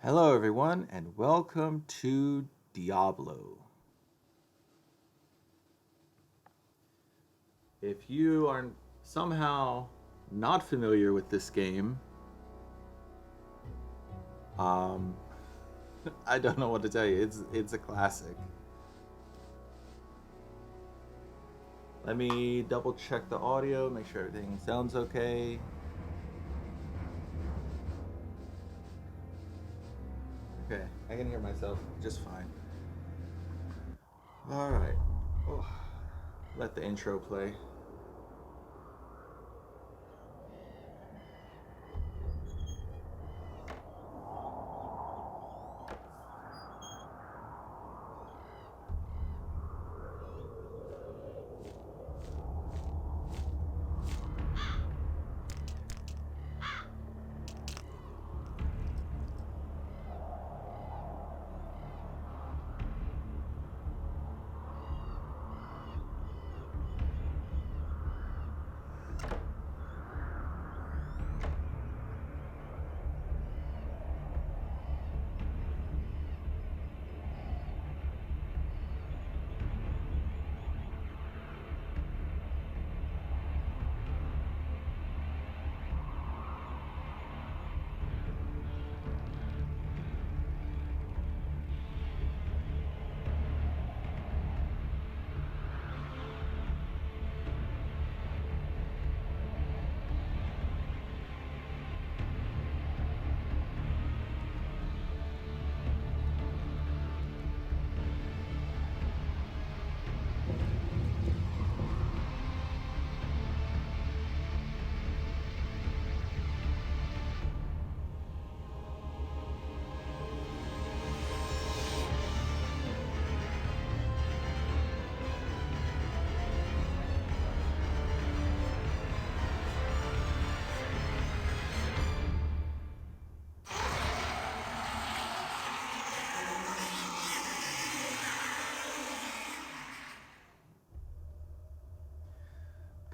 Hello, everyone, and welcome to Diablo. If you are somehow not familiar with this game, um, I don't know what to tell you. It's a classic. Let me double check the audio, make sure everything sounds okay. Okay, I can hear myself just fine. All right. Oh, let the intro play.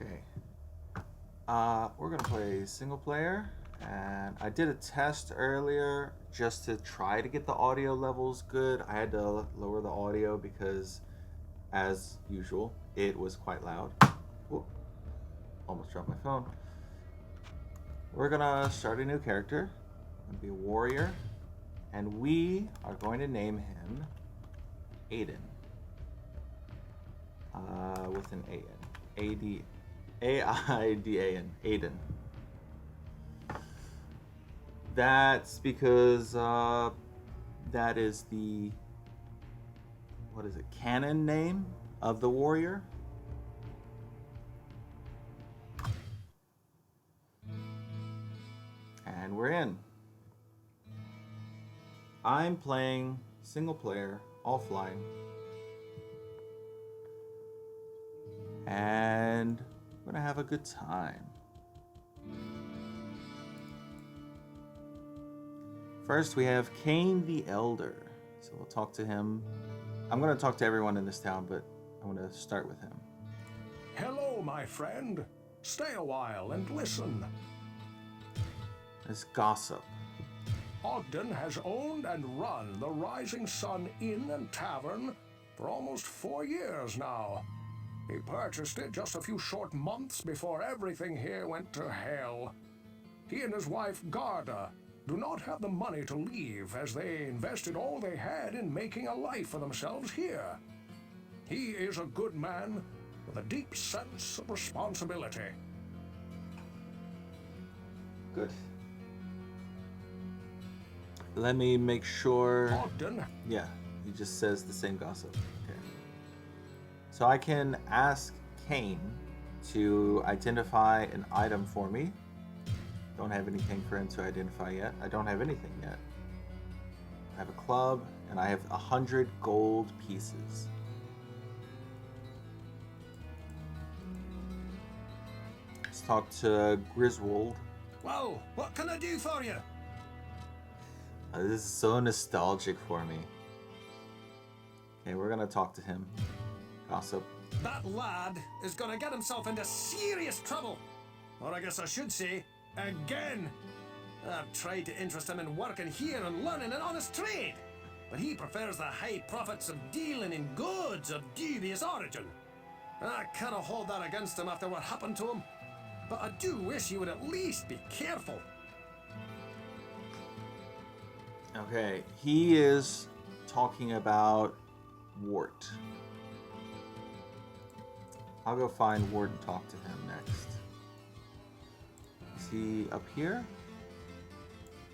Okay. We're gonna play single player, and I did a test earlier just to try to get the audio levels good. I had to lower the audio because, as usual, it was quite loud. Whoop, almost dropped my phone. We're gonna start a new character. Gonna be a warrior, and we are going to name him Aiden. With an A-N. A-D. A-I-D-A-N. Aiden. That's because that is the, what is it, canon name of the warrior. And we're in. I'm playing single player, offline. And we're gonna have a good time. First, we have Cain the Elder. So we'll talk to him. I'm gonna talk to everyone in this town, but I'm gonna start with him. Hello, my friend. Stay a while and listen. Let's gossip. Ogden has owned and run the Rising Sun Inn and Tavern for almost 4 years now. He purchased it just a few short months before everything here went to hell. He and his wife, Garda, do not have the money to leave as they invested all they had in making a life for themselves here. He is a good man with a deep sense of responsibility. Good. Let me make sure. Ogden? Yeah, he just says the same gossip. Okay. So I can ask Cain to identify an item for me. Don't have anything for him to identify yet. I don't have anything yet. I have a club, and I have 100 gold pieces. Let's talk to Griswold. Well, what can I do for you? This is so nostalgic for me. Okay, we're gonna talk to him. Gossip. That lad is gonna get himself into serious trouble. Or I guess I should say, again. I've tried to interest him in working here and learning an honest trade, but he prefers the high profits of dealing in goods of dubious origin. I cannot hold that against him after what happened to him, but I do wish he would at least be careful. Okay, he is talking about Wart. I'll go find Wart and talk to him next. Is he up here?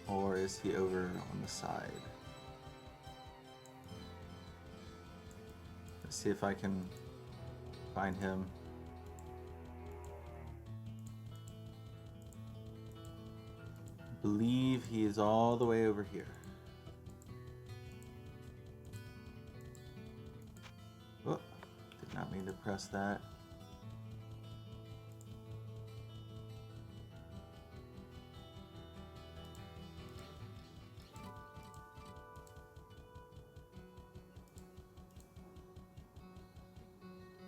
Or is he over on the side? Let's see if I can find him. I believe he is all the way over here. Oh, did not mean to press that.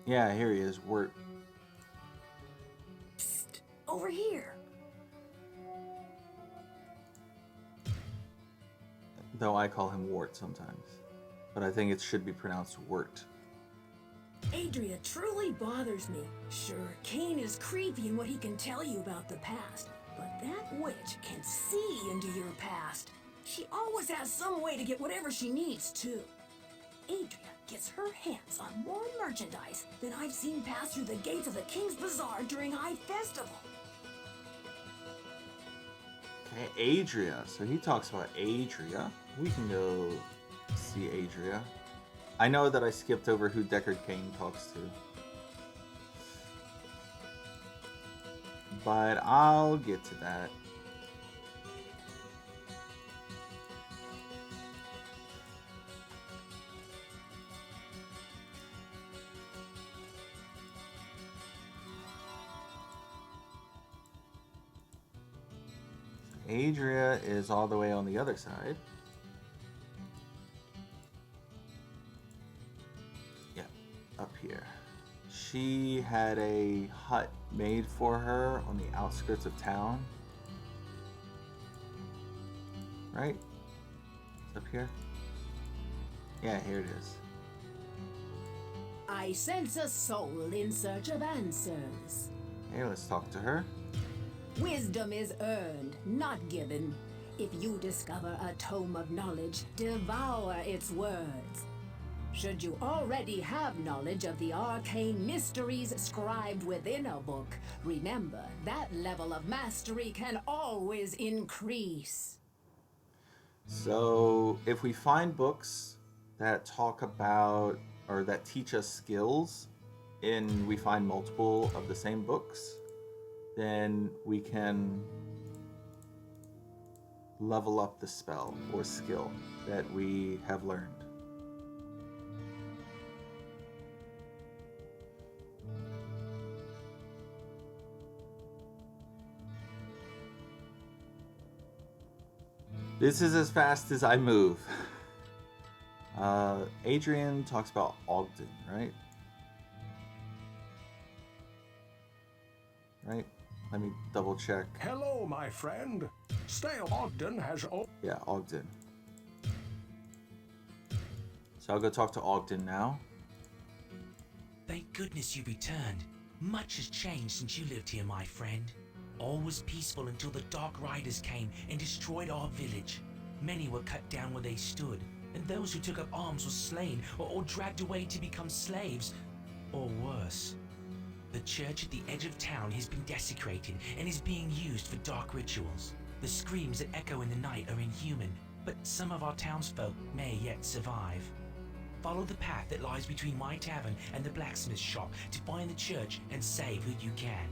Yeah, here he is, Wart. Psst, over here. Though I call him Wart sometimes. But I think it should be pronounced Wart. Adria truly bothers me. Sure, Cain is creepy in what he can tell you about the past, but that witch can see into your past. She always has some way to get whatever she needs, too. Adria gets her hands on more merchandise than I've seen pass through the gates of the King's Bazaar during High Festival. Okay, Adria. So he talks about Adria. We can go see Adria. I know that I skipped over who Deckard Cain talks to. But I'll get to that. Adria is all the way on the other side. Yeah, up here. She had a hut made for her on the outskirts of town. Right? It's up here? Yeah, here it is. I sense a soul in search of answers. Hey, let's talk to her. Wisdom is earned, not given. If you discover a tome of knowledge, devour its words. Should you already have knowledge of the arcane mysteries scribed within a book, remember that level of mastery can always increase. So, if we find books that talk about or that teach us skills, and we find multiple of the same books, then we can level up the spell or skill that we have learned. This is as fast as I move. Adrian talks about Ogden, right? Right? Let me double check. Hello, my friend. Stale Ogden has... Yeah, Ogden. So I'll go talk to Ogden now. Thank goodness you returned. Much has changed since you lived here, my friend. All was peaceful until the Dark Riders came and destroyed our village. Many were cut down where they stood, and those who took up arms were slain or dragged away to become slaves, or worse. The church at the edge of town has been desecrated and is being used for dark rituals. The screams that echo in the night are inhuman, but some of our townsfolk may yet survive. Follow the path that lies between my tavern and the blacksmith shop to find the church and save who you can.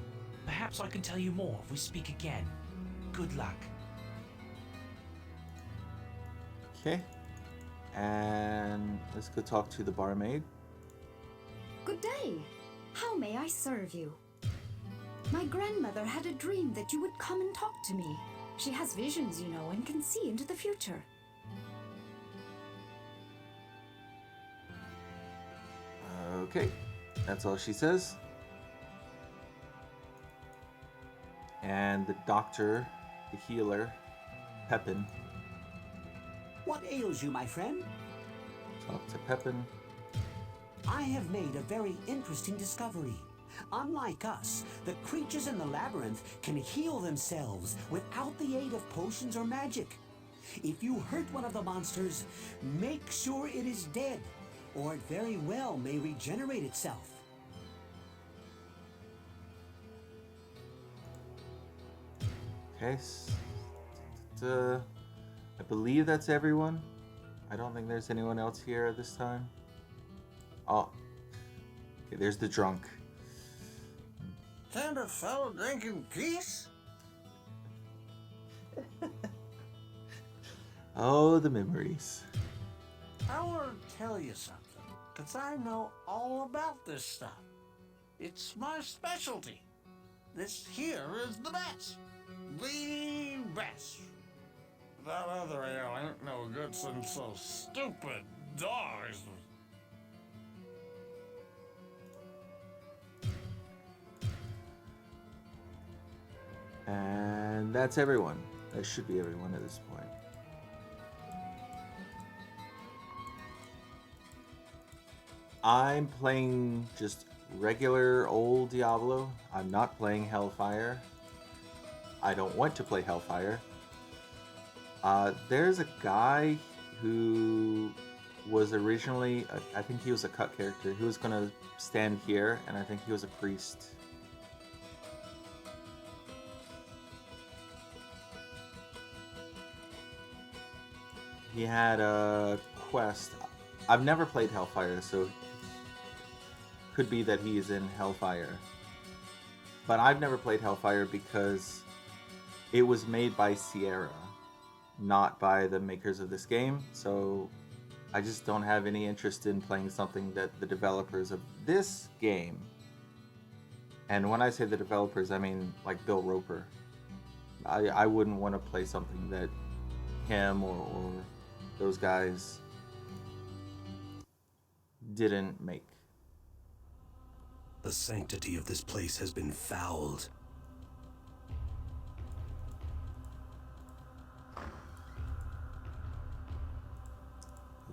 Perhaps I can tell you more if we speak again. Good luck. Okay. And let's go talk to the barmaid. Good day. How may I serve you? My grandmother had a dream that you would come and talk to me. She has visions, you know, and can see into the future. Okay. That's all she says. And the doctor, the healer, Pepin. What ails you, my friend? Talk to Pepin. I have made a very interesting discovery. Unlike us, the creatures in the labyrinth can heal themselves without the aid of potions or magic. If you hurt one of the monsters, make sure it is dead, or it very well may regenerate itself. Okay. I believe that's everyone. I don't think there's anyone else here this time. Oh. Okay, there's the drunk. Can't a fellow drink in peace? Oh, the memories. I want to tell you something, because I know all about this stuff. It's my specialty. This here is the best. The best. That other ale ain't no good since those stupid dogs. And that's everyone. That should be everyone at this point. I'm playing just regular old Diablo. I'm not playing Hellfire. I don't want to play Hellfire. There's a guy who was originally, I think he was a cut character. He was going to stand here, and I think he was a priest. He had a quest. I've never played Hellfire, so could be that he is in Hellfire. But I've never played Hellfire because it was made by Sierra, not by the makers of this game. So I just don't have any interest in playing something that the developers of this game, and when I say the developers, I mean like Bill Roper. I wouldn't want to play something that him or those guys didn't make. The sanctity of this place has been fouled.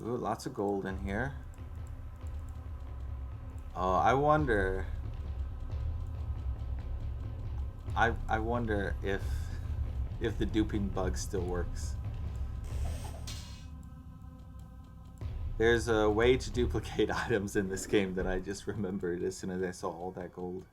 Ooh, lots of gold in here. Oh, I wonder... I wonder if the duping bug still works. There's a way to duplicate items in this game that I just remembered as soon as I saw all that gold.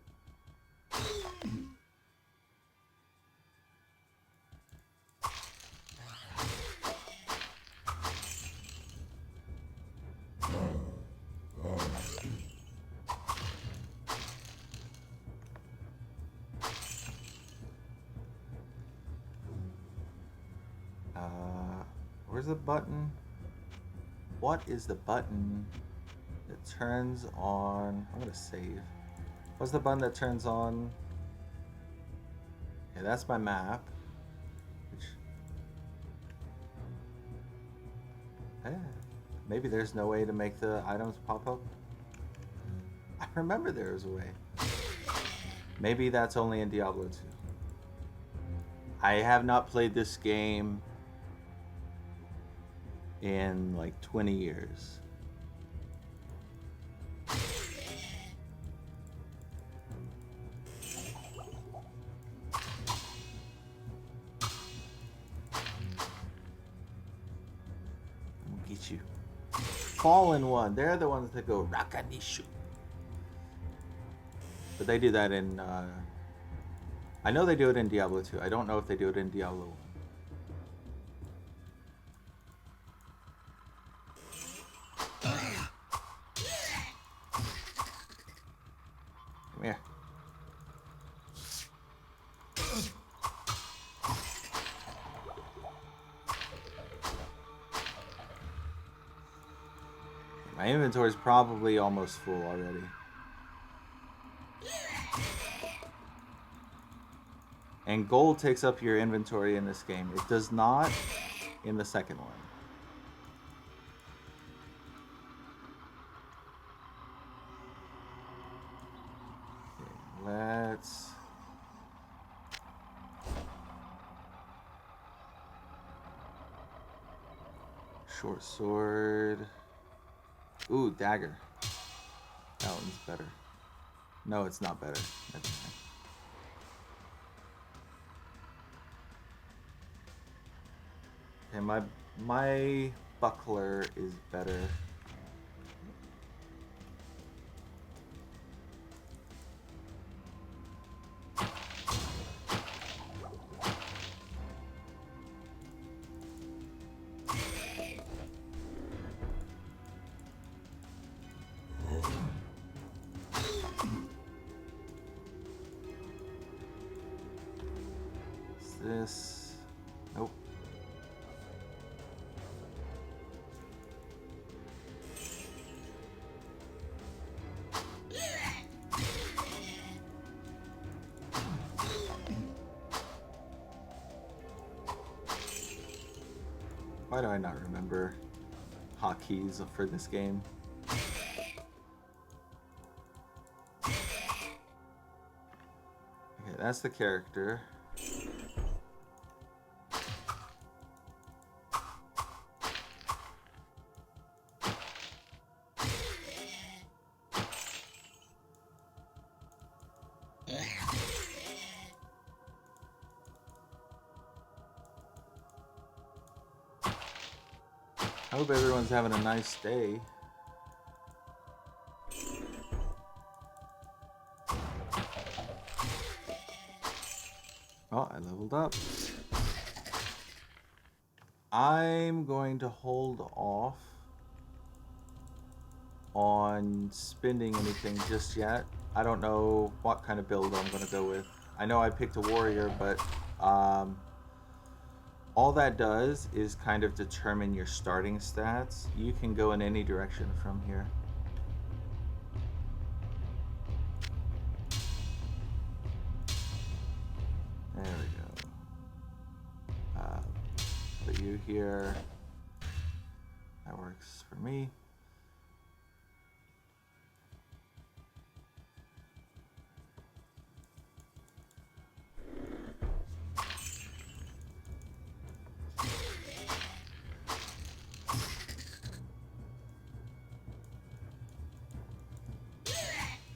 Where's the button? What is the button that turns on... I'm gonna save. What's the button that turns on... Yeah, that's my map. Which... maybe there's no way to make the items pop up. I remember there was a way. Maybe that's only in Diablo 2. I have not played this game in like 20 years. I'll get you. Fallen One. They're the ones that go Rakanishu. But they do that in... I know they do it in Diablo 2. I don't know if they do it in Diablo 1. Come here. My inventory is probably almost full already. And gold takes up your inventory in this game. It does not in the second one. Okay, let's... Short sword. Ooh, dagger. That one's better. No, it's not better. Never mind. Okay, my buckler is better. This. Nope. Why do I not remember hotkeys for this game? Okay, that's the character. I hope everyone's having a nice day. Oh, I leveled up. I'm going to hold off on spending anything just yet. I don't know what kind of build I'm going to go with. I know I picked a warrior, but all that does is kind of determine your starting stats. You can go in any direction from here. There we go. Put you here. That works for me.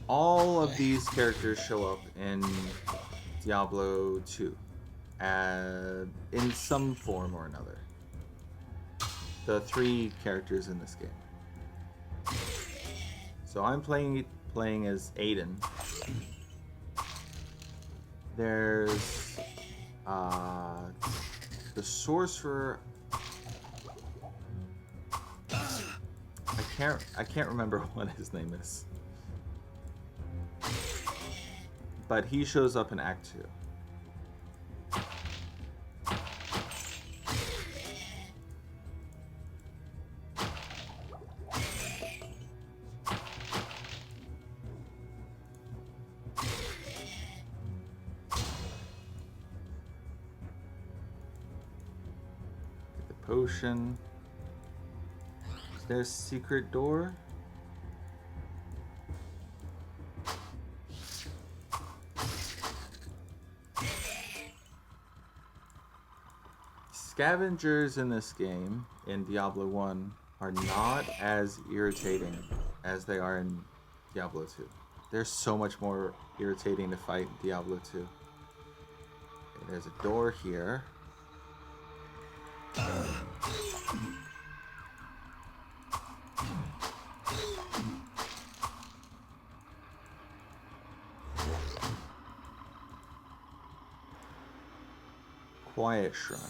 All of these characters show up in Diablo 2 in some form or another. The 3 characters in this game. So I'm playing as Aiden. There's the sorcerer. I can't remember what his name is. But he shows up in Act 2. Get the potion. Is there a secret door? Scavengers in this game, in Diablo 1, are not as irritating as they are in Diablo 2. They're so much more irritating to fight in Diablo 2. Okay, there's a door here. Quiet Shrine.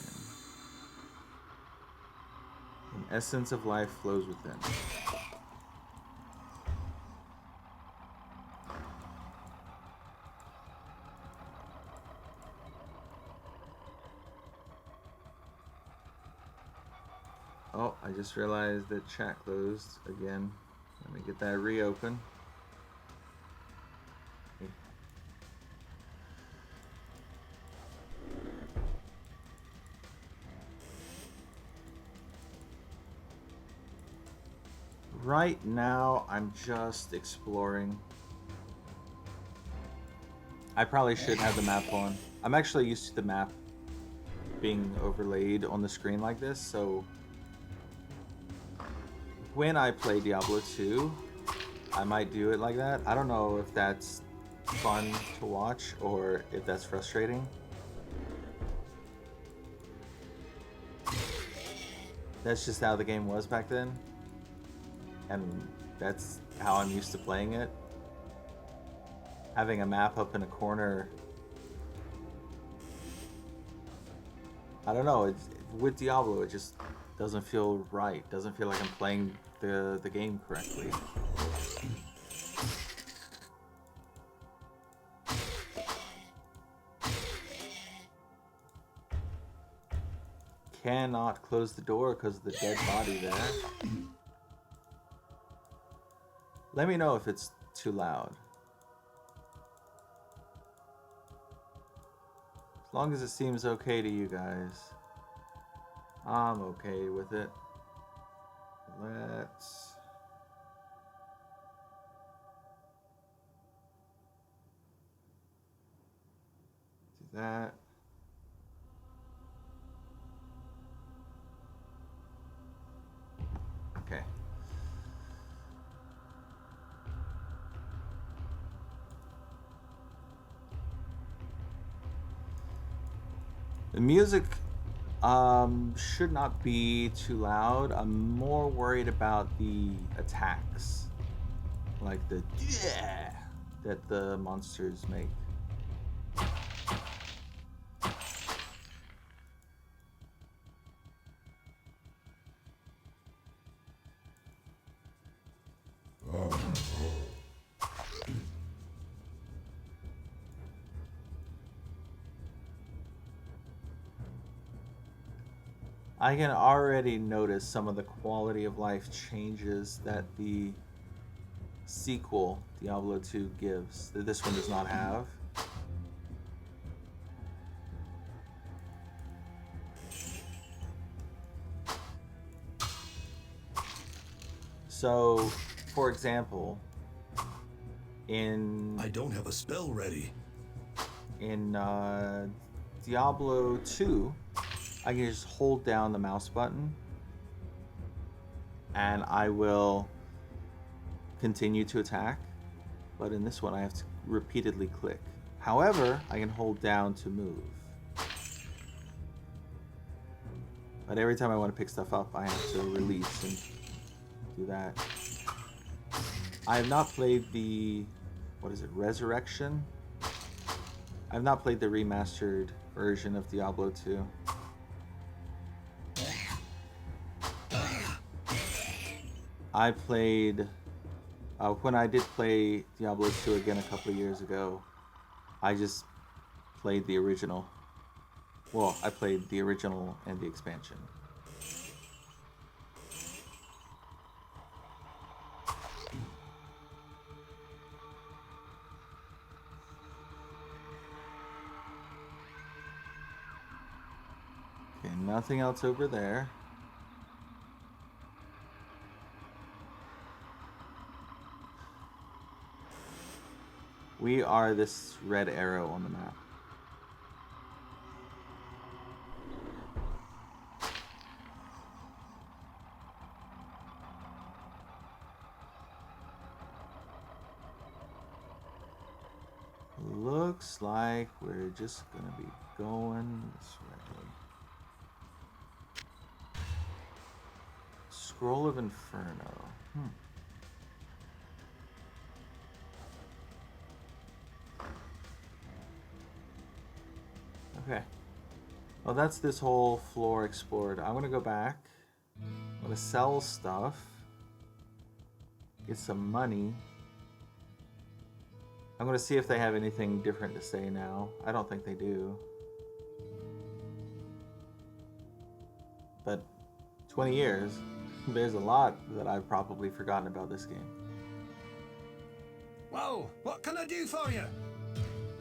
An essence of life flows within. Oh, I just realized that chat closed again. Let me get that reopen. Okay. Right now, I'm just exploring. I probably should have the map on. I'm actually used to the map being overlaid on the screen like this, so when I play Diablo 2, I might do it like that. I don't know if that's fun to watch or if that's frustrating. That's just how the game was back then. And that's how I'm used to playing it. Having a map up in a corner, I don't know, with Diablo it just doesn't feel right. Doesn't feel like I'm playing the game correctly. Cannot close the door because of the dead body there. Let me know if it's too loud. As long as it seems okay to you guys, I'm okay with it. Let's do that. Okay. The music should not be too loud. I'm more worried about the attacks, like the yeah that the monsters make. I can already notice some of the quality of life changes that the sequel, Diablo 2, gives, that this one does not have. So, for example, I don't have a spell ready. In Diablo 2, I can just hold down the mouse button and I will continue to attack. But in this one, I have to repeatedly click. However, I can hold down to move. But every time I want to pick stuff up, I have to release and do that. I have not played the, what is it, Resurrection? I've not played the remastered version of Diablo 2. I played, when I did play Diablo 2 again a couple of years ago, I just played the original. Well, I played the original and the expansion. Okay, nothing else over there. We are this red arrow on the map. Looks like we're just gonna be going this way. Scroll of Inferno. Okay. Well, that's this whole floor explored. I'm gonna go back. I'm gonna sell stuff. Get some money. I'm gonna see if they have anything different to say now. I don't think they do. But 20 years, there's a lot that I've probably forgotten about this game. Well, what can I do for you?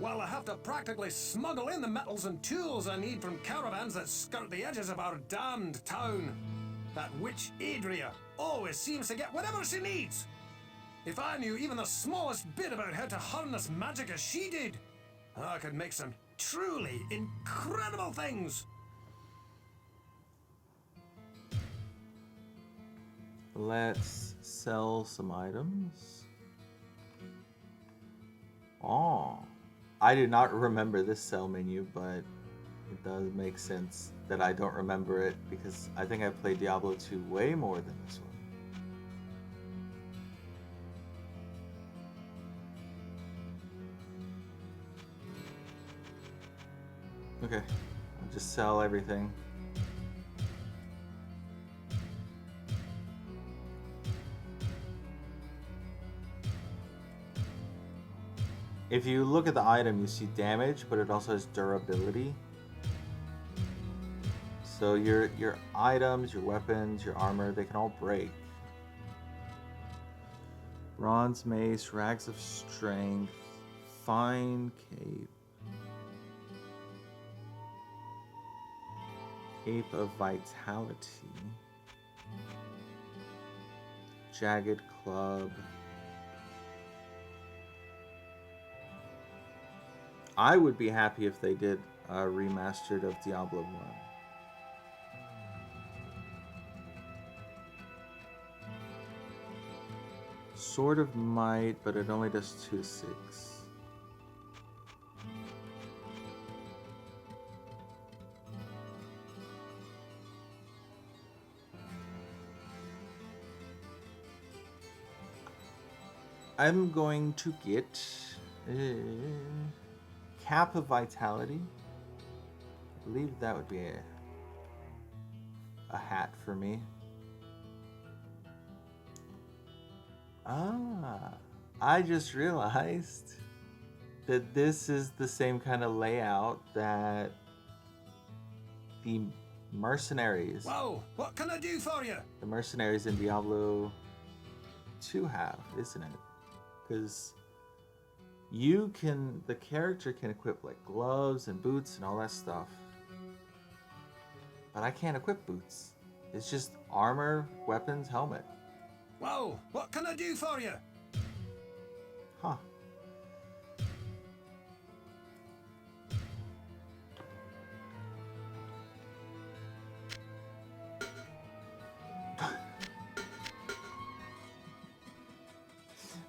Well, I have to practically smuggle in the metals and tools I need from caravans that skirt the edges of our damned town. That witch Adria always seems to get whatever she needs. If I knew even the smallest bit about how to harness magic as she did, I could make some truly incredible things. Let's sell some items. Oh, I do not remember this sell menu, but it does make sense that I don't remember it because I think I played Diablo 2 way more than this one. Okay, I'll just sell everything. If you look at the item, you see damage, but it also has durability. So your items, your weapons, your armor, they can all break. Bronze mace, rags of strength, fine cape. Cape of vitality. Jagged club. I would be happy if they did a remastered of Diablo 1. Sword of Might, but it only does 2 to 6. I'm going to get Cap of Vitality. I believe that would be a hat for me. Ah, I just realized that this is the same kind of layout that the mercenaries. Whoa, what can I do for you? The mercenaries in Diablo 2 have, isn't it? Because the character can equip like gloves and boots and all that stuff. But I can't equip boots. It's just armor, weapons, helmet. Whoa, what can I do for you? Huh.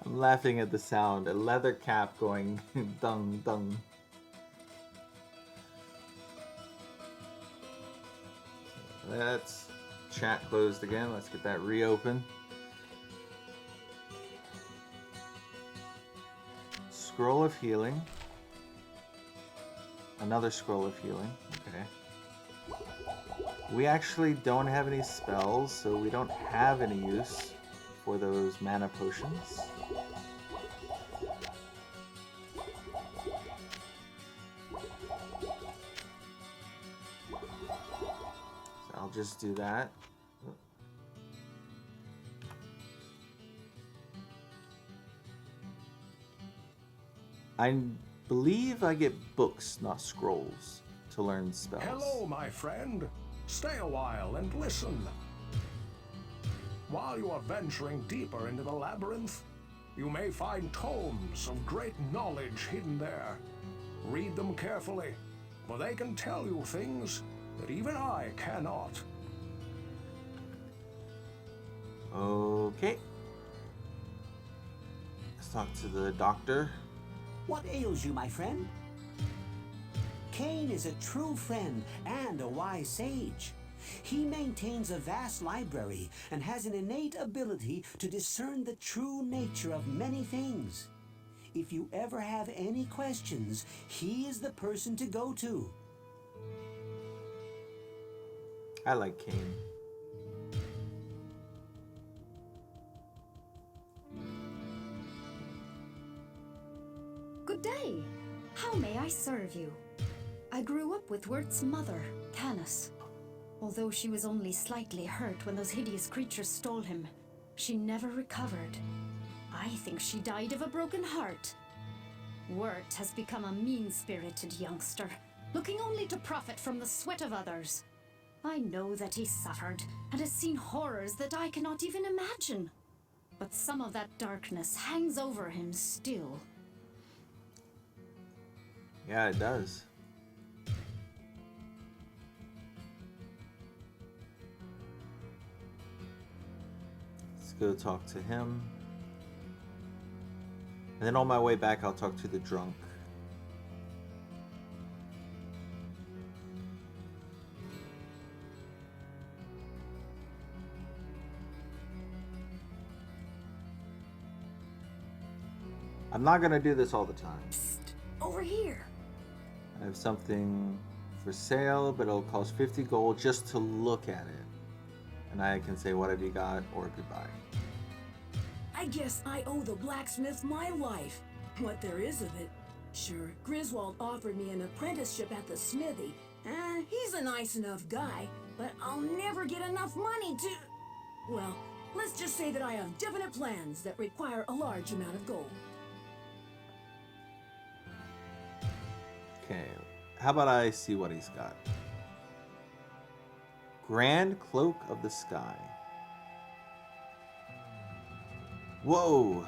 I'm laughing at the sound. A leather cap going dung dung. Let's chat closed again. Let's get that reopened. Scroll of healing. Another scroll of healing. Okay. We actually don't have any spells, so we don't have any use for those mana potions. So I'll just do that. I believe I get books, not scrolls, to learn spells. Hello, my friend. Stay a while and listen. While you are venturing deeper into the labyrinth, you may find tomes of great knowledge hidden there. Read them carefully, for they can tell you things that even I cannot. Okay. Let's talk to the doctor. What ails you, my friend? Cain is a true friend and a wise sage. He maintains a vast library and has an innate ability to discern the true nature of many things. If you ever have any questions, he is the person to go to. I like Cain. Good day. How may I serve you? I grew up with Wirt's mother, Canis. Although she was only slightly hurt when those hideous creatures stole him, she never recovered. I think she died of a broken heart. Wirt has become a mean-spirited youngster, looking only to profit from the sweat of others. I know that he suffered and has seen horrors that I cannot even imagine. But some of that darkness hangs over him still. Yeah, it does. go talk to him. And then on my way back, I'll talk to the drunk. I'm not gonna do this all the time. Psst, over here. I have something for sale, but it'll cost 50 gold just to look at it. And I can say, what have you got, or goodbye. I guess I owe the blacksmith my life. What there is of it. Sure, Griswold offered me an apprenticeship at the smithy. He's a nice enough guy, but I'll never get enough money to... Well, let's just say that I have definite plans that require a large amount of gold. Okay, how about I see what he's got? Grand Cloak of the Sky. Whoa!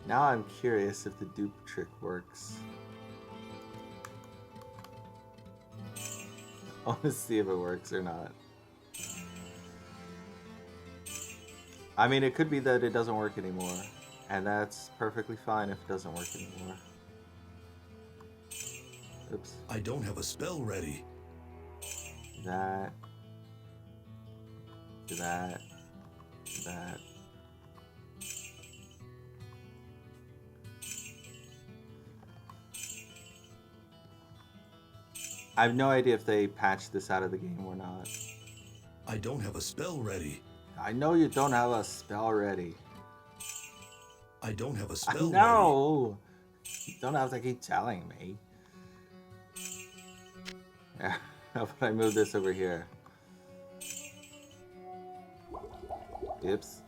Now I'm curious if the dupe trick works. I want to see if it works or not. I mean, it could be that it doesn't work anymore. And that's perfectly fine if it doesn't work anymore. Oops. I don't have a spell ready. That. That. That. I have no idea if they patched this out of the game or not. I don't have a spell ready. I know you don't have a spell ready. I don't have a spell No! You don't have to keep telling me. Yeah, how about I move this over here? Oops.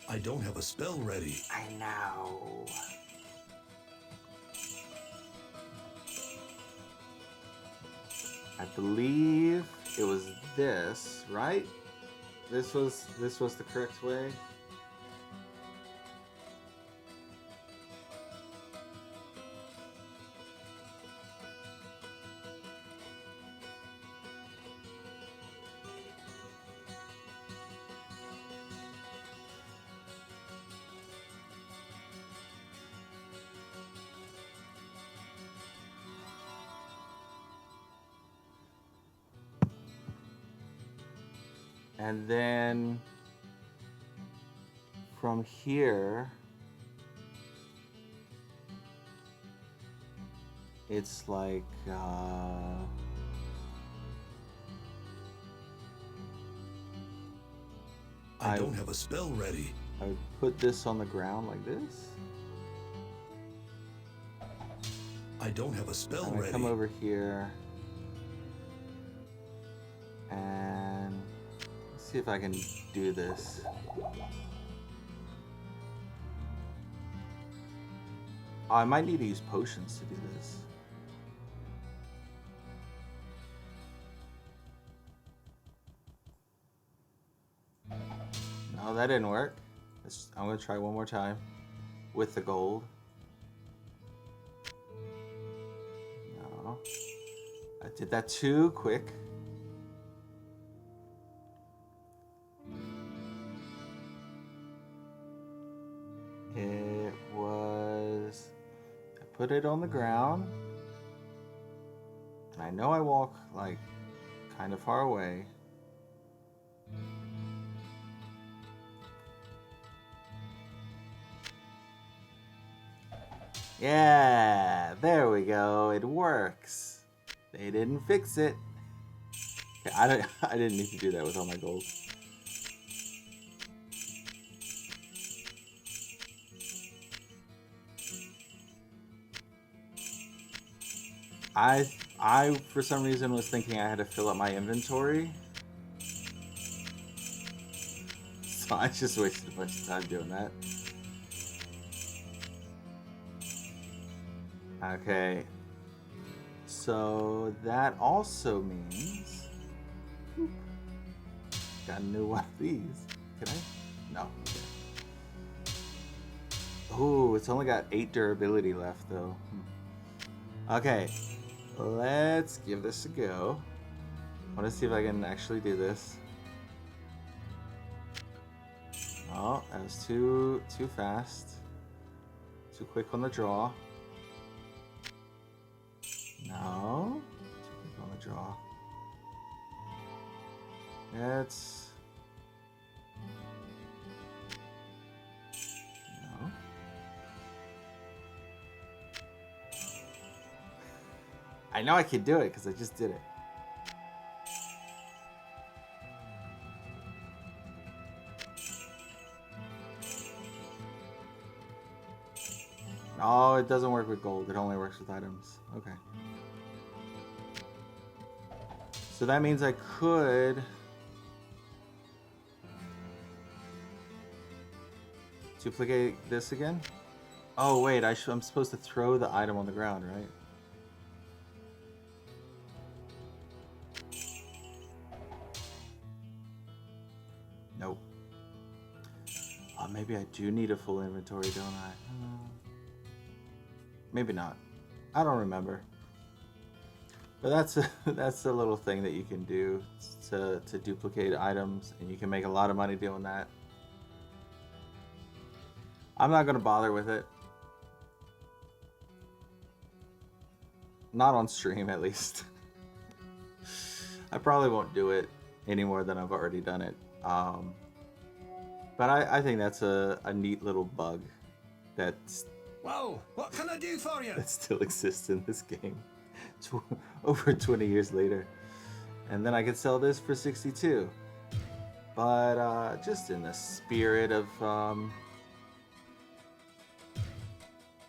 I don't have a spell ready. I know. I believe it was this, right? This was the correct way. And then from here, it's like I don't have a spell ready. I would put this on the ground like this. I don't have a spell I'm gonna ready. come over here and see if I can do this. Oh, I might need to use potions to do this. No, that didn't work. I'm gonna try one more time with the gold. No, I did that too quick. It was, I put it on the ground. I know I walk like kind of far away. Yeah, there we go. It works. They didn't fix it. Okay, I didn't need to do that with all my gold. I for some reason was thinking I had to fill up my inventory. So I just wasted a bunch of time doing that. Okay. So that also means got a new one of these. Can I? No. Okay. Ooh, it's only got 8 durability left though. Okay, let's give this a go. I want to see if I can actually do this. Oh, that was too fast. Too quick on the draw. No. Too quick on the draw. It's... No. I know I can do it because I just did it. Oh, it doesn't work with gold. It only works with items. Okay. So that means I could duplicate this again. Oh wait, I'm supposed to throw the item on the ground, right? Nope. Oh, maybe I do need a full inventory, don't I? Maybe not. I don't remember. But that's a little thing that you can do to duplicate items, and you can make a lot of money doing that. I'm not gonna bother with it. Not on stream, at least. I probably won't do it any more than I've already done it. But I think that's a neat little bug that's... Well, what can I do for you? That still exists in this game. Over 20 years later. And then I could sell this for 62. But just in the spirit of...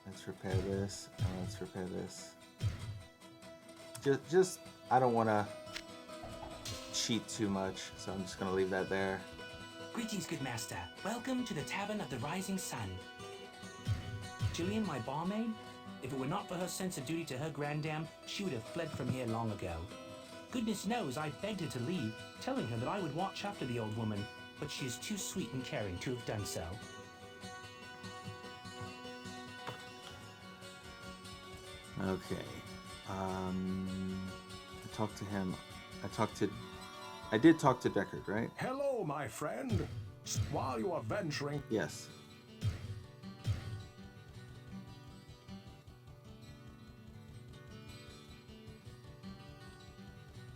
let's repair this. And let's repair this. Just I don't want to cheat too much, so I'm just going to leave that there. Greetings, good master. Welcome to the Tavern of the Rising Sun. Jillian, my barmaid? If it were not for her sense of duty to her granddam, she would have fled from here long ago. Goodness knows I begged her to leave, telling her that I would watch after the old woman, but she is too sweet and caring to have done so. Okay. I talked to him. I did talk to Deckard, right? Hello, my friend. While you are venturing... Yes.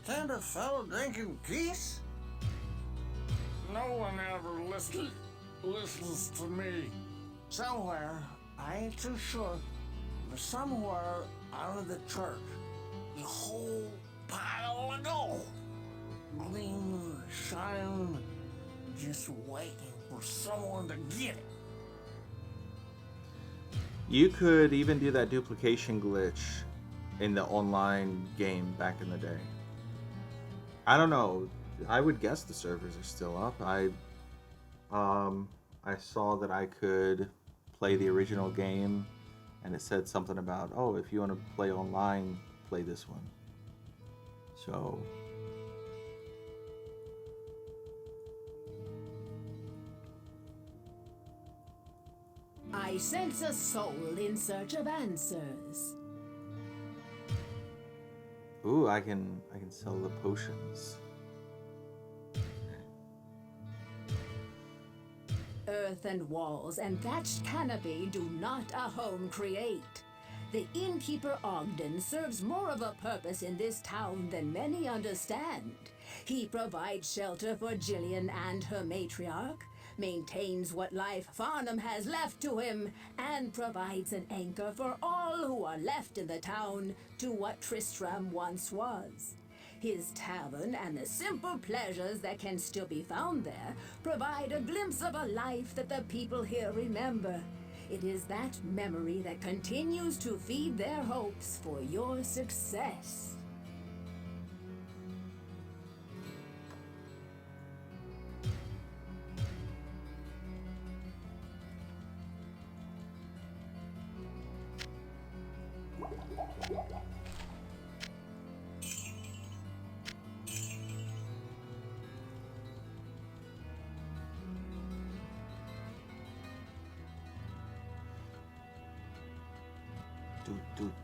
Can't a fellow drink in peace? No one ever listens to me. Somewhere, I ain't too sure, but somewhere out of the church, the whole pile of gold, gleaming, shining, just waiting for someone to get it. You could even do that duplication glitch in the online game back in the day. I don't know. I would guess the servers are still up. I saw that I could play the original game, and it said something about, oh, if you want to play online, play this one. So I sense a soul in search of answers. ooh, I can sell the potions. Earthen walls and thatched canopy do not a home create. The innkeeper Ogden serves more of a purpose in this town than many understand. He provides shelter for Jillian and her matriarch, maintains what life Farnham has left to him, and provides an anchor for all who are left in the town to what Tristram once was. His tavern and the simple pleasures that can still be found there provide a glimpse of a life that the people here remember. It is that memory that continues to feed their hopes for your success.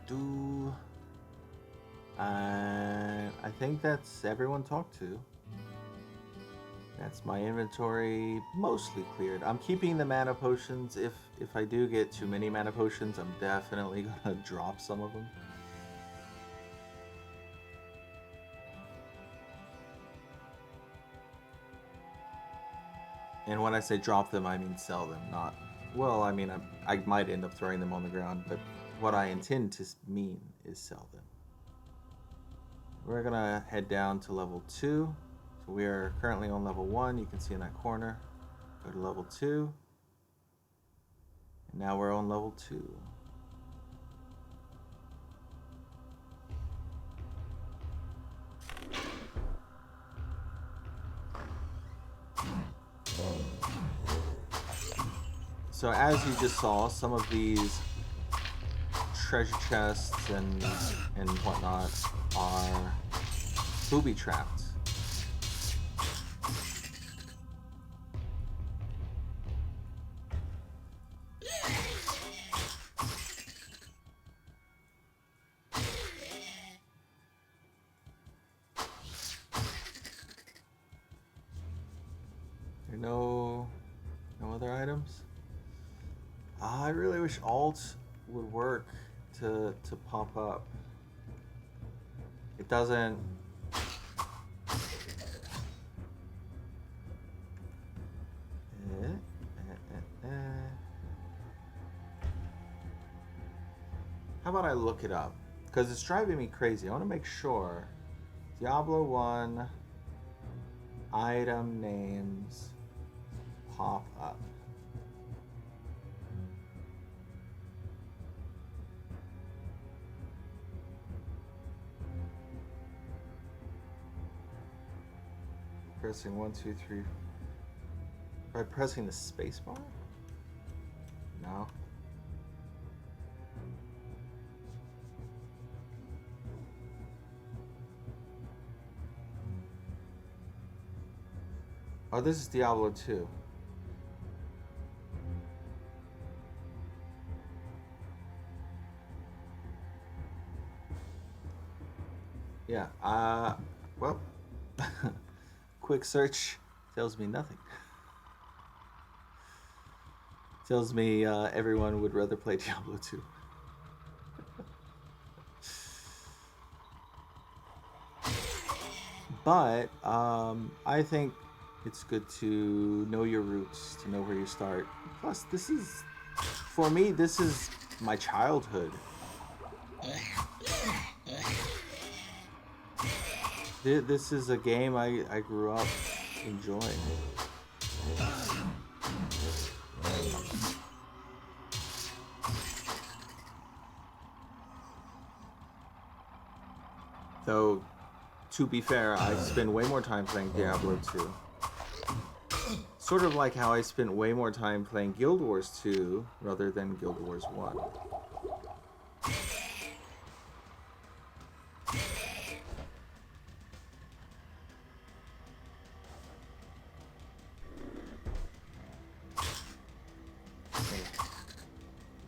Do. And I think that's everyone talked to. That's my inventory mostly cleared. I'm keeping the mana potions. If I do get too many mana potions, I'm definitely gonna drop some of them. And when I say drop them, I mean sell them, not... Well, I mean, I might end up throwing them on the ground, but what I intend to mean is sell them. We're gonna head down to level 2. So we are currently on level 1, you can see in that corner. Go to level 2. And now we're on level 2. So as you just saw, some of these treasure chests and whatnot are booby trapped. There are no other items? I really wish alt would work to pop up. It doesn't. How about I look it up? Because it's driving me crazy. I want to make sure. Diablo 1 item names pop up. Pressing 1, 2, 3. By pressing the space bar? No. Oh, this is Diablo 2. Yeah, well, quick search tells me nothing. Tells me everyone would rather play Diablo 2. But I think it's good to know your roots, to know where you start. Plus, this is, for me, this is my childhood. This is a game I grew up enjoying. Though, to be fair, I spend way more time playing Diablo 2. Sort of like how I spent way more time playing Guild Wars 2 rather than Guild Wars 1.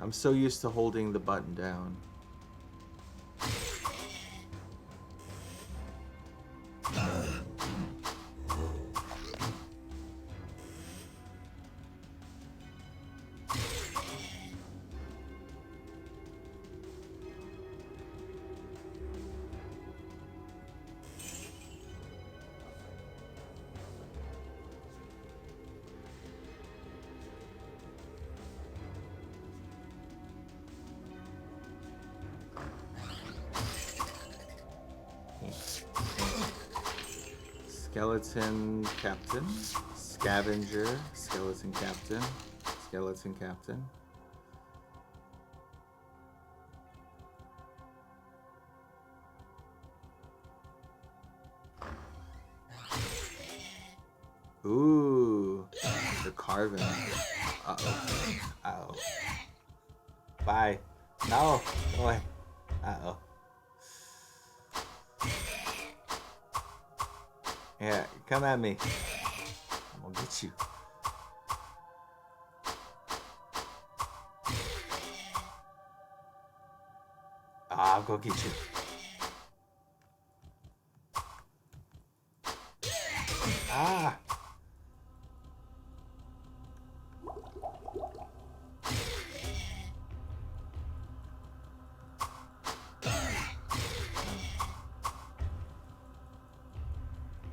I'm so used to holding the button down. Skeleton Captain, Scavenger, Skeleton Captain, Skeleton Captain. Ooh, the carving. Uh-oh. Uh-oh. Bye. No. Boy. Uh-oh. Yeah, come at me. I'm gonna get you. I'll go get you. Ah!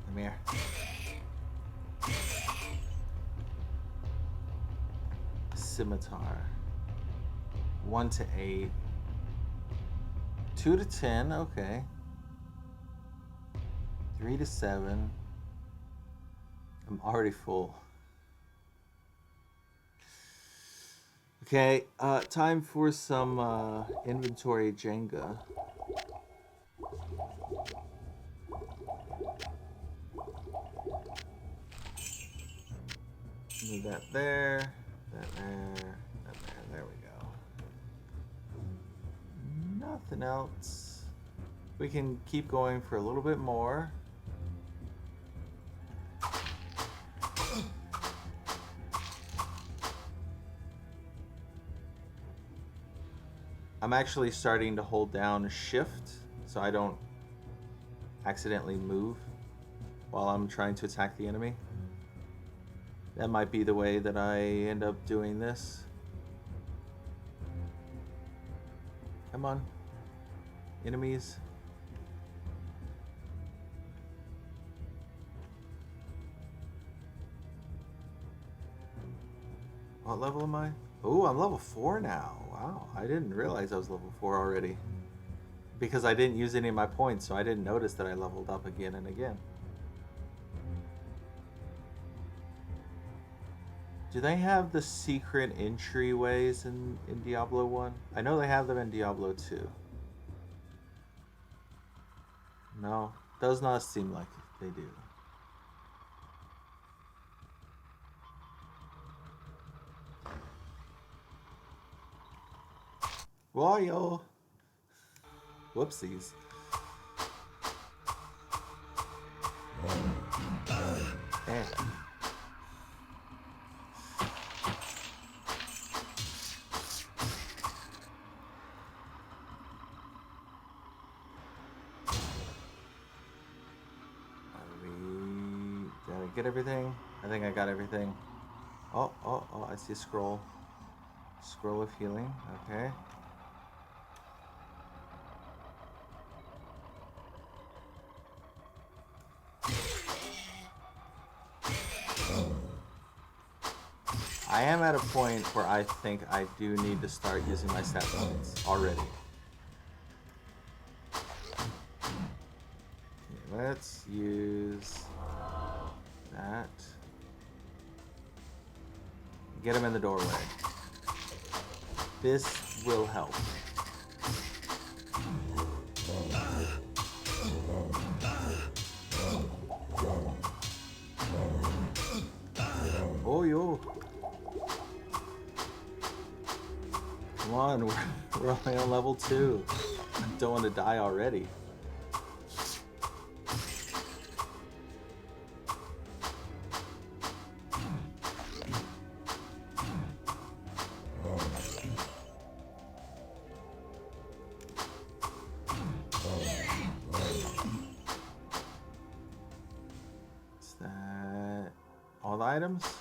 Come here. Scimitar. 1 to 8. 2 to 10, okay. 3 to 7. I'm already full. Okay, time for some inventory Jenga. Move that there, that there, that there. There we go. Nothing else. We can keep going for a little bit more. I'm actually starting to hold down shift so I don't accidentally move while I'm trying to attack the enemy. That might be the way that I end up doing this. Come on, enemies. What level am I? Oh, I'm level 4 now. Wow, I didn't realize I was level 4 already. Because I didn't use any of my points, so I didn't notice that I leveled up again and again. Do they have the secret entryways in Diablo 1? I know they have them in Diablo 2. No, does not seem like they do. Royal. Whoopsies. Eh. Did I get everything? I think I got everything. Oh, I see a scroll. Scroll of healing, okay. I am at a point where I think I do need to start using my stat points already. Okay, let's use that. Get him in the doorway. This will help. Oh, yo. Come on, we're only on level 2. I don't want to die already. Is that all the items?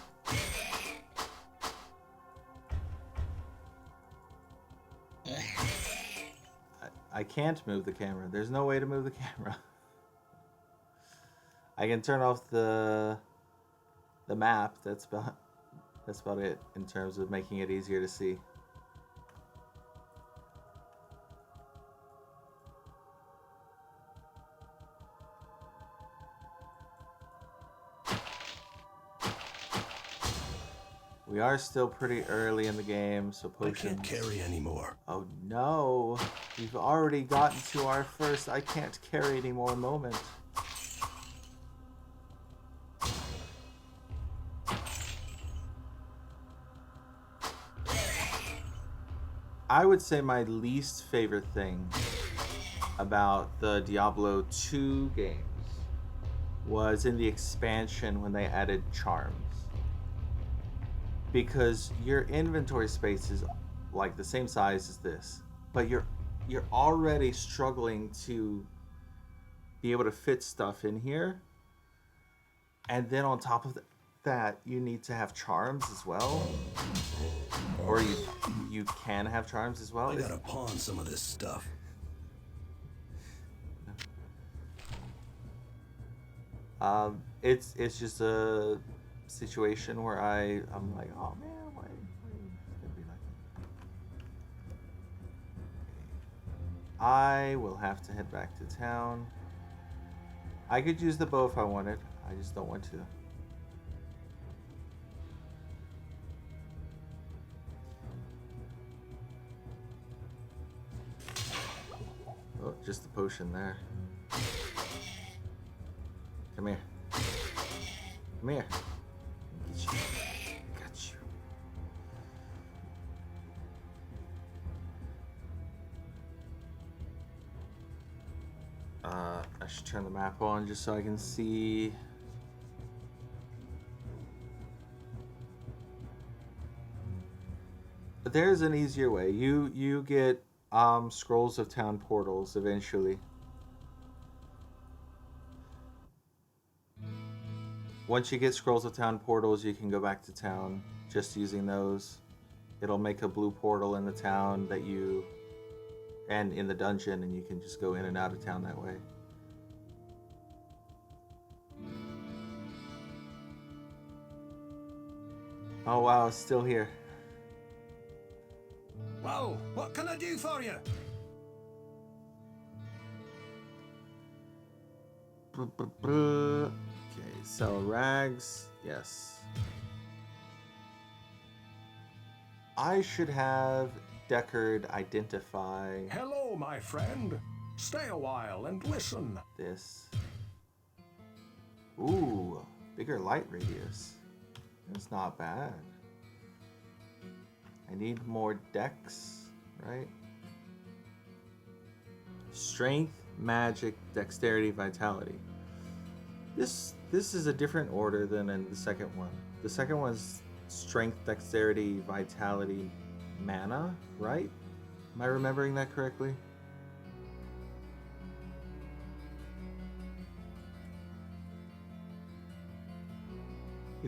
I can't move the camera. There's no way to move the camera. I can turn off the map. That's about it in terms of making it easier to see. We are still pretty early in the game, so potions... I can't carry anymore. Oh no, we've already gotten to our first I can't carry anymore moment. I would say my least favorite thing about the Diablo 2 games was in the expansion when they added charms. Because your inventory space is like the same size as this, but you're you're already struggling to be able to fit stuff in here, and then on top of that, you need to have charms as well, or you can have charms as well. I gotta pawn some of this stuff. It's just a situation where I'm like, oh man, why it's gonna be like that? I will have to head back to town. I could use the bow if I wanted. I just don't want to. Oh, just the potion there. Come here. Come here. Get you. Got you. I should turn the map on just so I can see. But there's an easier way. You get scrolls of town portals eventually. Once you get scrolls of town portals, you can go back to town just using those. It'll make a blue portal in the town that you and in the dungeon, and you can just go in and out of town that way. Oh wow, it's still here. Well, what can I do for you? Okay, sell rags. Yes. I should have Deckard identify Hello, my friend. Stay a while and listen. this. Ooh, bigger light radius. That's not bad. I need more dex, right? Strength, magic, dexterity, vitality. This is a different order than in the second one. The second one's strength, dexterity, vitality, mana, right? Am I remembering that correctly?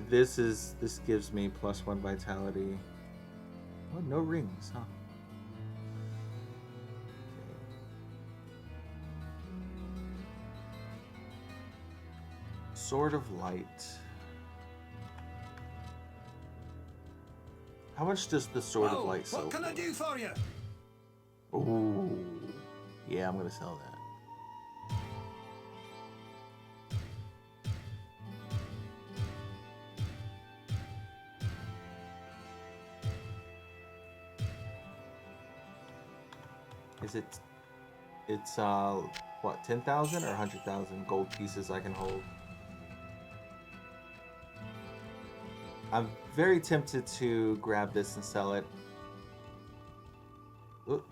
This gives me +1 vitality. Oh, no rings, huh? Sword of Light. How much does the Sword of Light sell? What can I do for you? Ooh. Yeah, I'm gonna sell that. It's what, 10,000 or 100,000 gold pieces I can hold. I'm very tempted to grab this and sell it. Oop,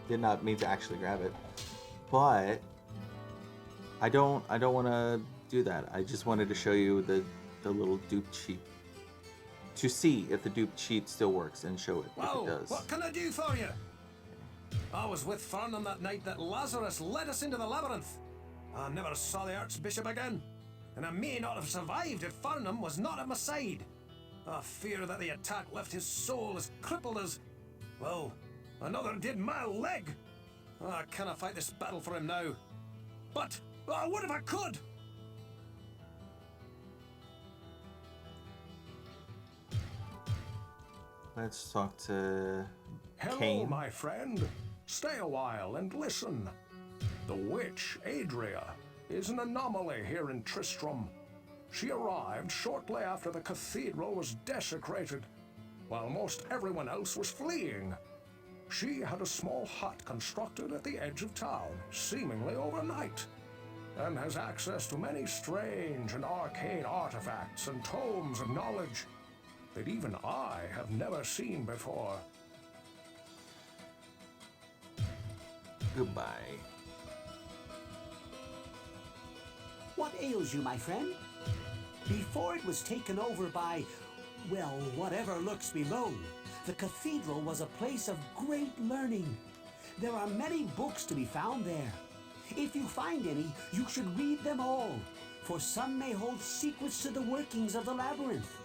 did not mean to actually grab it, but I don't want to do that. I just wanted to show you the little dupe cheat to see if the dupe cheat still works and show it if it does. What can I do for you? I was with Fern on that night that Lazarus led us into the labyrinth. I never saw the Archbishop again, and I may not have survived if Farnham was not at my side. I fear that the attack left his soul as crippled as, well, another did my leg. I cannot fight this battle for him now. But, what if I could? Let's talk to Hello, Cain. my friend. Stay a while and listen. The witch, Adria, is an anomaly here in Tristram. She arrived shortly after the cathedral was desecrated, while most everyone else was fleeing. She had a small hut constructed at the edge of town, seemingly overnight, and has access to many strange and arcane artifacts and tomes of knowledge that even I have never seen before. Goodbye. What ails you, my friend? Before it was taken over by, well, whatever lurks below, the cathedral was a place of great learning. There are many books to be found there. If you find any, you should read them all, for some may hold secrets to the workings of the labyrinth.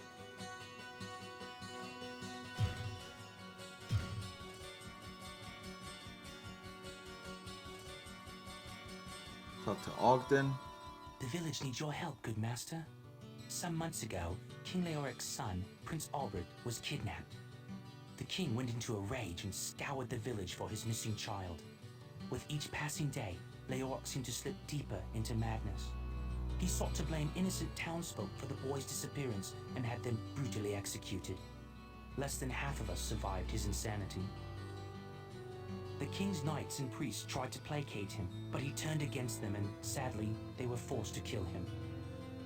Talk to Ogden. The village needs your help, good master. Some months ago, King Leoric's son, Prince Albert, was kidnapped. The king went into a rage and scoured the village for his missing child. With each passing day, Leoric seemed to slip deeper into madness. He sought to blame innocent townsfolk for the boy's disappearance and had them brutally executed. Less than half of us survived his insanity. The king's knights and priests tried to placate him, but he turned against them and, sadly, they were forced to kill him.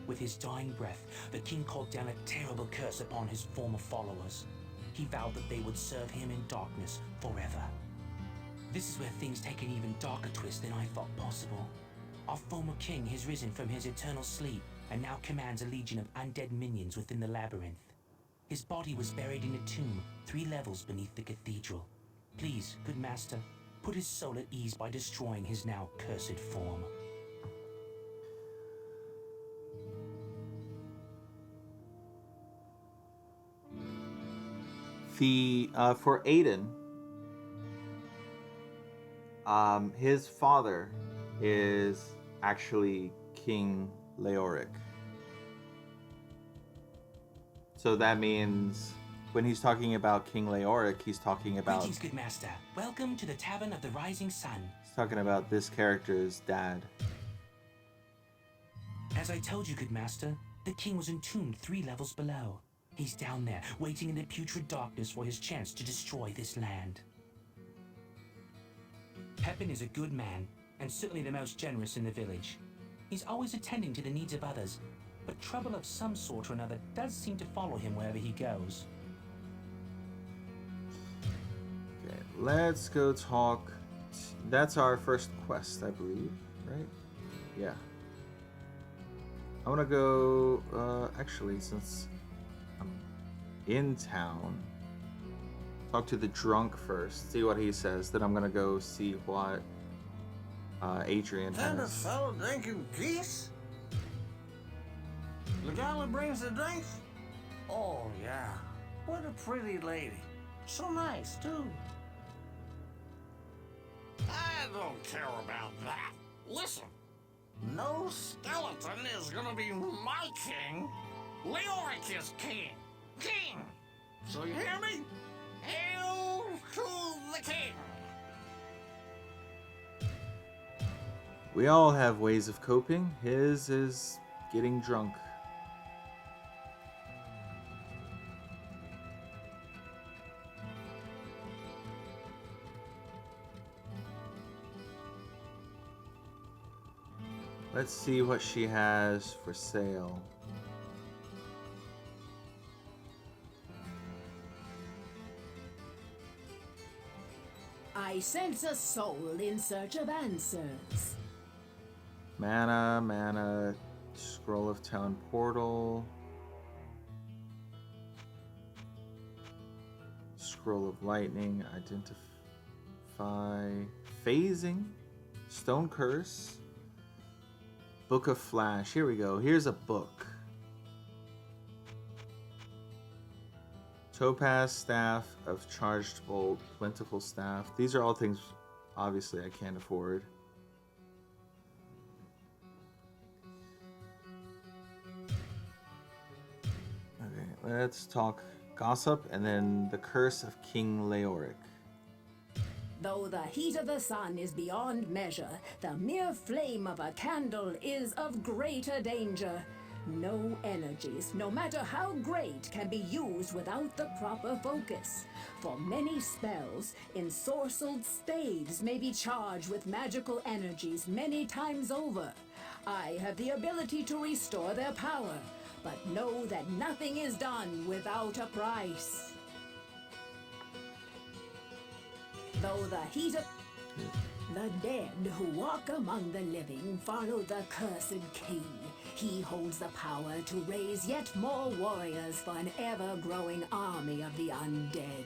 With his dying breath, the king called down a terrible curse upon his former followers. He vowed that they would serve him in darkness forever. This is where things take an even darker twist than I thought possible. Our former king has risen from his eternal sleep and now commands a legion of undead minions within the labyrinth. His body was buried in a tomb 3 levels beneath the cathedral. Please, good master, put his soul at ease by destroying his now cursed form. For Aiden, his father is actually King Leoric. So that means when he's talking about King Leoric, he's talking about... Greetings, good master. Welcome to the Tavern of the Rising Sun. He's talking about this character's dad. As I told you, good master, the king was entombed 3 levels below. He's down there, waiting in the putrid darkness for his chance to destroy this land. Pepin is a good man, and certainly the most generous in the village. He's always attending to the needs of others, but trouble of some sort or another does seem to follow him wherever he goes. Okay, let's go talk... That's our first quest, I believe, right? Yeah. I want to go... actually, since I'm in town, talk to the drunk first, see what he says. Then I'm going to go see what Adrian That a has. fellow drinking peace? The gal that brings the drinks? Oh, yeah. What a pretty lady. So nice, too. I don't care about that. Listen, no skeleton is gonna be my king. Leoric is king. King! So you hear me? Hail to the king! We all have ways of coping. His is getting drunk. Let's see what she has for sale. I sense a soul in search of answers. Mana, scroll of town portal, scroll of lightning, identify, phasing, stone curse, book of flash. Here we go. Here's a book. Topaz staff of charged bolt, plentiful staff. These are all things obviously I can't afford. Okay, let's talk gossip and then the curse of King Leoric. Though the heat of the sun is beyond measure, the mere flame of a candle is of greater danger. No energies, no matter how great, can be used without the proper focus. For many spells, ensorcelled spades may be charged with magical energies many times over. I have the ability to restore their power, but know that nothing is done without a price. Though the heat of the dead who walk among the living follow the cursed king. He holds the power to raise yet more warriors for an ever-growing army of the undead.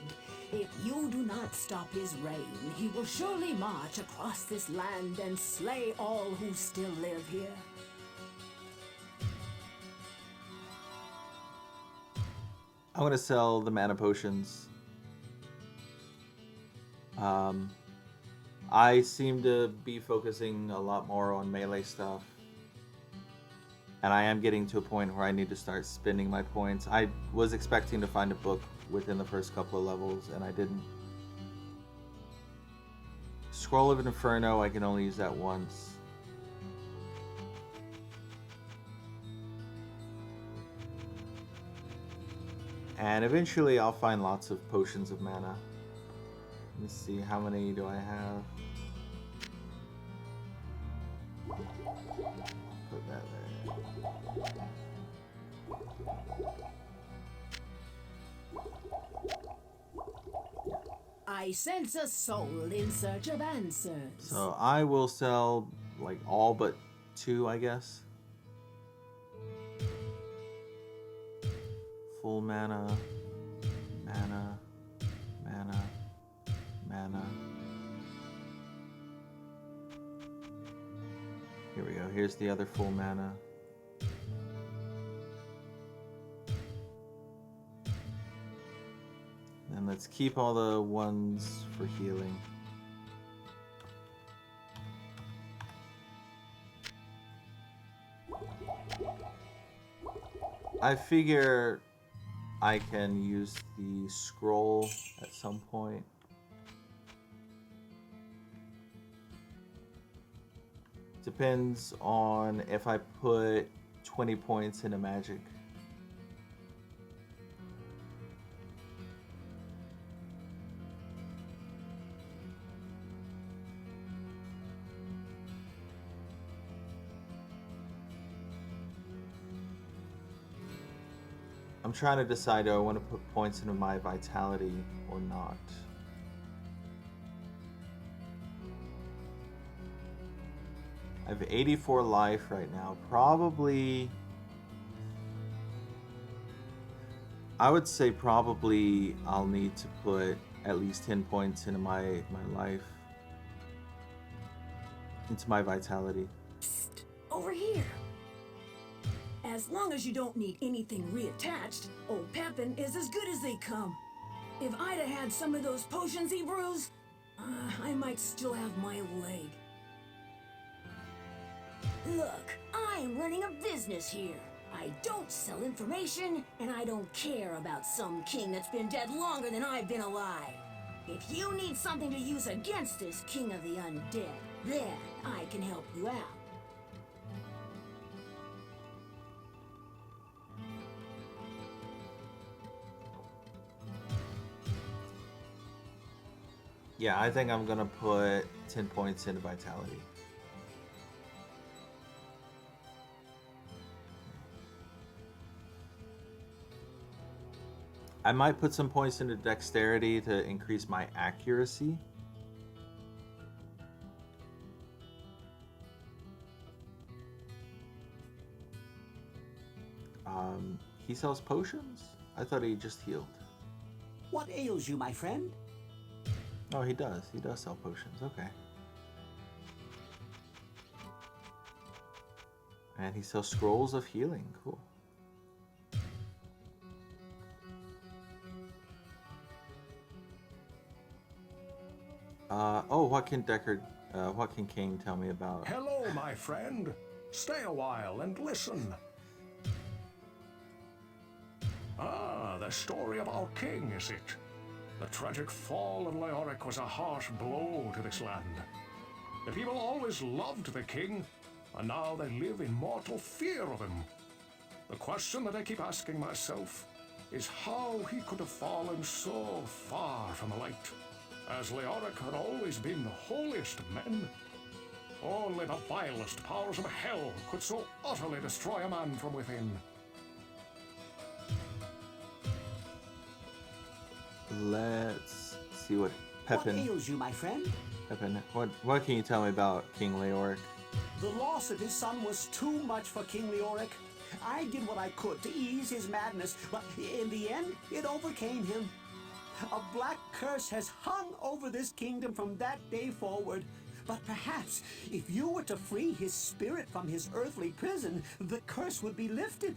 If you do not stop his reign, he will surely march across this land and slay all who still live here. I'm gonna sell the mana potions. I seem to be focusing a lot more on melee stuff. And I am getting to a point where I need to start spending my points. I was expecting to find a book within the first couple of levels, and I didn't. Scroll of Inferno, I can only use that once. And eventually I'll find lots of potions of mana. Let me see, how many do I have? Put that there. I sense a soul in search of answers. So I will sell like all but 2, I guess. Full mana, mana, mana, mana. Here we go. Here's the other full mana. And let's keep all the ones for healing. I figure I can use the scroll at some point. Depends on if I put 20 points into magic. I'm trying to decide, do I want to put points into my vitality or not? I have 84 life right now. Probably... I would say probably I'll need to put at least 10 points into my life. Into my vitality. Psst, over here. As long as you don't need anything reattached, old Pepin is as good as they come. If I'd have had some of those potions he brews, I might still have my leg. Look, I'm running a business here. I don't sell information, and I don't care about some king that's been dead longer than I've been alive. If you need something to use against this king of the undead, then I can help you out. Yeah, I think I'm gonna put 10 points into vitality. I might put some points into dexterity to increase my accuracy. He sells potions? I thought he just healed. What ails you, my friend? Oh, he does. He does sell potions. Okay. And he sells scrolls of healing. Cool. What can King tell me about? Hello, my friend. Stay a while and listen. Ah, the story of our king, is it? The tragic fall of Leoric was a harsh blow to this land. The people always loved the king, and now they live in mortal fear of him. The question that I keep asking myself is how he could have fallen so far from the light, as Leoric had always been the holiest of men. Only the vilest powers of hell could so utterly destroy a man from within. Let's see what Pepin. What ails you, my friend? Pepin, what can you tell me about King Leoric? The loss of his son was too much for King Leoric. I did what I could to ease his madness, but in the end, it overcame him. A black curse has hung over this kingdom from that day forward. But perhaps, if you were to free his spirit from his earthly prison, the curse would be lifted.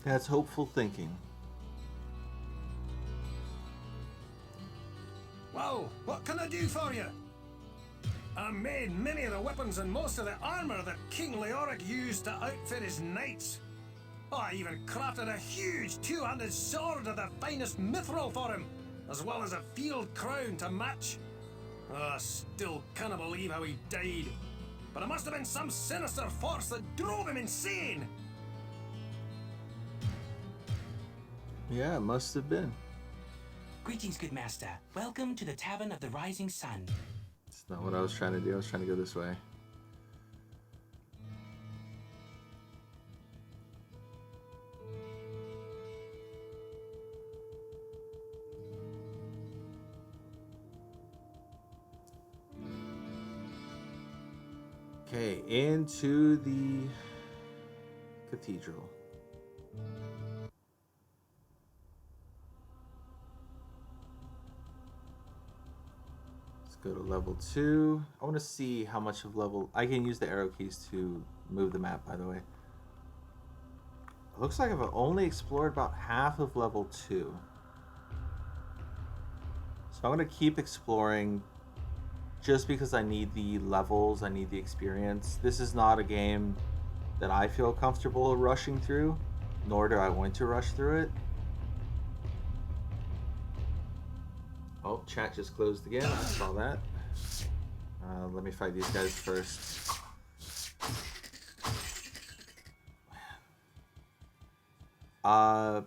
That's hopeful thinking. Well, what can I do for you? I made many of the weapons and most of the armor that King Leoric used to outfit his knights. Oh, I even crafted a huge two-handed sword of the finest mithril for him, as well as a field crown to match. Oh, I still can't believe how he died. But it must have been some sinister force that drove him insane. Yeah, it must have been. Greetings, good master. Welcome to the Tavern of the Rising Sun. It's not what I was trying to do. I was trying to go this way. Okay, into the cathedral. Let's go to level 2. I want to see how much of level... I can use the arrow keys to move the map, by the way. It looks like I've only explored about half of level 2. So I'm going to keep exploring just because I need the levels, I need the experience. This is not a game that I feel comfortable rushing through, nor do I want to rush through it. Oh, chat just closed again. I saw that. Let me fight these guys first. I've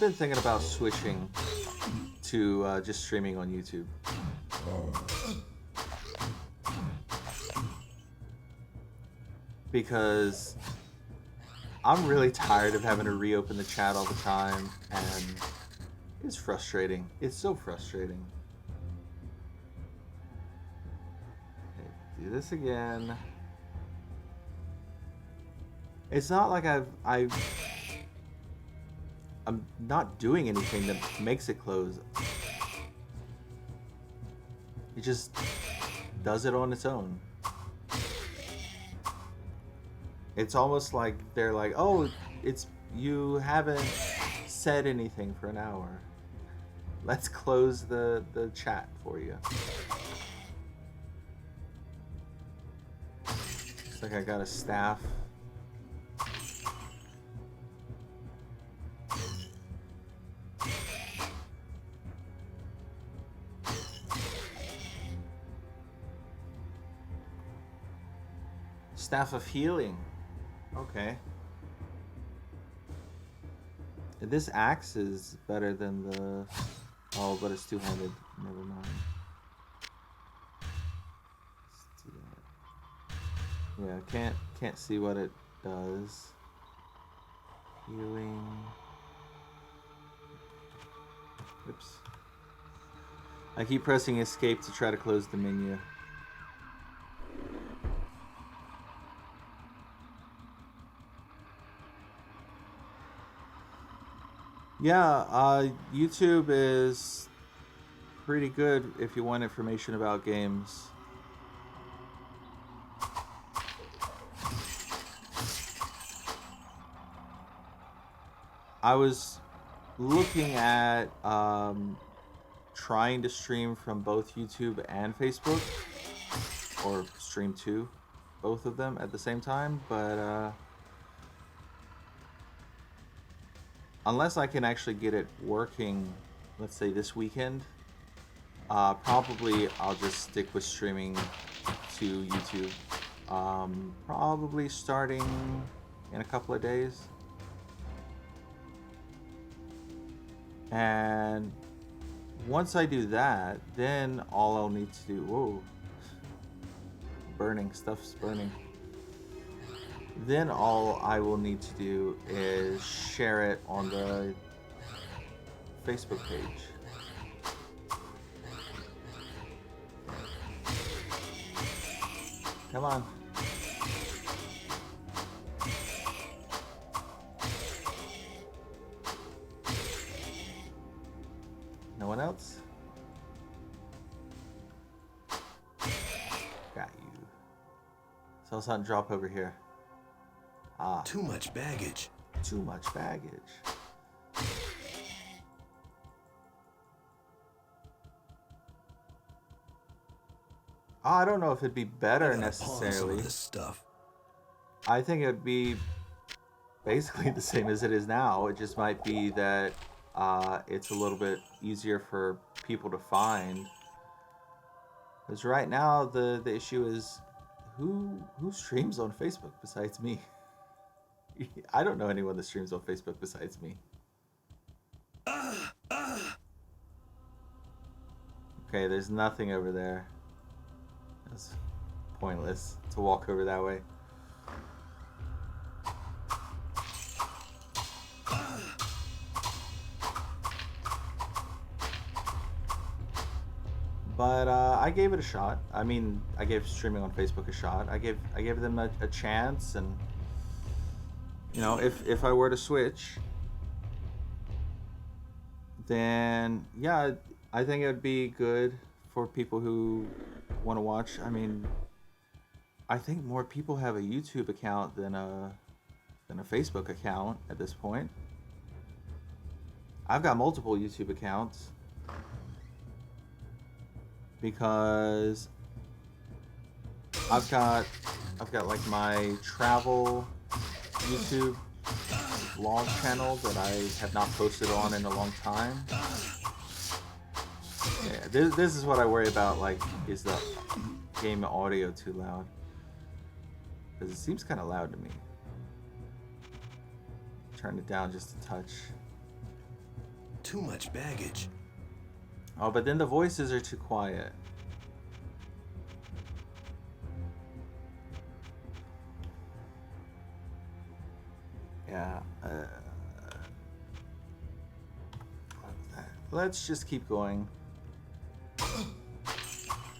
been thinking about switching to just streaming on YouTube. Because I'm really tired of having to reopen the chat all the time, and it's frustrating. It's so frustrating. Okay, do this again. It's not like I'm not doing anything that makes it close. It just does it on its own. It's almost like they're like, oh, you haven't said anything for an hour. Let's close the chat for you. Looks like I got a staff. Staff of healing. Okay. This axe is better than the... Oh, but it's two-handed. Never mind. Let's do that. Yeah, can't see what it does. Healing. Oops. I keep pressing escape to try to close the menu. Yeah, YouTube is pretty good if you want information about games. I was looking at trying to stream from both YouTube and Facebook, or stream to both of them at the same time, but unless I can actually get it working, let's say this weekend, probably I'll just stick with streaming to YouTube. Probably starting in a couple of days. And once I do that, then all I'll need to do... Whoa. Burning. Stuff's burning. Then all I will need to do is share it on the Facebook page. Come on. No one else? Got you. Saw something drop over here. Ah. Too much baggage. Too much baggage. I don't know if it'd be better I gotta pawn some necessarily. of this stuff. I think it'd be basically the same as it is now. It just might be that it's a little bit easier for people to find. Because right now the issue is who streams on Facebook besides me? I don't know anyone that streams on Facebook besides me. Okay, there's nothing over there. It's pointless to walk over that way. But I gave it a shot. I mean, I gave streaming on Facebook a shot. I gave them a chance, and you know, if I were to switch, then yeah, I think it would be good for people who want to watch. I mean, I think more people have a YouTube account than a Facebook account at this point. I've got multiple YouTube accounts because I've got like my travel YouTube vlog channel that I have not posted on in a long time. Yeah, this is what I worry about, like, is the game audio too loud? Because it seems kind of loud to me. Turn it down just a touch. Too much baggage. Oh, but then the voices are too quiet. Yeah. Let's just keep going.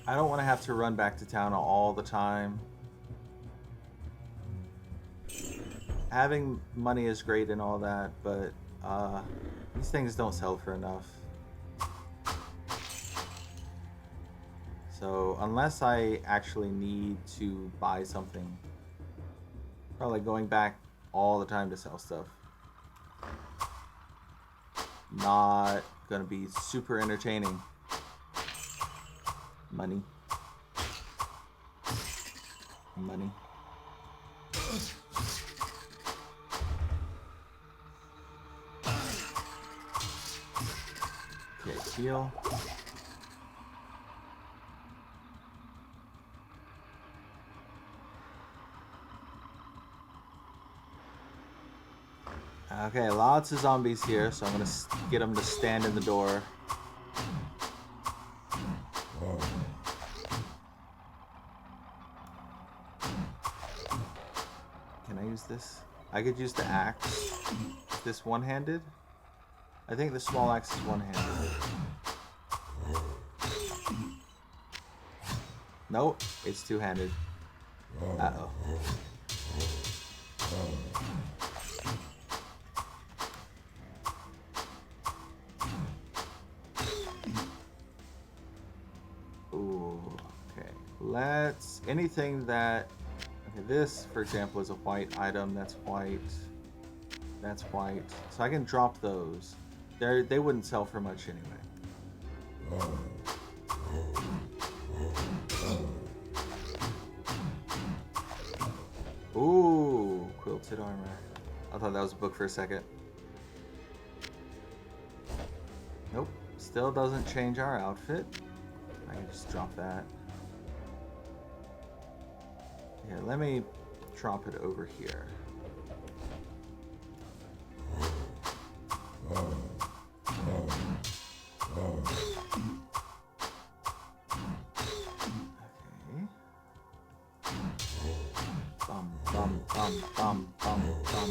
I don't want to have to run back to town all the time. Having money is great and all that, but these things don't sell for enough. So unless I actually need to buy something, probably going back all the time to sell stuff, not gonna be super entertaining. Money. Money. Okay, heal. Okay, lots of zombies here, so I'm gonna get them to stand in the door. Can I use this? I could use the axe. Is this one-handed? I think the small axe is one-handed. Nope, it's two-handed. Uh-oh. Ooh, okay. Let's... anything that... okay, this, for example, is a white item. That's white. That's white. So I can drop those. They wouldn't sell for much anyway. Ooh, quilted armor. I thought that was a book for a second. Nope. Still doesn't change our outfit. I can just drop that. Here, let me drop it over here. Okay. Bum, bum, bum, bum, bum, bum.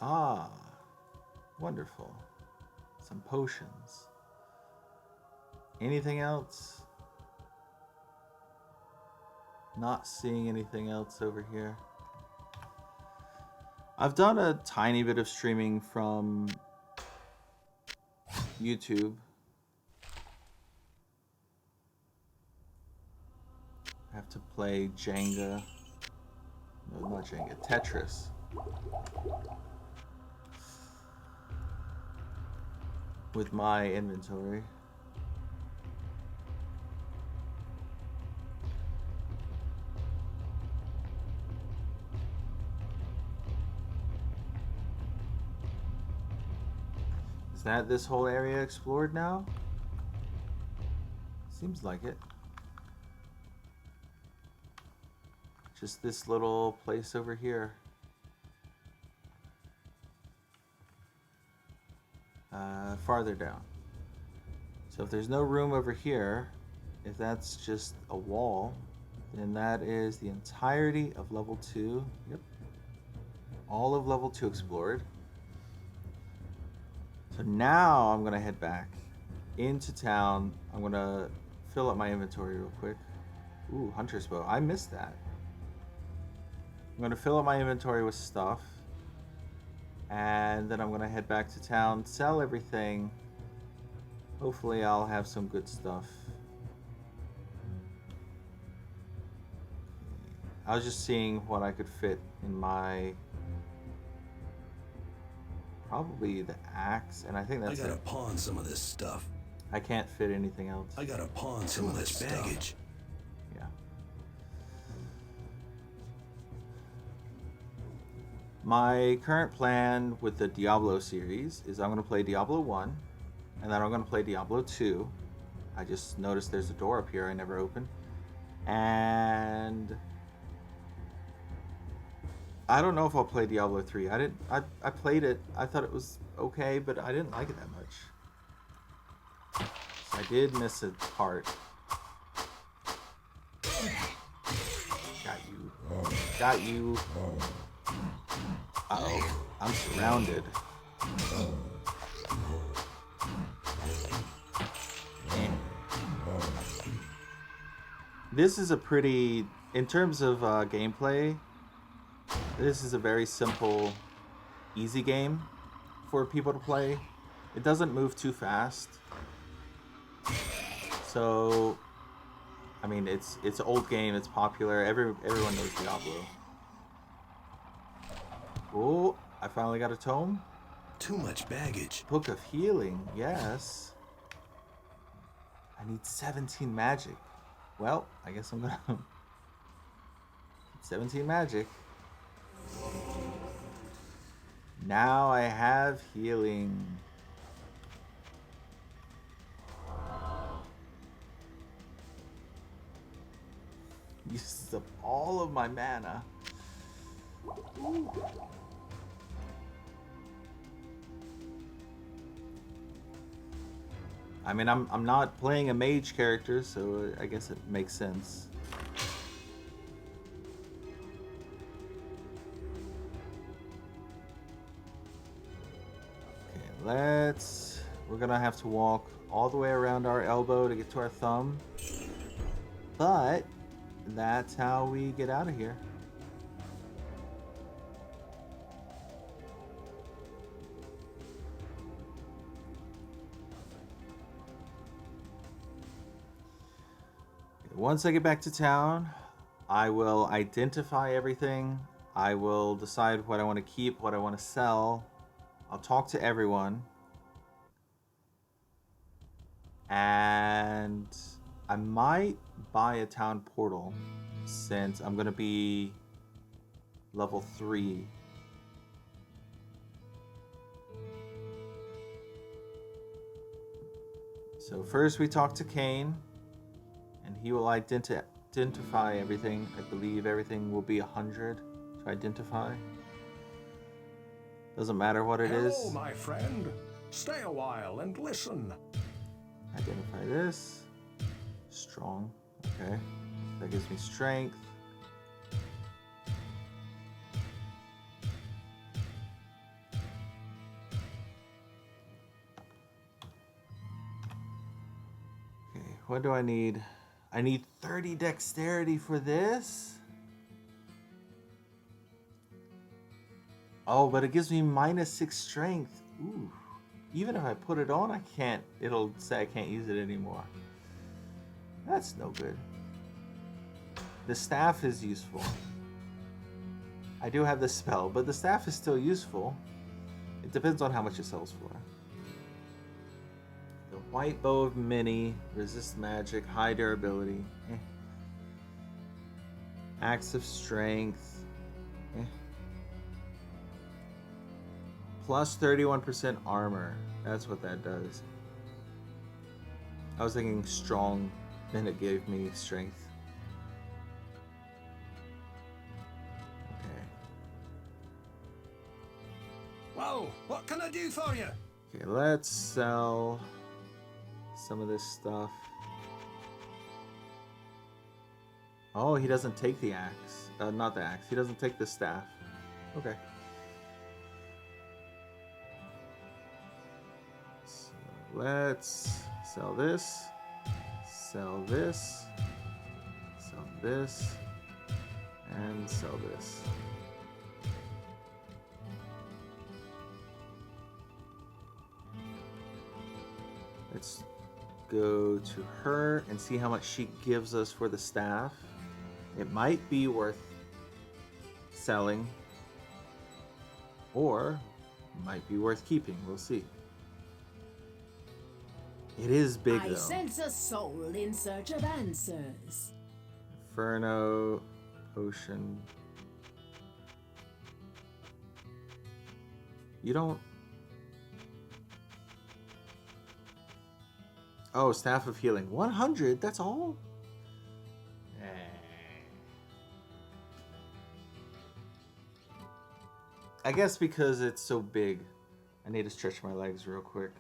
Ah, wonderful. Some potions. Anything else? Not seeing anything else over here. I've done a tiny bit of streaming from YouTube. I have to play Jenga. No, not Jenga. Tetris. With my inventory. Is that this whole area explored now? Seems like it. Just this little place over here. Farther down. So if there's no room over here, if that's just a wall, then that is the entirety of level 2. Yep. All of level 2 explored. So now I'm gonna head back into town. I'm gonna fill up my inventory real quick. Ooh, Hunter's Bow. I missed that. I'm gonna fill up my inventory with stuff. And then I'm gonna head back to town, sell everything. Hopefully I'll have some good stuff. I was just seeing what I could fit in my... Probably the axe, and I think that's I gotta pawn some of this stuff. I can't fit anything else. I gotta pawn some of this baggage. Yeah. My current plan with the Diablo series is I'm going to play Diablo 1, and then I'm going to play Diablo 2. I just noticed there's a door up here I never opened. And I don't know if I'll play Diablo 3. I played it. I thought it was okay, but I didn't like it that much. I did miss a part. Got you. Got you. Uh-oh. I'm surrounded. This is a pretty... In terms of gameplay, this is a very simple, easy game for people to play. It doesn't move too fast. So, I mean, it's an old game. It's popular. Everyone knows Diablo. Oh, I finally got a tome. Too much baggage. Book of Healing, yes. I need 17 magic. Well, I guess I'm gonna... 17 magic. Now I have healing. Uses up all of my mana. Ooh. I mean, I'm not playing a mage character, so I guess it makes sense. Okay, we're gonna have to walk all the way around our elbow to get to our thumb. But that's how we get out of here. Once I get back to town, I will identify everything. I will decide what I want to keep, what I want to sell. I'll talk to everyone. And I might buy a town portal since I'm going to be level 3. So first we talk to Kane. And he will identify everything. I believe everything will be 100 to identify. Doesn't matter what it is. Hello, my friend. Stay a while and listen. Identify this. Strong. Okay. That gives me strength. Okay, what do I need? I need 30 dexterity for this. Oh, but it gives me -6 strength. Ooh. Even if I put it on, I can't. It'll say I can't use it anymore. That's no good. The staff is useful. I do have the spell, but the staff is still useful. It depends on how much it sells for. The white bow of mini, resist magic, high durability. Axe of strength. Plus 31% armor. That's what that does. I was thinking strong, then it gave me strength. Okay. Well, what can I do for you? Okay, let's sell some of this stuff. Oh, he doesn't take the axe. Not the axe. He doesn't take the staff. Okay. So let's sell this. Sell this. Sell this. And sell this. Let's go to her and see how much she gives us for the staff. It might be worth selling, or might be worth keeping. We'll see. It is big I though. sense a soul in search of answers. Inferno potion. You don't. Oh, staff of healing. 100. That's all. I guess because it's so big, I need to stretch my legs real quick.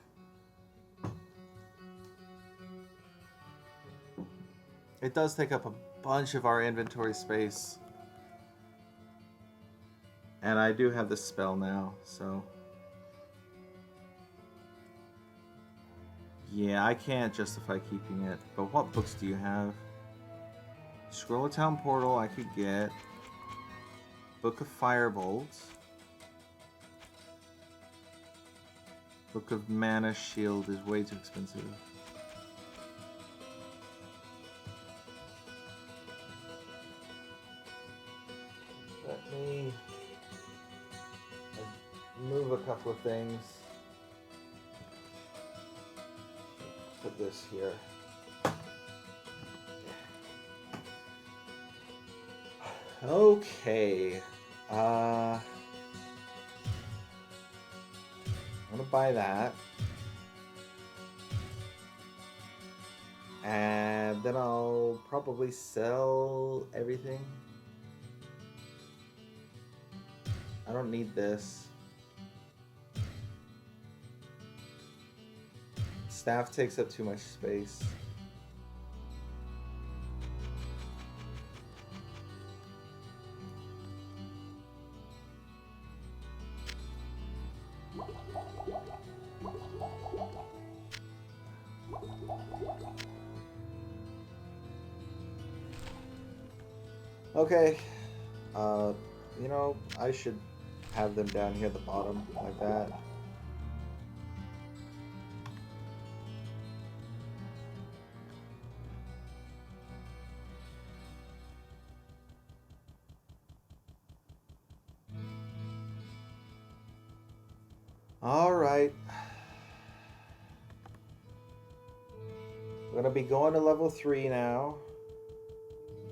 It does take up a bunch of our inventory space. And I do have the spell now, so... Yeah, I can't justify keeping it. But what books do you have? Scroll of Town Portal I could get. Book of Firebolt. Book of Mana Shield is way too expensive. Let me move a couple of things. Put this here. Okay. I'm gonna buy that. And then I'll probably sell everything. I don't need this. Staff takes up too much space. Okay, you know, I should have them down here at the bottom, like that. Alright. We're gonna be going to level 3 now.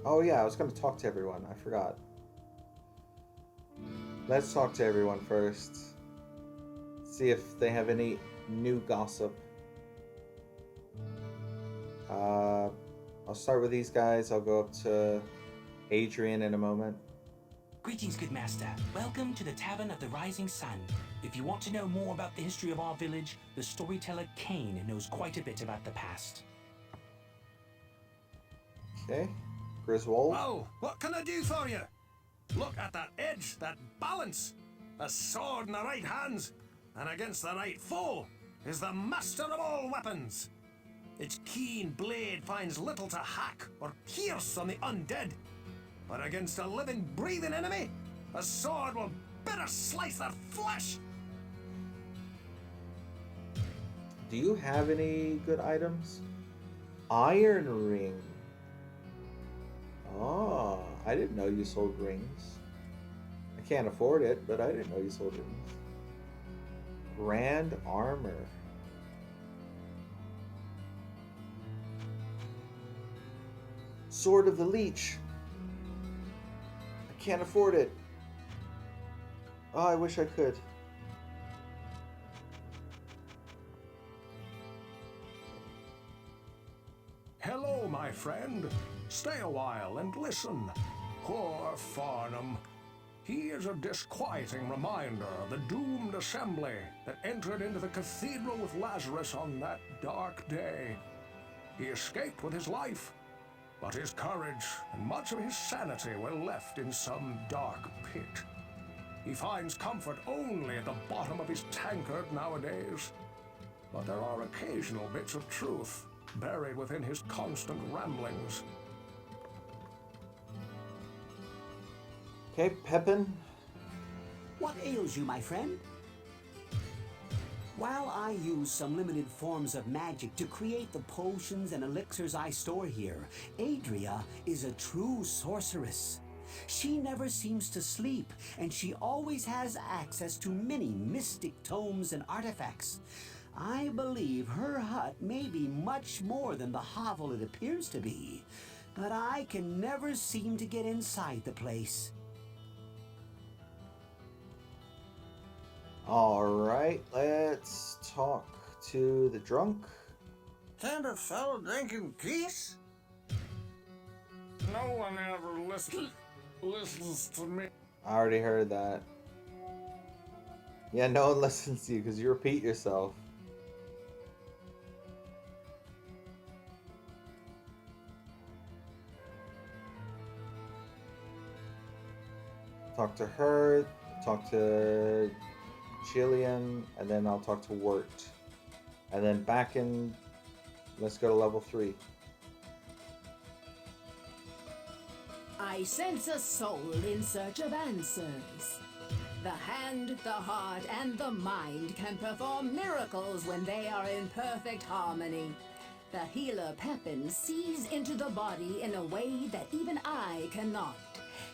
Oh yeah, I was gonna talk to everyone. I forgot. Let's talk to everyone first. See if they have any new gossip. I'll start with these guys. I'll go up to Adrian in a moment. Greetings, good master. Welcome to the Tavern of the Rising Sun. If you want to know more about the history of our village, the storyteller Kane knows quite a bit about the past. Okay. Griswold. Well, what can I do for you? Look at that edge, that balance. A sword in the right hands, and against the right foe, is the master of all weapons. Its keen blade finds little to hack or pierce on the undead. But against a living, breathing enemy, a sword will better slice their flesh! Do you have any good items? Iron ring. Oh, I didn't know you sold rings. I can't afford it, but I didn't know you sold rings. Grand armor. Sword of the Leech. I can't afford it. Oh, I wish I could. Hello, my friend. Stay a while and listen. Poor Farnham. He is a disquieting reminder of the doomed assembly that entered into the cathedral with Lazarus on that dark day. He escaped with his life, but his courage and much of his sanity were left in some dark pit. He finds comfort only at the bottom of his tankard nowadays, but there are occasional bits of truth buried within his constant ramblings. Okay, Pepin. What ails you, my friend? While I use some limited forms of magic to create the potions and elixirs I store here, Adria is a true sorceress. She never seems to sleep, and she always has access to many mystic tomes and artifacts. I believe her hut may be much more than the hovel it appears to be, but I can never seem to get inside the place. Alright, let's talk to the drunk. Can't a fellow drink in peace? No one ever listens to me. I already heard that. Yeah, no one listens to you because you repeat yourself. Talk to her, talk to Jillian, and then I'll talk to Wirt. And then back in, let's go to level 3. I sense a soul in search of answers. The hand, the heart, and the mind can perform miracles when they are in perfect harmony. The healer Pepin sees into the body in a way that even I cannot.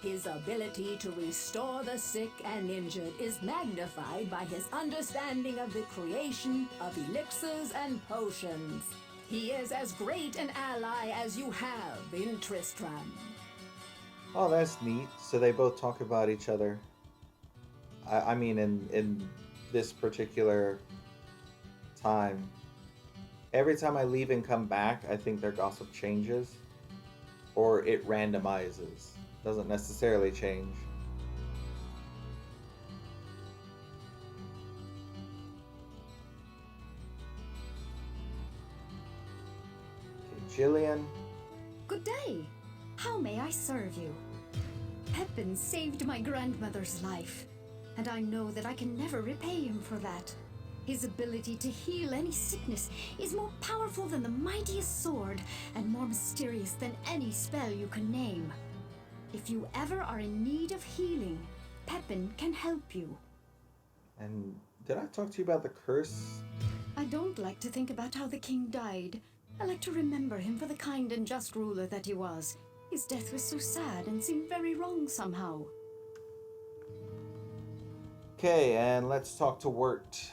His ability to restore the sick and injured is magnified by his understanding of the creation of elixirs and potions. He is as great an ally as you have in Tristram. Oh, that's neat. So they both talk about each other. I mean, in this particular time. Every time I leave and come back, I think their gossip changes. Or it randomizes. Doesn't necessarily change. Okay, Jillian. Good day. How may I serve you? Pepin saved my grandmother's life, and I know that I can never repay him for that. His ability to heal any sickness is more powerful than the mightiest sword, and more mysterious than any spell you can name. If you ever are in need of healing, Pepin can help you. And did I talk to you about the curse? I don't like to think about how the king died. I like to remember him for the kind and just ruler that he was. His death was so sad and seemed very wrong somehow. Okay, and let's talk to Wirt.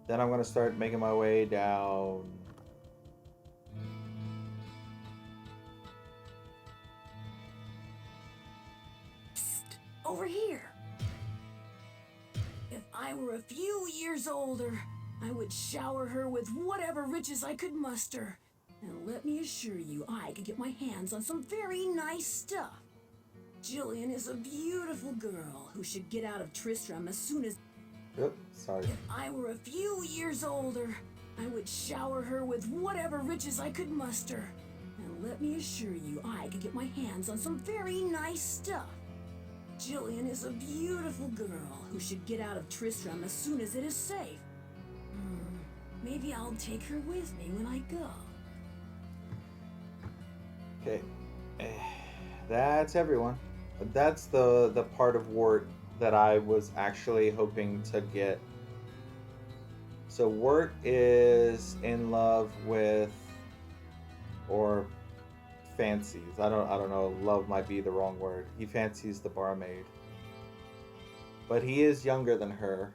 Then I'm going to start making my way down. Psst, over here. If I were a few years older, I would shower her with whatever riches I could muster. And let me assure you, I could get my hands on some very nice stuff. Jillian is a beautiful girl who should get out of Tristram as soon as... Yep, sorry. If I were a few years older, I would shower her with whatever riches I could muster. And let me assure you, I could get my hands on some very nice stuff. Jillian is a beautiful girl who should get out of Tristram as soon as it is safe. Maybe I'll take her with me when I go. Okay. That's everyone. That's the part of Wart that I was actually hoping to get. So Wart is in love with, or fancies. I don't know. Love might be the wrong word. He fancies the barmaid. But he is younger than her.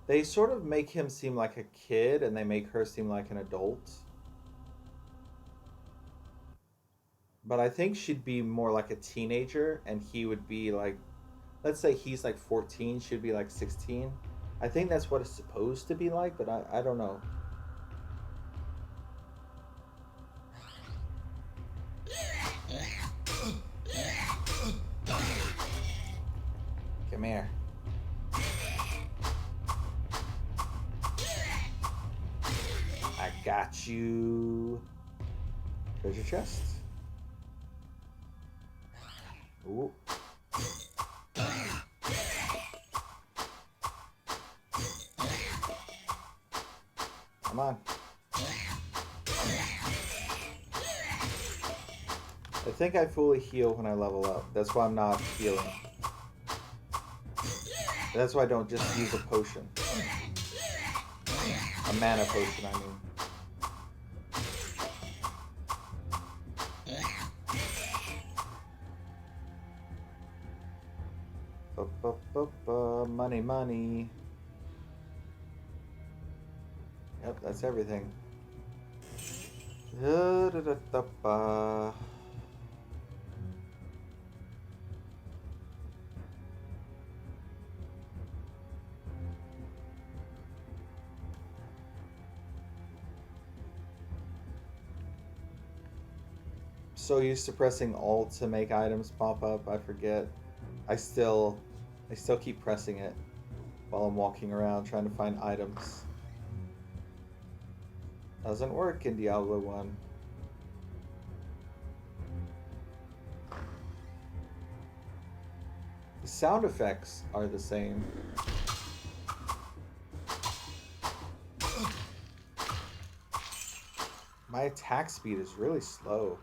They sort of make him seem like a kid and they make her seem like an adult. But I think she'd be more like a teenager and he would be like, let's say he's like 14, she'd be like 16. I think that's what it's supposed to be like, but I don't know. Come here. I got you. Treasure chest. Ooh. Come on. I think I fully heal when I level up. That's why I'm not healing. That's why I don't just use a potion. A mana potion, I mean. Money, money. Yep, that's everything. Da-da-da-da-ba. So used to pressing Alt to make items pop up, I forget. I still keep pressing it while I'm walking around trying to find items. Doesn't work in Diablo 1. The sound effects are the same. My attack speed is really slow.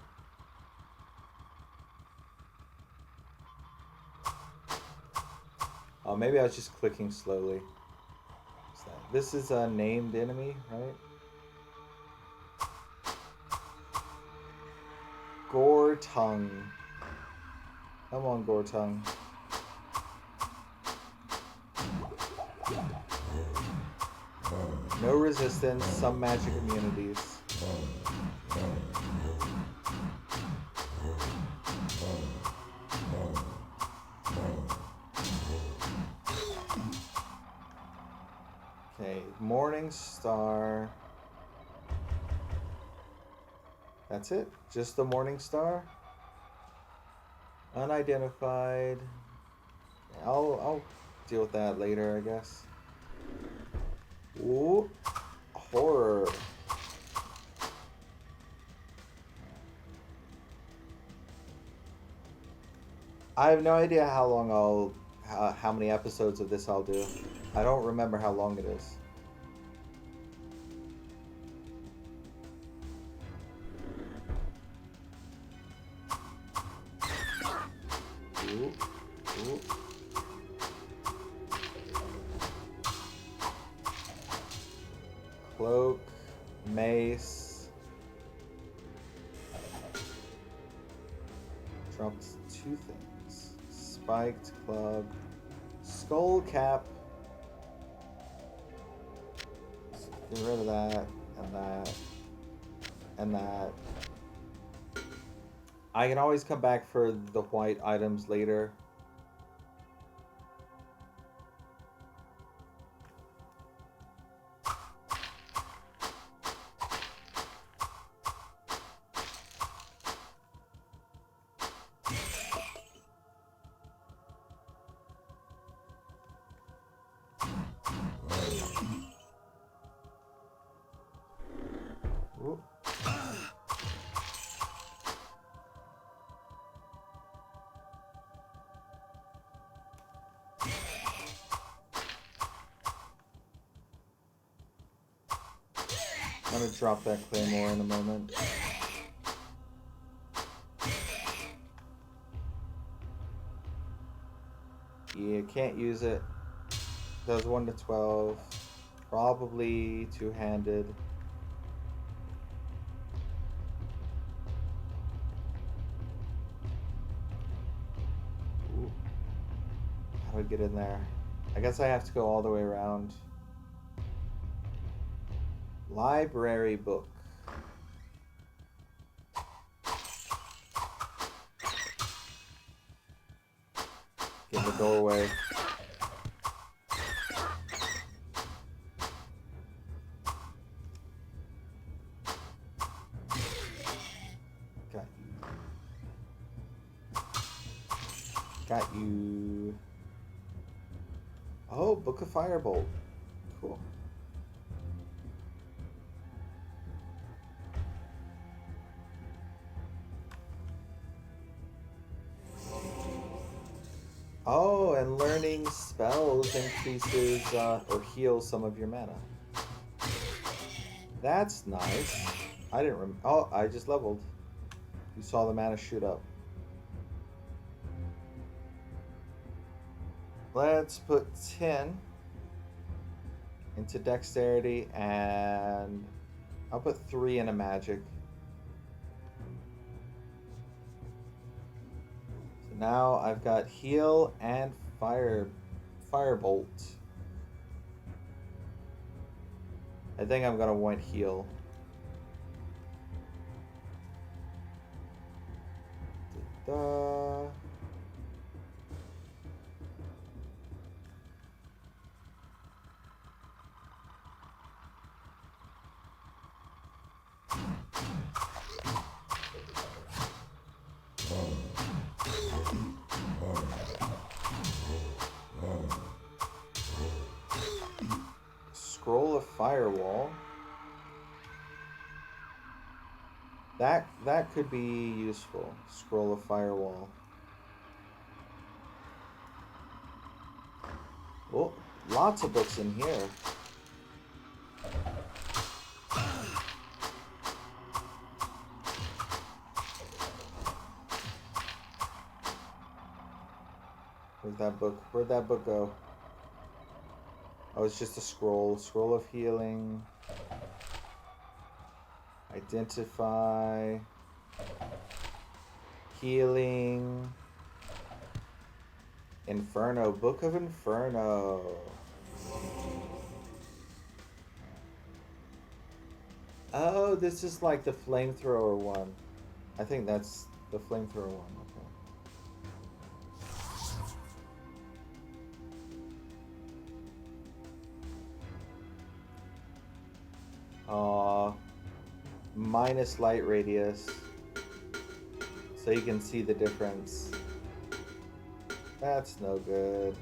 Oh, maybe I was just clicking slowly. This is a named enemy, right? Gore Tongue. Come on, Gore Tongue. No resistance, some magic immunities. Okay, Morning Star. That's it? Just the Morning Star? Unidentified. I'll deal with that later, I guess. Ooh, horror. I have no idea how long how many episodes of this I'll do. I don't remember how long it is. Ooh, ooh. Cloak, mace. Dropped 2 things. Spiked club, skull cap. Get rid of that, and that, and that. I can always come back for the white items later. I'm gonna drop that claymore in a moment. Yeah, can't use it. Does 1 to 12. Probably two-handed. Ooh. How do I get in there? I guess I have to go all the way around. Library book. Get in the doorway. Got you. Got you. Oh, Book of Firebolt. Cool. Oh, and learning spells increases or heals some of your mana. That's nice. I didn't oh, I just leveled. You saw the mana shoot up. Let's put 10 into dexterity, and I'll put 3 in a magic. So now I've got heal and firebolt. I think I'm gonna want heal. Da-da. Scroll of Firewall. That could be useful. Scroll of Firewall. Oh, lots of books in here. Where's that book? Where'd that book go? Oh, it's just a scroll. Scroll of Healing. Identify. Healing. Inferno. Book of Inferno. Oh, this is like the flamethrower one. I think that's the flamethrower one. Minus light radius, so you can see the difference. That's no good.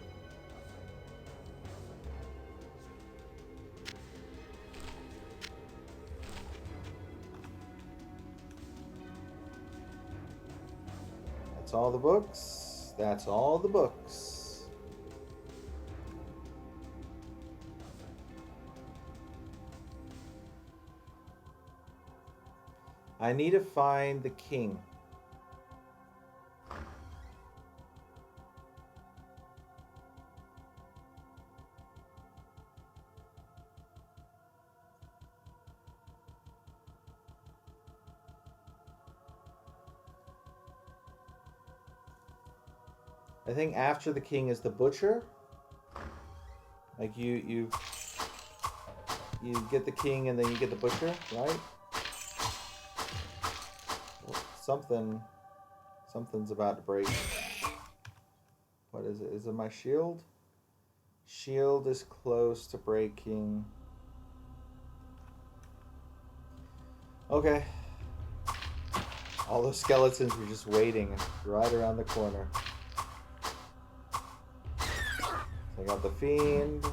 That's all the books. That's all the books. I need to find the king. I think after the king is the butcher. Like you get the king and then you get the butcher, right? Something's about to break. What is it? Is it my shield? Shield is close to breaking. Okay. All those skeletons were just waiting right around the corner. So I got the fiend.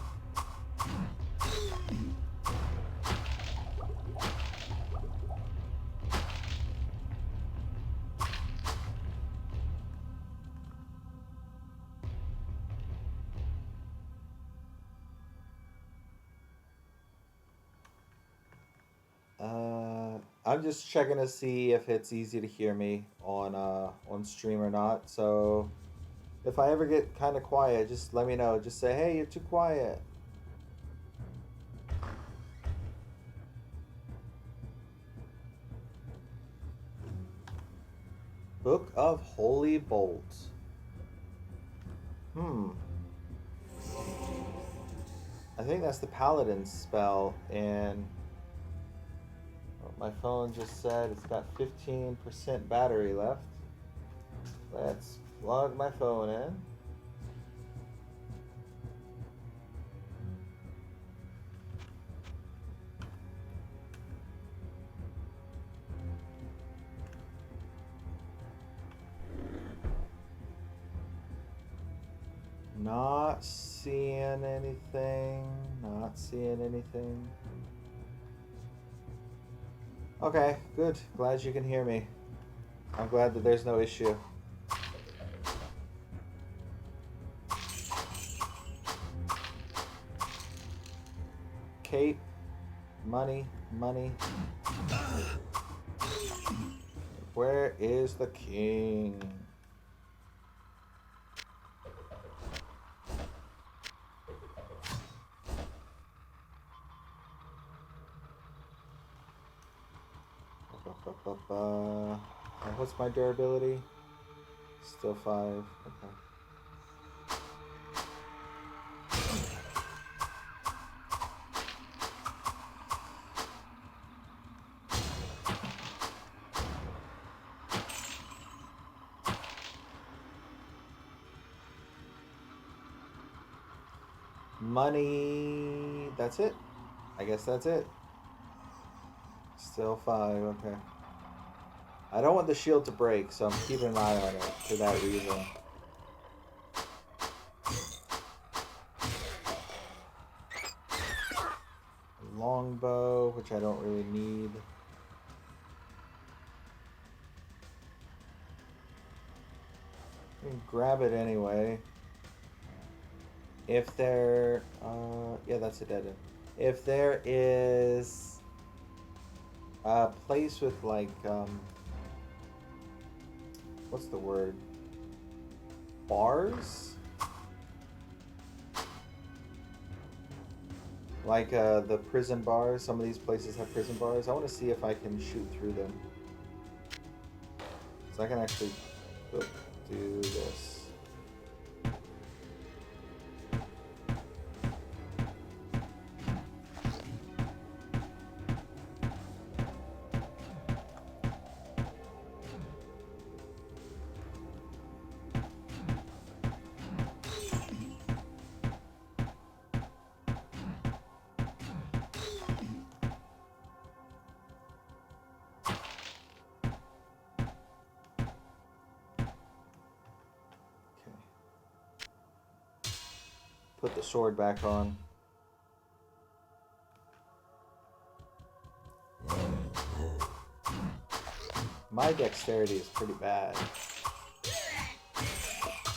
I'm just checking to see if it's easy to hear me on stream or not. So if I ever get kind of quiet, just let me know. Just say, "Hey, you're too quiet." Book of Holy Bolt. I think that's the Paladin spell, and my phone just said it's got 15% battery left. Let's plug my phone in. Not seeing anything. Not seeing anything. Okay, good. Glad you can hear me. I'm glad that there's no issue. Cape. Money. Money. Where is the king? What's my durability? Still 5. Okay. Money. That's it. I guess that's it. Still 5. Okay. I don't want the shield to break, so I'm keeping an eye on it for that reason. Longbow, which I don't really need. I can grab it anyway. If there, yeah, that's a dead end. If there is a place with like, what's the word? Bars? Like the prison bars. Some of these places have prison bars. I want to see if I can shoot through them. So I can actually do this. Put the sword back on. My dexterity is pretty bad.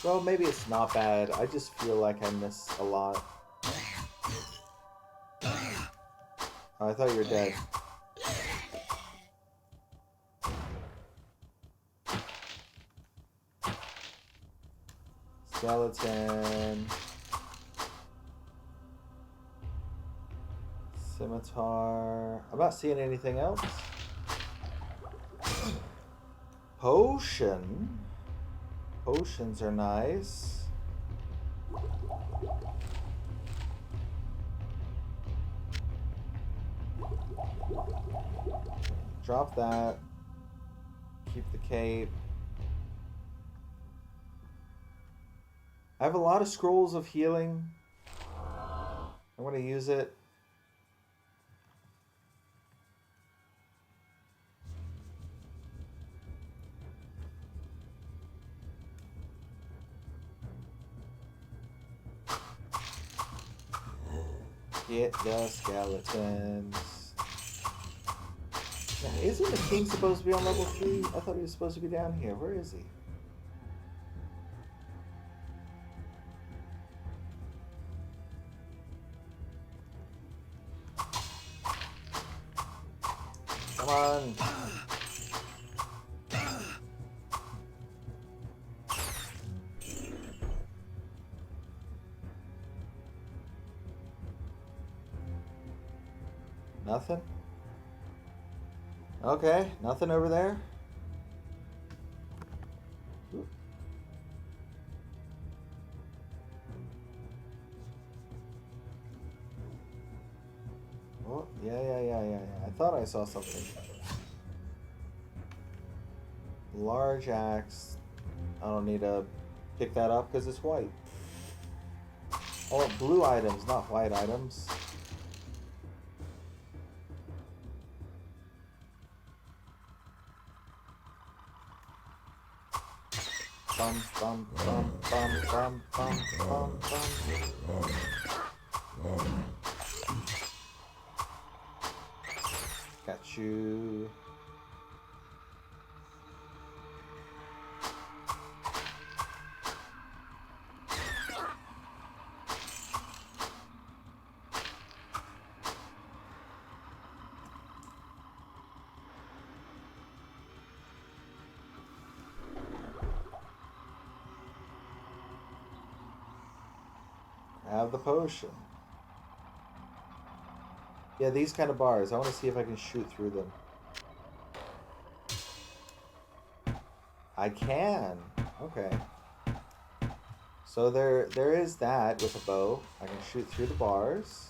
Well, maybe it's not bad. I just feel like I miss a lot. Oh, I thought you were dead. Skeleton. Scimitar. I'm not seeing anything else. Potion. Potions are nice. Drop that. Keep the cape. I have a lot of scrolls of healing. I'm going to use it. Get the skeletons. Now, isn't the king supposed to be on level 3? I thought he was supposed to be down here. Where is he? Come on. Nothing? Okay, nothing over there. Ooh. Oh, yeah. I thought I saw something. Large axe. I don't need to pick that up because it's white. Oh, blue items, not white items. Bum, bum, bum, bum, bum, bum, bum, bum. Got you. Have the potion. Yeah, these kind of bars. I want to see if I can shoot through them. I can. Okay. So there is that with a bow. I can shoot through the bars.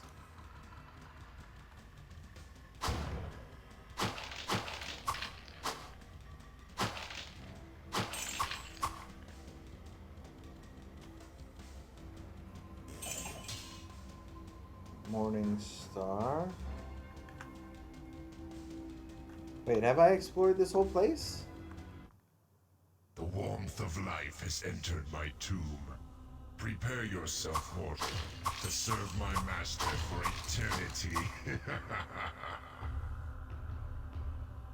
Morning Star. Wait, have I explored this whole place? The warmth of life has entered my tomb. Prepare yourself, mortal, to serve my master for eternity.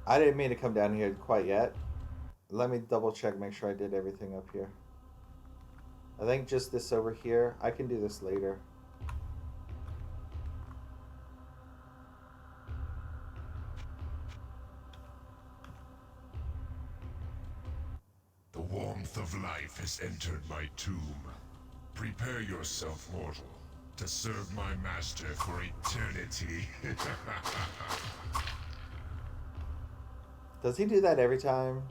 I didn't mean to come down here quite yet. Let me double check, make sure I did everything up here. I think just this over here. I can do this later. The warmth of life has entered my tomb. Prepare yourself, mortal, to serve my master for eternity. Does he do that every time?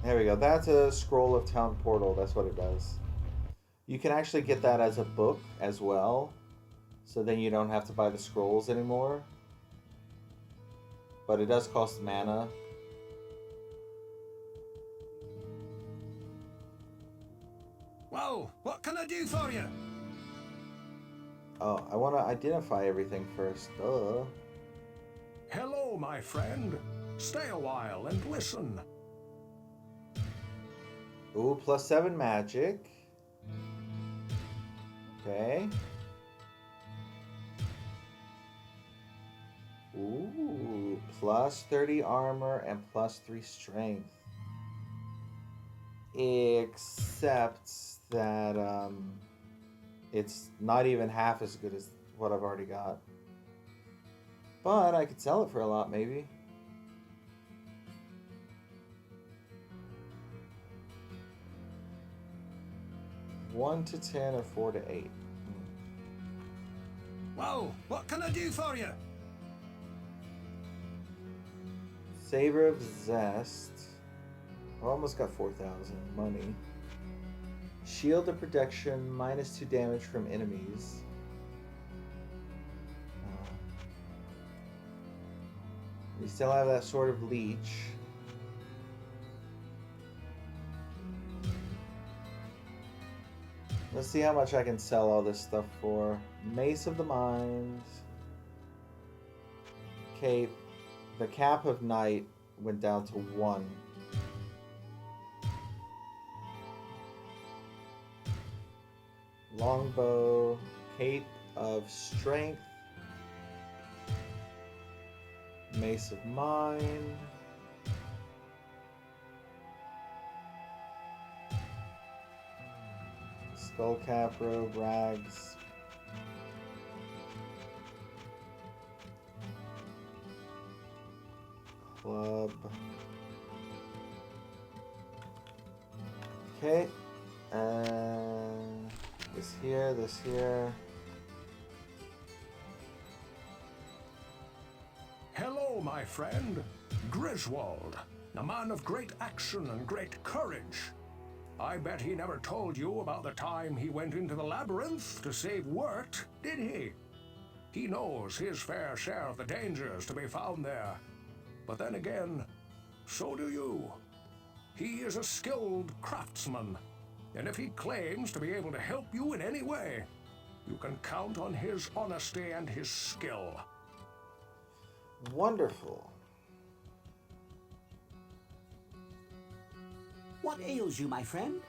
There we go. That's a scroll of town portal. That's what it does. You can actually get that as a book as well. So then you don't have to buy the scrolls anymore. But it does cost mana. Well, what can I do for you? Oh, I want to identify everything first. Duh. Hello, my friend. Stay a while and listen. Ooh, +7 magic. Okay. Ooh, +30 armor and +3 strength. Except that it's not even half as good as what I've already got. But I could sell it for a lot, maybe. One to 10 or 4 to 8. Well, what can I do for you? Savor of Zest. I almost got 4,000 money. Shield of protection, -2 damage from enemies. We still have that sort of leech. Let's see how much I can sell all this stuff for. Mace of the Mind. Cape. The Cap of Night went down to 1. Longbow. Cape of Strength. Mace of Mind. Skullcap, robe, rags. Club. Okay. This here, this here. Hello, my friend. Griswold, a man of great action and great courage. I bet he never told you about the time he went into the labyrinth to save Wirt, did he? He knows his fair share of the dangers to be found there. But then again, so do you. He is a skilled craftsman, and if he claims to be able to help you in any way, you can count on his honesty and his skill. Wonderful. What ails you, my friend?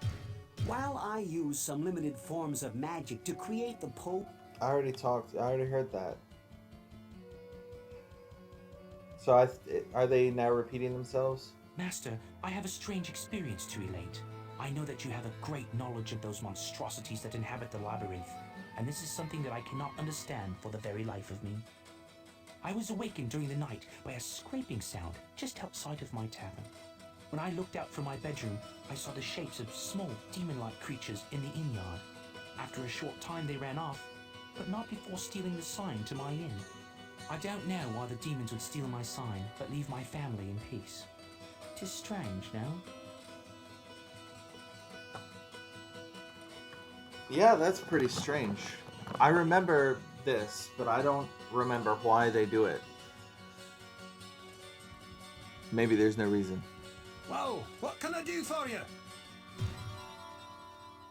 While I use some limited forms of magic to create the I already heard that. So are they now repeating themselves? Master, I have a strange experience to relate. I know that you have a great knowledge of those monstrosities that inhabit the labyrinth, and this is something that I cannot understand for the very life of me. I was awakened during the night by a scraping sound just outside of my tavern. When I looked out from my bedroom, I saw the shapes of small, demon-like creatures in the inn yard. After a short time, they ran off, but not before stealing the sign to my inn. I don't know why the demons would steal my sign, but leave my family in peace. 'Tis strange, no? Yeah, that's pretty strange. I remember this, but I don't remember why they do it. Maybe there's no reason. Well, what can I do for you?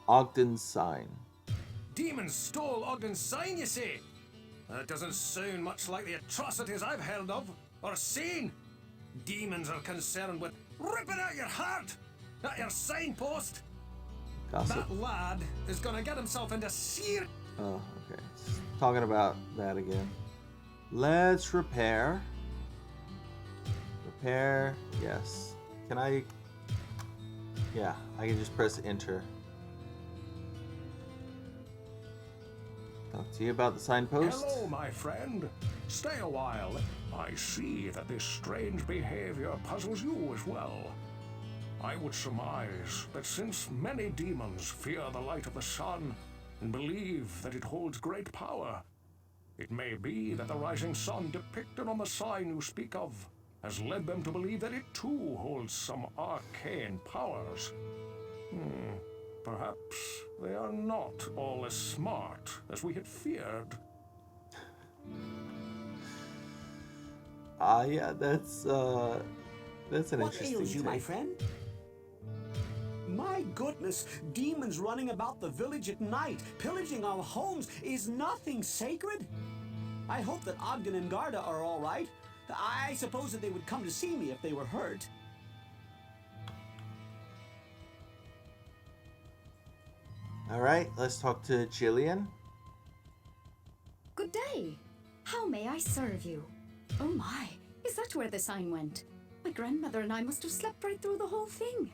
Ogden's sign. Demons stole Ogden's sign, you say? That doesn't sound much like the atrocities I've heard of or seen. Demons are concerned with ripping out your heart, not your signpost. Gossip. That lad is gonna get himself into serious. Oh, okay. Talking about that again. Let's repair. Repair, yes. Can I? Yeah, I can just press enter. Talk to you about the signpost. Hello, my friend. Stay a while. I see that this strange behavior puzzles you as well. I would surmise that since many demons fear the light of the sun and believe that it holds great power, it may be that the rising sun depicted on the sign you speak of has led them to believe that it too holds some arcane powers. Perhaps they are not all as smart as we had feared. Yeah, that's an What interesting ails you, my take. friend? My goodness, demons running about the village at night, pillaging our homes. Is nothing sacred? I hope that Ogden and Garda are all right. I suppose that they would come to see me if they were hurt. All right, let's talk to Jillian. Good day. How may I serve you? Oh my, is that where the sign went? My grandmother and I must have slept right through the whole thing.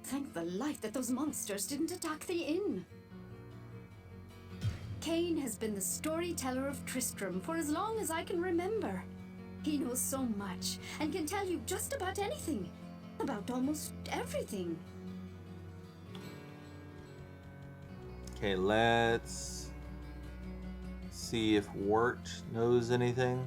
Thank the light that those monsters didn't attack the inn. Cain has been the storyteller of Tristram for as long as I can remember. He knows so much and can tell you just about anything. About almost everything. Okay, let's see if Wirt knows anything.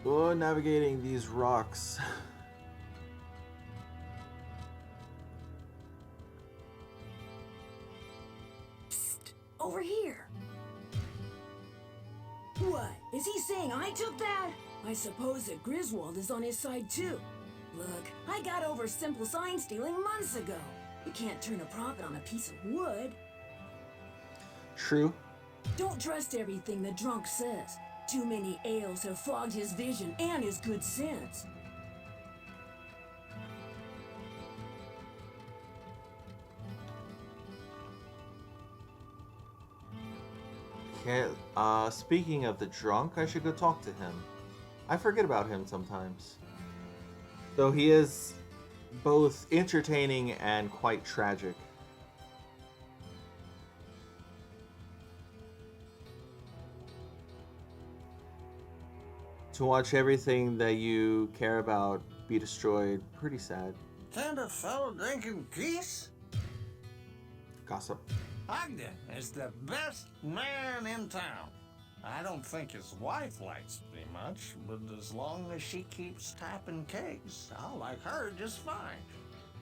Oh, navigating these rocks. Psst, over here. What? Is he saying I took that? I suppose that Griswold is on his side too. Look, I got over simple sign stealing months ago. You can't turn a profit on a piece of wood. True. Don't trust everything the drunk says. Too many ales have fogged his vision and his good sense. Okay, speaking of the drunk, I should go talk to him. I forget about him sometimes. Though he is both entertaining and quite tragic. To watch everything that you care about be destroyed, pretty sad. Can't a fellow drink in peace? Gossip. Ogden is the best man in town. I don't think his wife likes me much, but as long as she keeps tapping kegs, I'll like her just fine.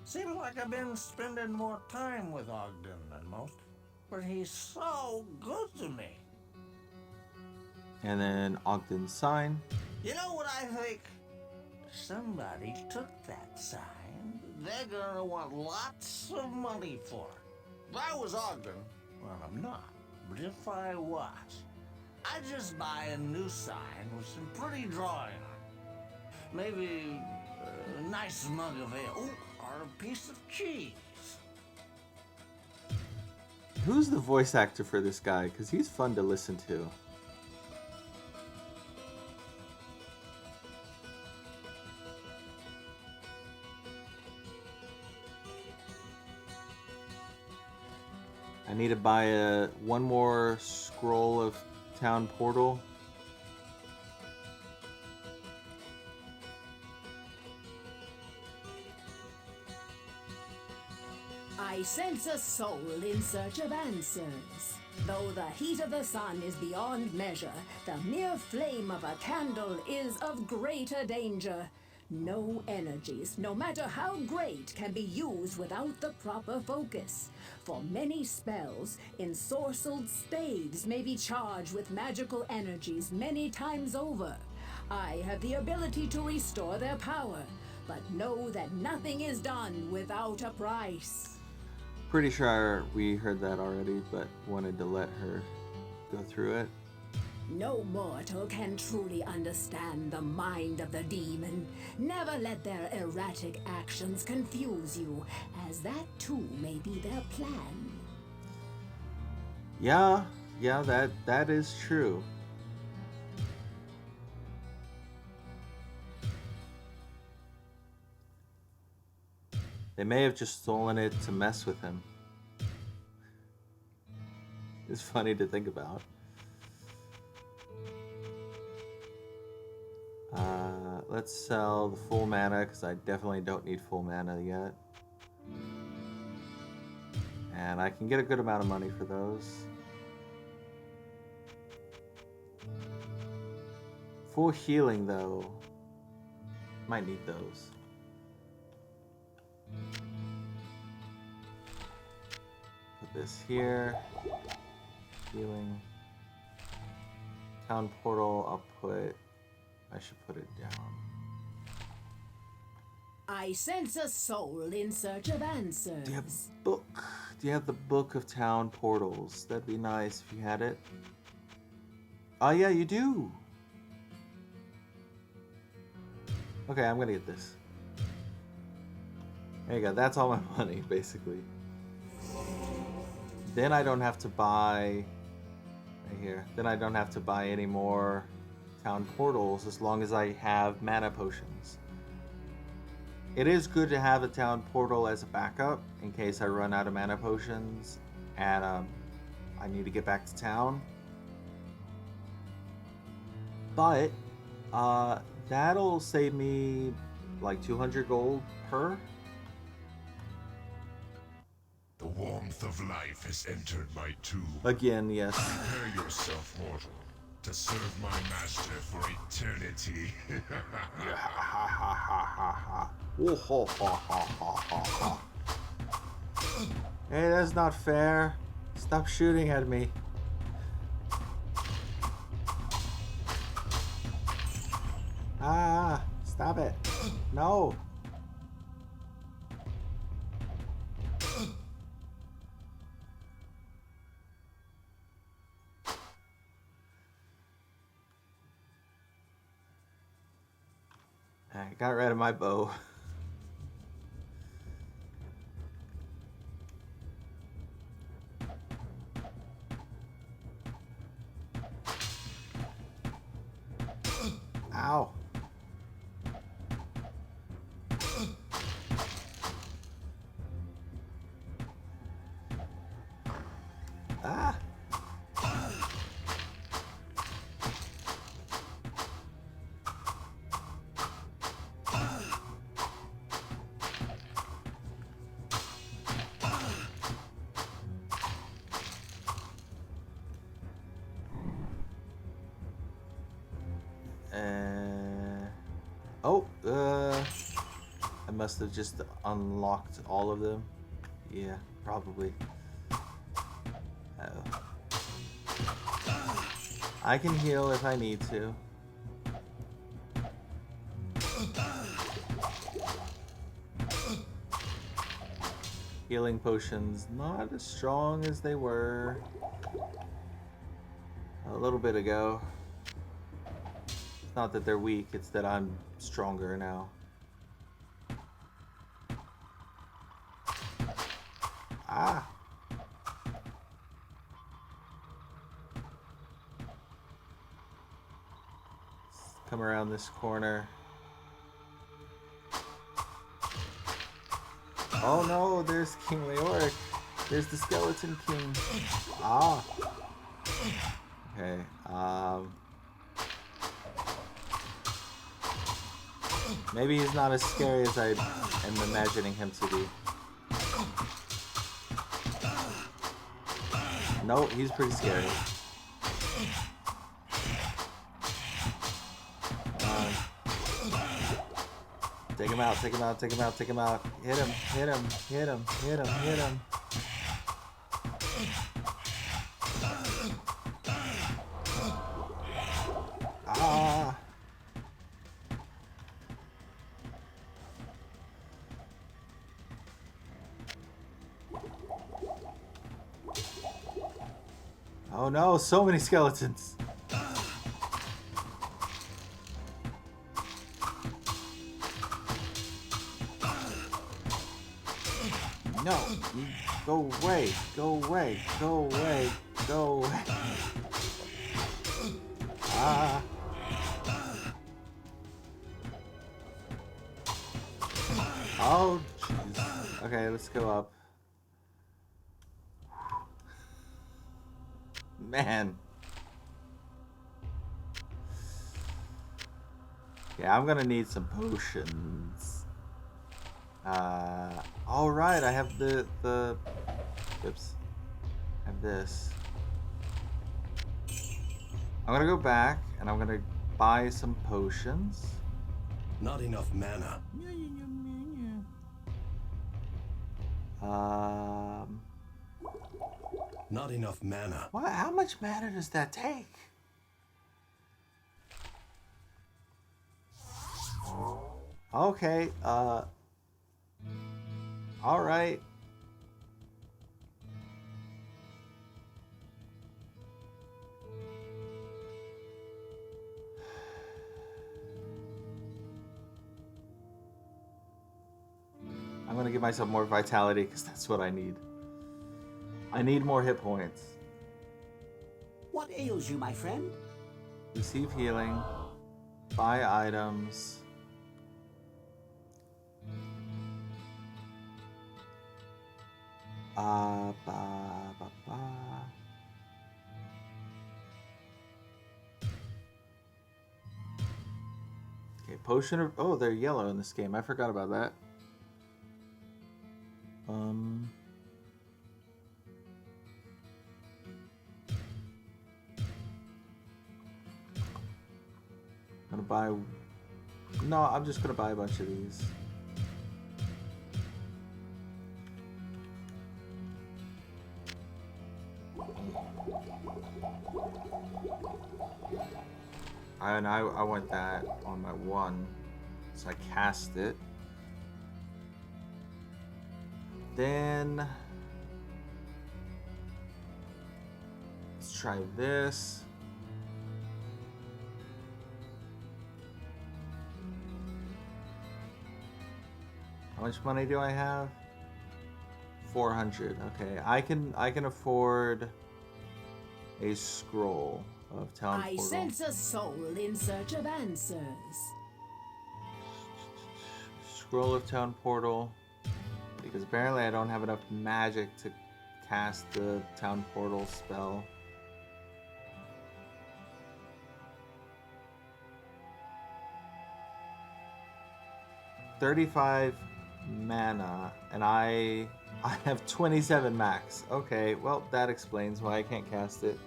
Seems like I've been spending more time with Ogden than most, but he's so good to me. And then Ogden's sign. You know what I think? Somebody took that sign. They're gonna want lots of money for it. If I was Ogden, well, I'm not, but if I was, I'd just buy a new sign with some pretty drawing on it. Maybe a nice mug of ale. Ooh, or a piece of cheese. Who's the voice actor for this guy? Because he's fun to listen to. I need to buy one more scroll of town portal. I sense a soul in search of answers. Though the heat of the sun is beyond measure, the mere flame of a candle is of greater danger. No energies, no matter how great, can be used without the proper focus. For many spells, ensorcelled staves may be charged with magical energies many times over. I have the ability to restore their power, but know that nothing is done without a price. Pretty sure we heard that already, but wanted to let her go through it. No mortal can truly understand the mind of the demon. Never let their erratic actions confuse you, as that too may be their plan. Yeah, that is true. They may have just stolen it to mess with him. It's funny to think about. Let's sell the full mana, because I definitely don't need full mana yet. And I can get a good amount of money for those. Full healing, though. Might need those. Put this here. Healing. Town portal, I should put it down. I sense a soul in search of answers. Do you have a book? Do you have the book of town portals? That'd be nice if you had it. Oh yeah, you do. Okay, I'm gonna get this. There you go, that's all my money, basically. Then I don't have to buy, right here, then I don't have to buy any more town portals as long as I have mana potions. It is good to have a town portal as a backup in case I run out of mana potions and I need to get back to town. But that'll save me like 200 gold per. The warmth of life has entered my tomb. Again, yes. Prepare yourself, mortal, to serve my master for eternity. Hey, that's not fair. Stop shooting at me. Ah, stop it. No. I got rid of my bow. Ow. Ah! Oh, I must have just unlocked all of them. Yeah, probably. Oh. I can heal if I need to. Healing potions not as strong as they were a little bit ago. It's not that they're weak, it's that I'm stronger now. Ah! Let's come around this corner. Oh no, there's King Leoric. There's the Skeleton King. Ah! Okay, maybe he's not as scary as I am imagining him to be. No, he's pretty scary. Take him out, take him out, take him out, take him out. Hit him, hit him, hit him, hit him, hit him. Ah! Oh no, so many skeletons. No, go away, go away, go away, go away. Ah. Oh, jeez. Okay, let's go up. Man. Yeah, I'm gonna need some potions. All right, I have the oops. I have this. I'm gonna go back and I'm gonna buy some potions. Not enough mana. Not enough mana. What? How much mana does that take? Okay, all right. I'm gonna give myself more vitality because that's what I need. I need more hit points. What ails you, my friend? Receive healing. Buy items. Ba, ba, ba. Okay, potion of... Oh, they're yellow in this game. I forgot about that. I'm gonna buy... No, I'm just gonna buy a bunch of these. And I want that on my one, so I cast it. Then let's try this. How much money do I have? 400. Okay, I can afford a scroll of town I portal. sense a soul in search of answers. Scroll of town portal, because apparently I don't have enough magic to cast the town portal spell. $35 mana, and I have 27 max. Okay, well that explains why I can't cast it.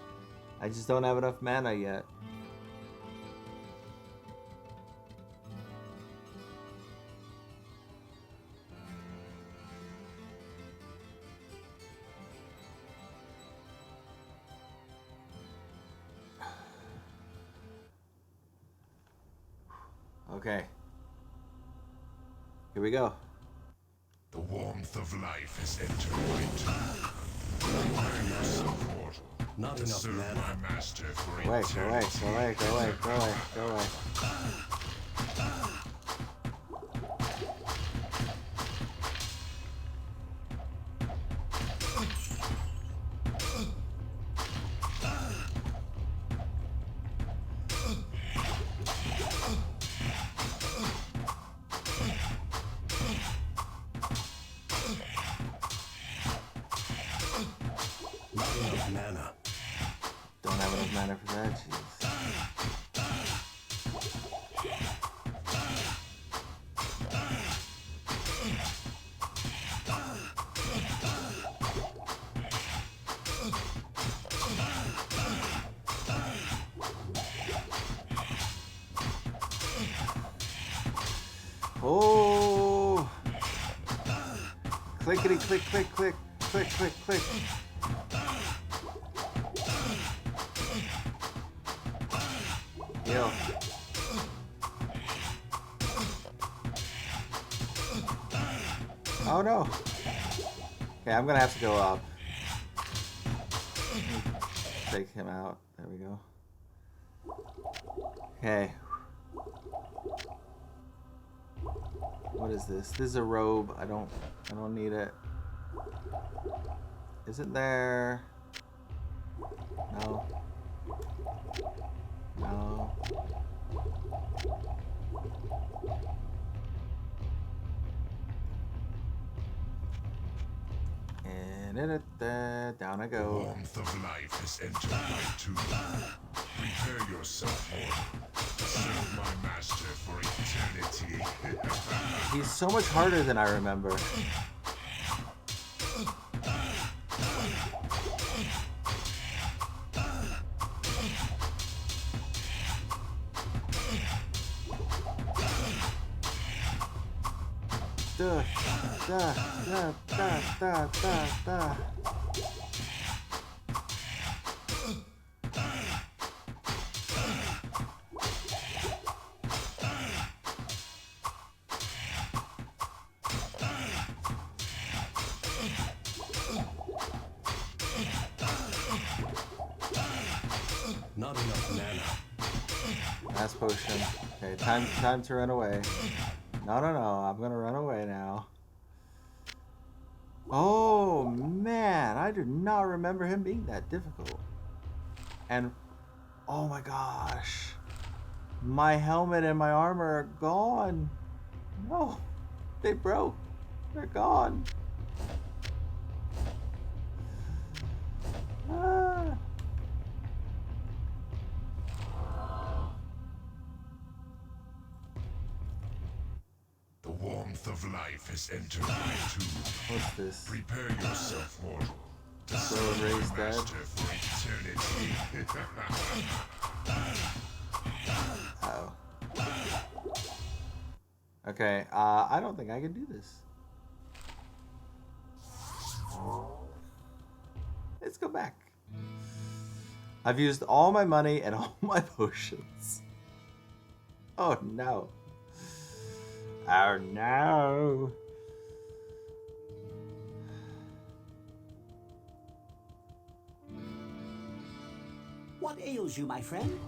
I just don't have enough mana yet. Okay. Here we go. The warmth of life has entered my tomb. Prepare yourself, mortal. Not to enough serve mana. my master for Go away, go away, eternity. go away, go away, go away, go away. Not enough mana. Don't have enough mana for that, jeez. Oh! Clickety click click click click click click. Yo. Oh no. Okay, I'm gonna have to go up. Take him out. There we go. Okay. What is this? This is a robe. I don't need it. Isn't there? No. No. And down I The go. warmth of life has entered my tomb. Prepare yourself, mortal, to serve my master for eternity. He's so much harder than I remember. Da, da, da, da, da, da, da. Not enough mana. Last potion. Okay, time to run away. No, I'm gonna run away now. Oh man, I do not remember him being that difficult. And oh my gosh, my helmet and my armor are gone. No, they broke. They're gone. Ah. The warmth of life has entered my tomb. What's this? Prepare yourself, mortal, to So serve raise my that. master for eternity. Uh-oh. Okay, I don't think I can do this. Let's go back. I've used all my money and all my potions. Oh no. Oh no. What ails you, my friend?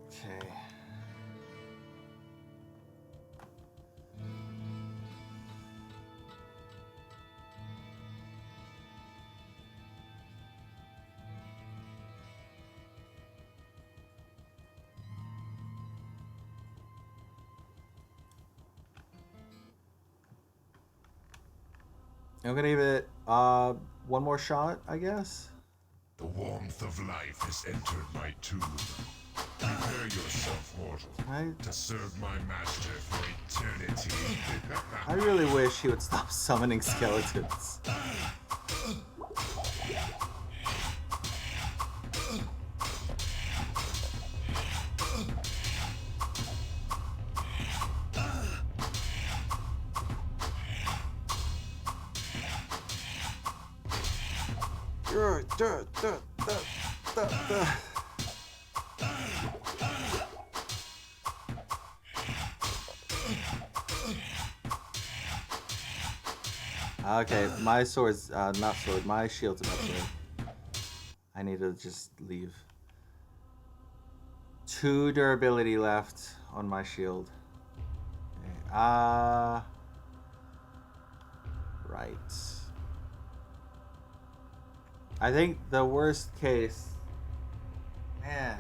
Okay. I'm gonna give it one more shot, I guess. The warmth of life has entered my tomb. Prepare yourself, mortal, to serve my master for eternity. I really wish he would stop summoning skeletons. Okay, my sword's not sword. My shield's an upgrade. I need to just leave. 2 durability left on my shield. Okay. Right. I think the worst case. Man.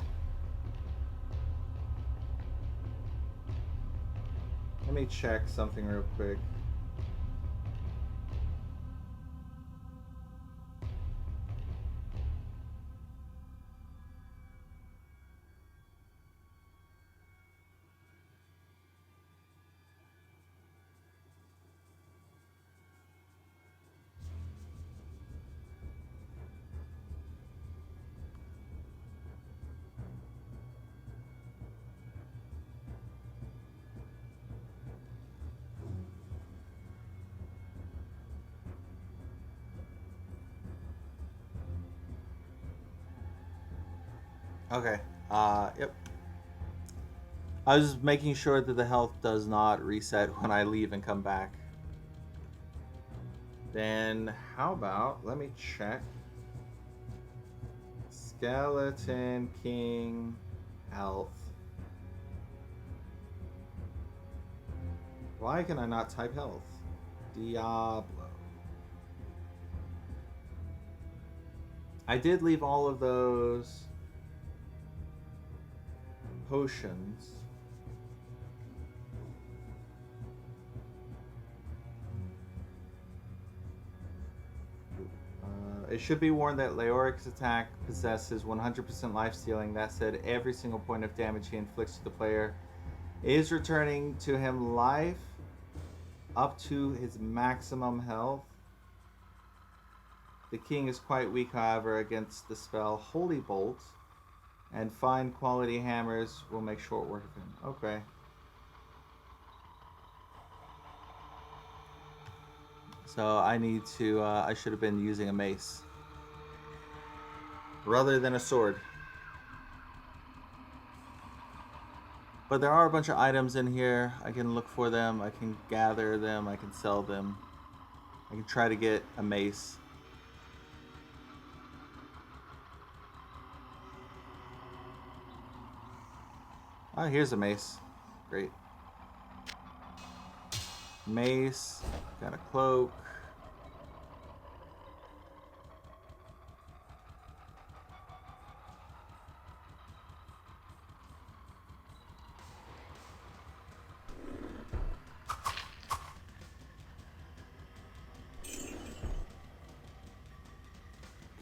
Let me check something real quick. Okay. Yep. I was making sure that the health does not reset when I leave and come back. Then how about, let me check. Skeleton King health. Why can I not type health? Diablo. I did leave all of those potions. It should be warned that Leoric's attack possesses 100% life stealing. That said, every single point of damage he inflicts to the player is returning to him life up to his maximum health. The king is quite weak, however, against the spell Holy Bolt, and fine quality hammers will make short work of him. Okay. So I need to, I should have been using a mace rather than a sword. But there are a bunch of items in here. I can look for them, I can gather them, I can sell them. I can try to get a mace. Oh, here's a mace. Great. Mace, got a cloak.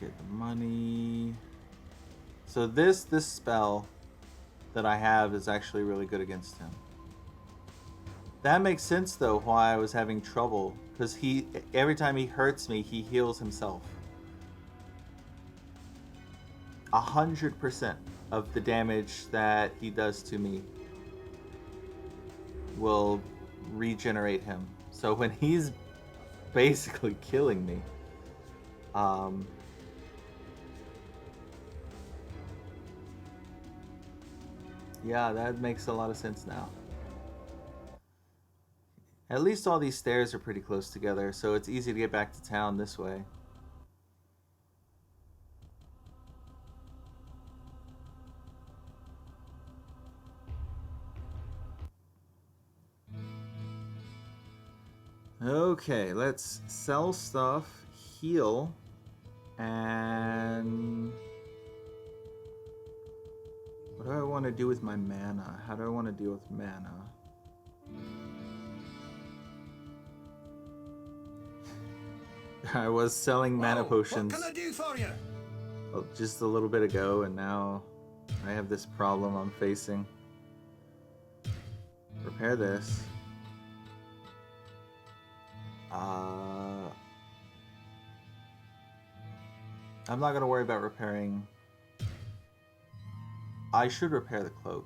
Get the money. So this spell that I have is actually really good against him. That makes sense though why I was having trouble, because every time he hurts me, he heals himself. 100% of the damage that he does to me will regenerate him. So when he's basically killing me, yeah, that makes a lot of sense now. At least all these stairs are pretty close together, so it's easy to get back to town this way. Okay, let's sell stuff, heal, and what do I want to do with my mana? How do I want to deal with mana? I was selling mana Whoa, potions what can I do for you? just a little bit ago, and now I have this problem I'm facing. Repair this. I'm not gonna worry about repairing. I should repair the cloak.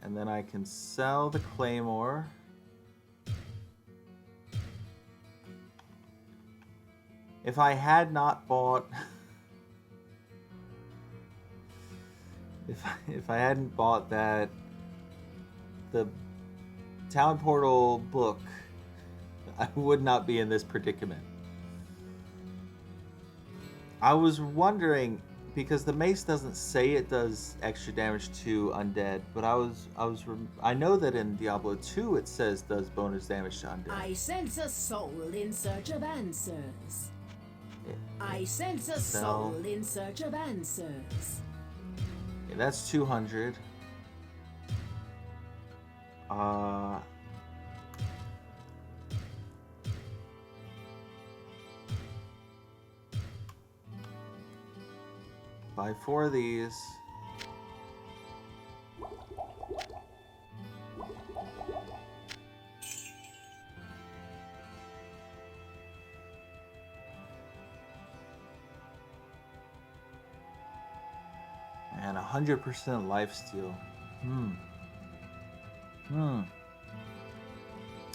And then I can sell the claymore. If I had not bought... if I hadn't bought the Town Portal book, I would not be in this predicament. I was wondering, because the mace doesn't say it does extra damage to undead, but I know that in Diablo 2 it says does bonus damage to undead. I sense a soul in search of answers. I sense a soul in search of answers. Yeah, that's 200. Buy 4 of these. And 100% lifesteal.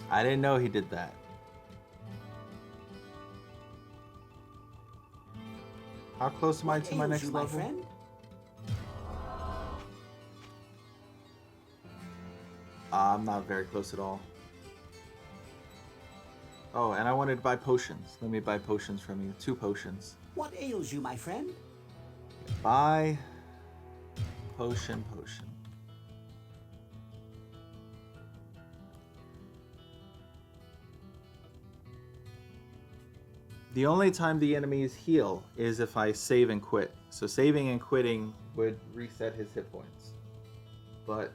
I didn't know he did that. How close am I to my next my level? friend? I'm not very close at all. Oh, and I wanted to buy potions. Let me buy potions from you. 2 potions. What ails you, my friend? Buy potion. The only time the enemies heal is if I save and quit. So saving and quitting would reset his hit points. But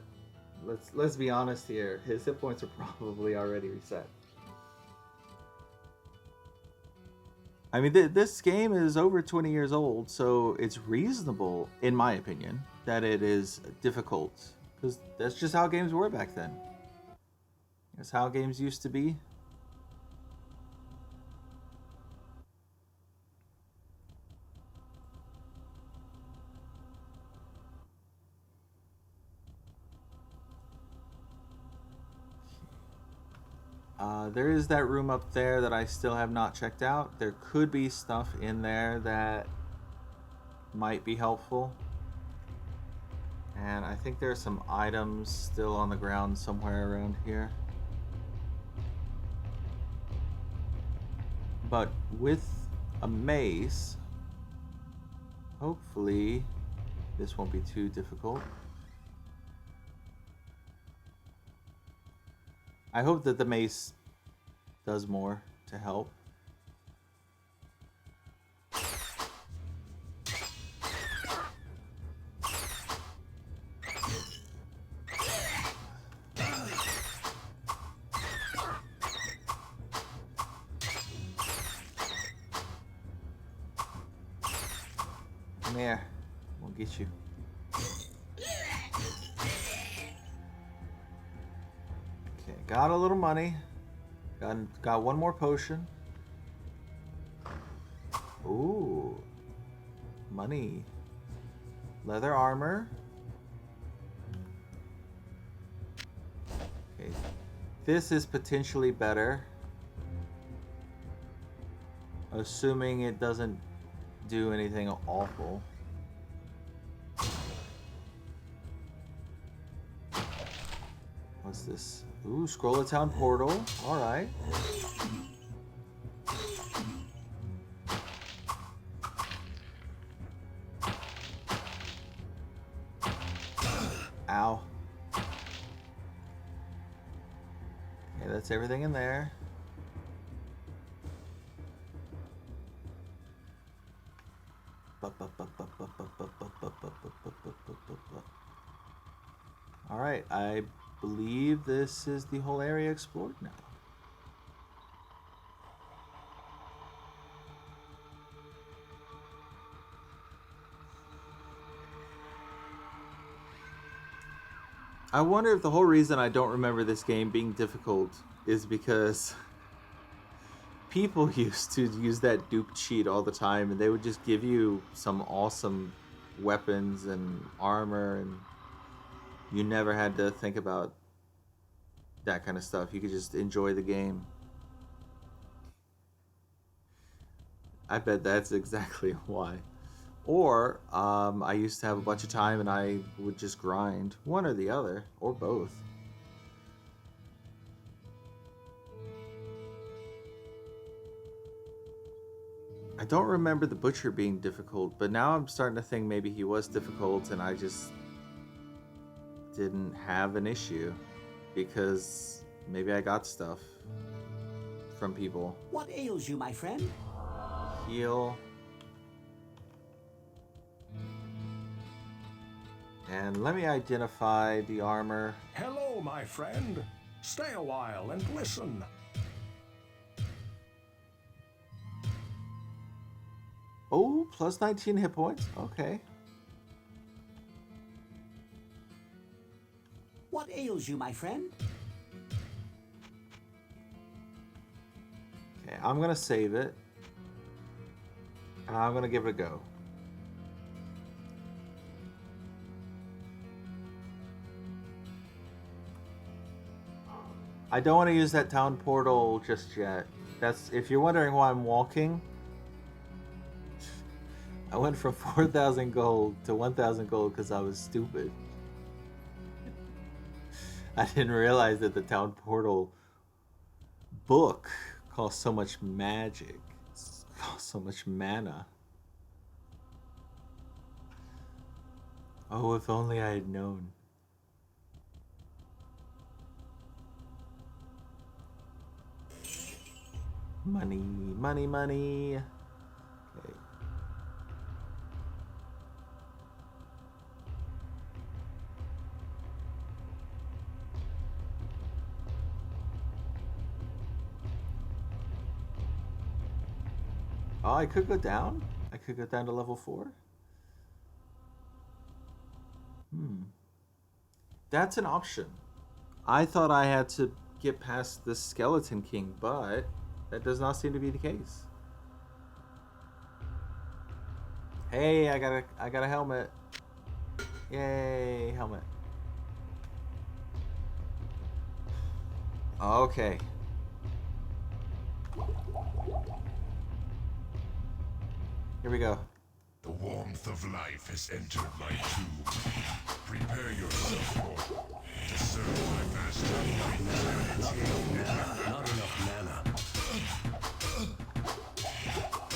let's be honest here. His hit points are probably already reset. I mean, this game is over 20 years old, so it's reasonable, in my opinion, that it is difficult. Because that's just how games were back then. That's how games used to be. There is that room up there that I still have not checked out. There could be stuff in there that might be helpful. And I think there are some items still on the ground somewhere around here. But with a mace, hopefully this won't be too difficult. I hope that the mace does more to help. Come here, we'll get you. Okay, got a little money. Got 1 more potion. Ooh. Money. Leather armor. Okay. This is potentially better. Assuming it doesn't do anything awful. What's this? Ooh, scroll of town portal. Alright. Ow. Okay, that's everything in there. Alright, I believe this is the whole area explored now. I wonder if the whole reason I don't remember this game being difficult is because people used to use that dupe cheat all the time, and they would just give you some awesome weapons and armor, and you never had to think about that kind of stuff. You could just enjoy the game. I bet that's exactly why. Or I used to have a bunch of time and I would just grind. One or the other, or both. I don't remember the butcher being difficult, but now I'm starting to think maybe he was difficult and I just didn't have an issue because maybe I got stuff from people. What ails you, my friend? Heal. And let me identify the armor. Hello, my friend. Stay a while and listen. Oh, plus 19 hit points. Okay. What ails you, my friend? Okay, I'm gonna save it. And I'm gonna give it a go. I don't want to use that town portal just yet. That's, if you're wondering why I'm walking, I went from 4,000 gold to 1,000 gold because I was stupid. I didn't realize that the town portal book costs so much magic. It costs so much mana. Oh, if only I had known. Money, money, money. Okay. Oh, I could go down? I could go down to level 4? That's an option. I thought I had to get past the Skeleton King, but that does not seem to be the case. Hey, I got a helmet. Yay, helmet. Okay. Here we go. The warmth of life has entered my tomb. Prepare yourself, mortal, to serve my master for eternity. Not enough mana.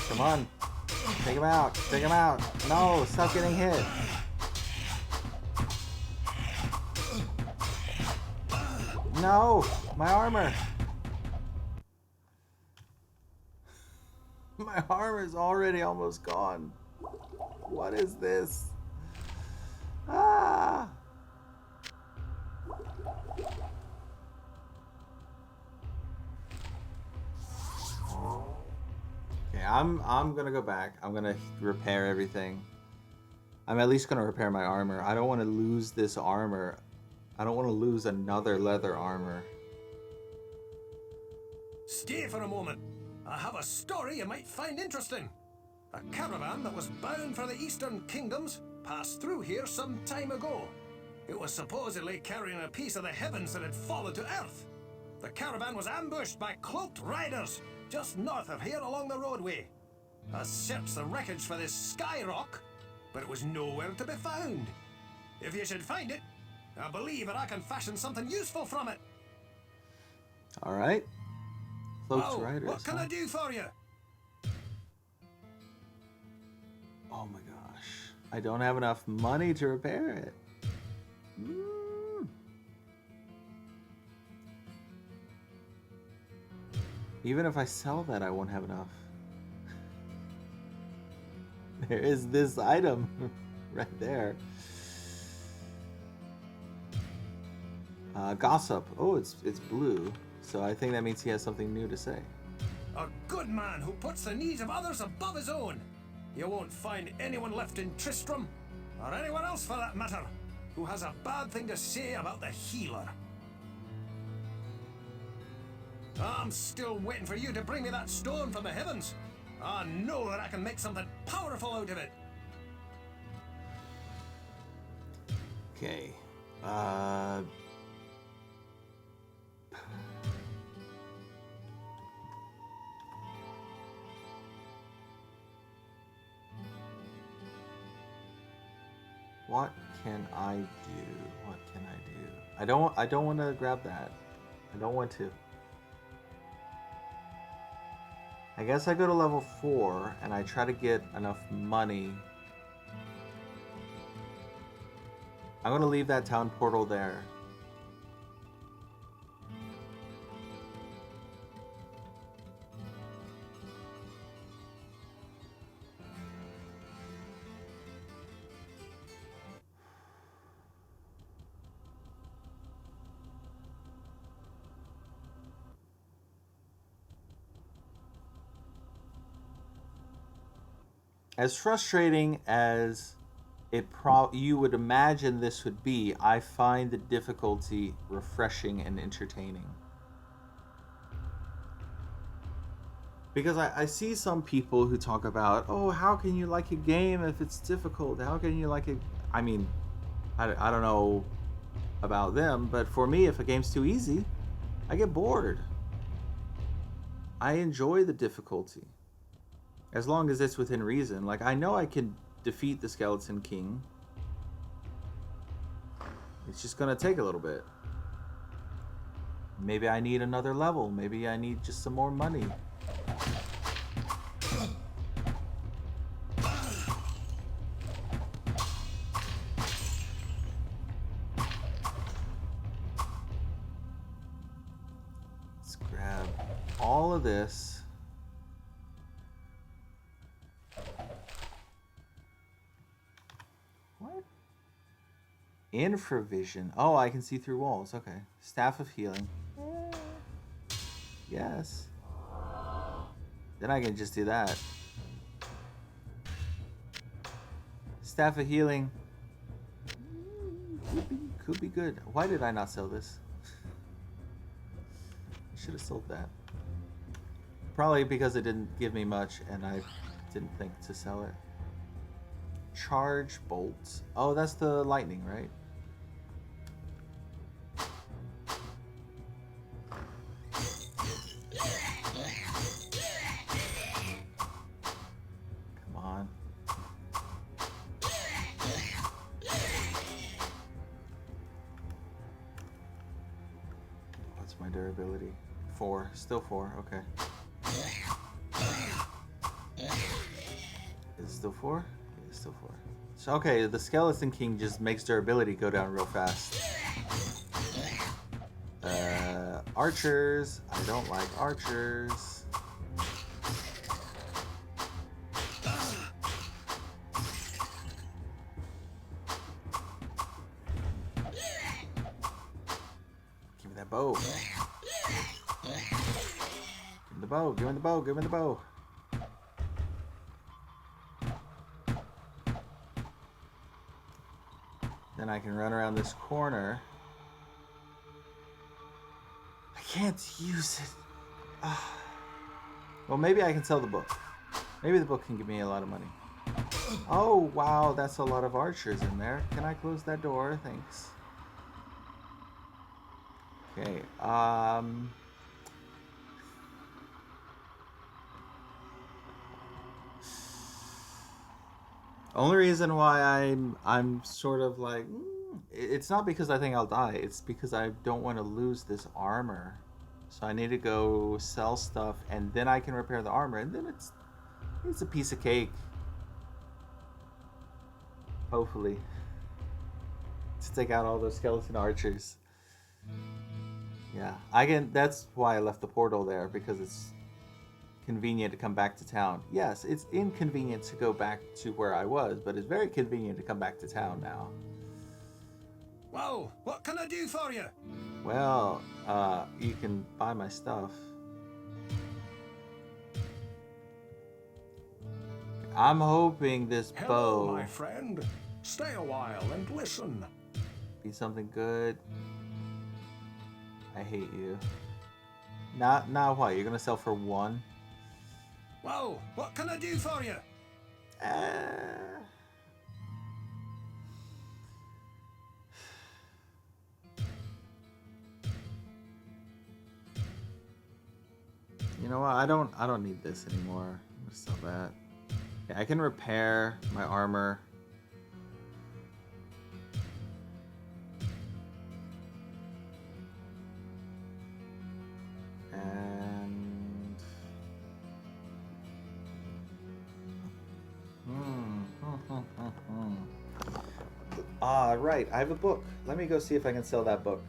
Come on. Take him out. Take him out. No, stop getting hit. No, my armor. My armor is already almost gone. What is this? Ah! Okay, I'm gonna go back. I'm gonna repair everything. I'm at least gonna repair my armor. I don't want to lose this armor. I don't want to lose another leather armor. Stay for a moment. I have a story you might find interesting. A caravan that was bound for the Eastern Kingdoms passed through here some time ago. It was supposedly carrying a piece of the heavens that had fallen to earth. The caravan was ambushed by cloaked riders just north of here along the roadway. I searched the wreckage for this sky rock, but it was nowhere to be found. If you should find it, I believe that I can fashion something useful from it. All right. Cloaked riders. What can I do for you? Oh my gosh. I don't have enough money to repair it. Even if I sell that, I won't have enough. There is this item right there. Gossip. Oh, it's blue. So I think that means he has something new to say. A good man who puts the needs of others above his own. You won't find anyone left in Tristram, or anyone else for that matter, who has a bad thing to say about the healer. I'm still waiting for you to bring me that stone from the heavens. I know that I can make something powerful out of it. Okay. What can I do? What can I do? I don't want to grab that. I don't want to. I guess I go to level 4 and I try to get enough money. I'm going to leave that town portal there. As frustrating as you would imagine this would be, I find the difficulty refreshing and entertaining. Because I see some people who talk about, oh, how can you like a game if it's difficult? How can you like it? I mean, I don't know about them, but for me, if a game's too easy, I get bored. I enjoy the difficulty. As long as it's within reason. Like, I know I can defeat the Skeleton King. It's just gonna take a little bit. Maybe I need another level. Maybe I need just some more money. Let's grab all of this. Infravision. Oh, I can see through walls. Okay. Staff of Healing. Yes. Then I can just do that. Staff of Healing. Could be good. Why did I not sell this? I should have sold that. Probably because it didn't give me much and I didn't think to sell it. Charge bolts. Oh, that's the lightning, right? Durability 4, still 4. Okay, is it still 4? Yeah, it's still 4. So okay, the Skeleton King just makes durability go down real fast. Archers. I don't like archers. Give me that bow. Bow, give me the bow, give me the bow. Then I can run around this corner. I can't use it. Well, maybe I can sell the book. Maybe the book can give me a lot of money. Oh, wow, that's a lot of archers in there. Can I close that door? Thanks. Okay, only reason why I'm sort of like, it's not because I think I'll die. It's because I don't want to lose this armor. So I need to go sell stuff, and then I can repair the armor, and then it's a piece of cake. Hopefully, to take out all those skeleton archers. Yeah, I can. That's why I left the portal there, because it's convenient to come back to town. Yes, it's inconvenient to go back to where I was, but it's very convenient to come back to town now. Well, what can I do for you? Well, you can buy my stuff. I'm hoping this Hello, bow... my friend. Stay a while and listen. Be something good. I hate you. Now what? You're gonna sell for 1? Well, what can I do for you? You know what? I don't need this anymore. I'm gonna sell that. Okay, I can repair my armor. And ah, right. I have a book. Let me go see if I can sell that book.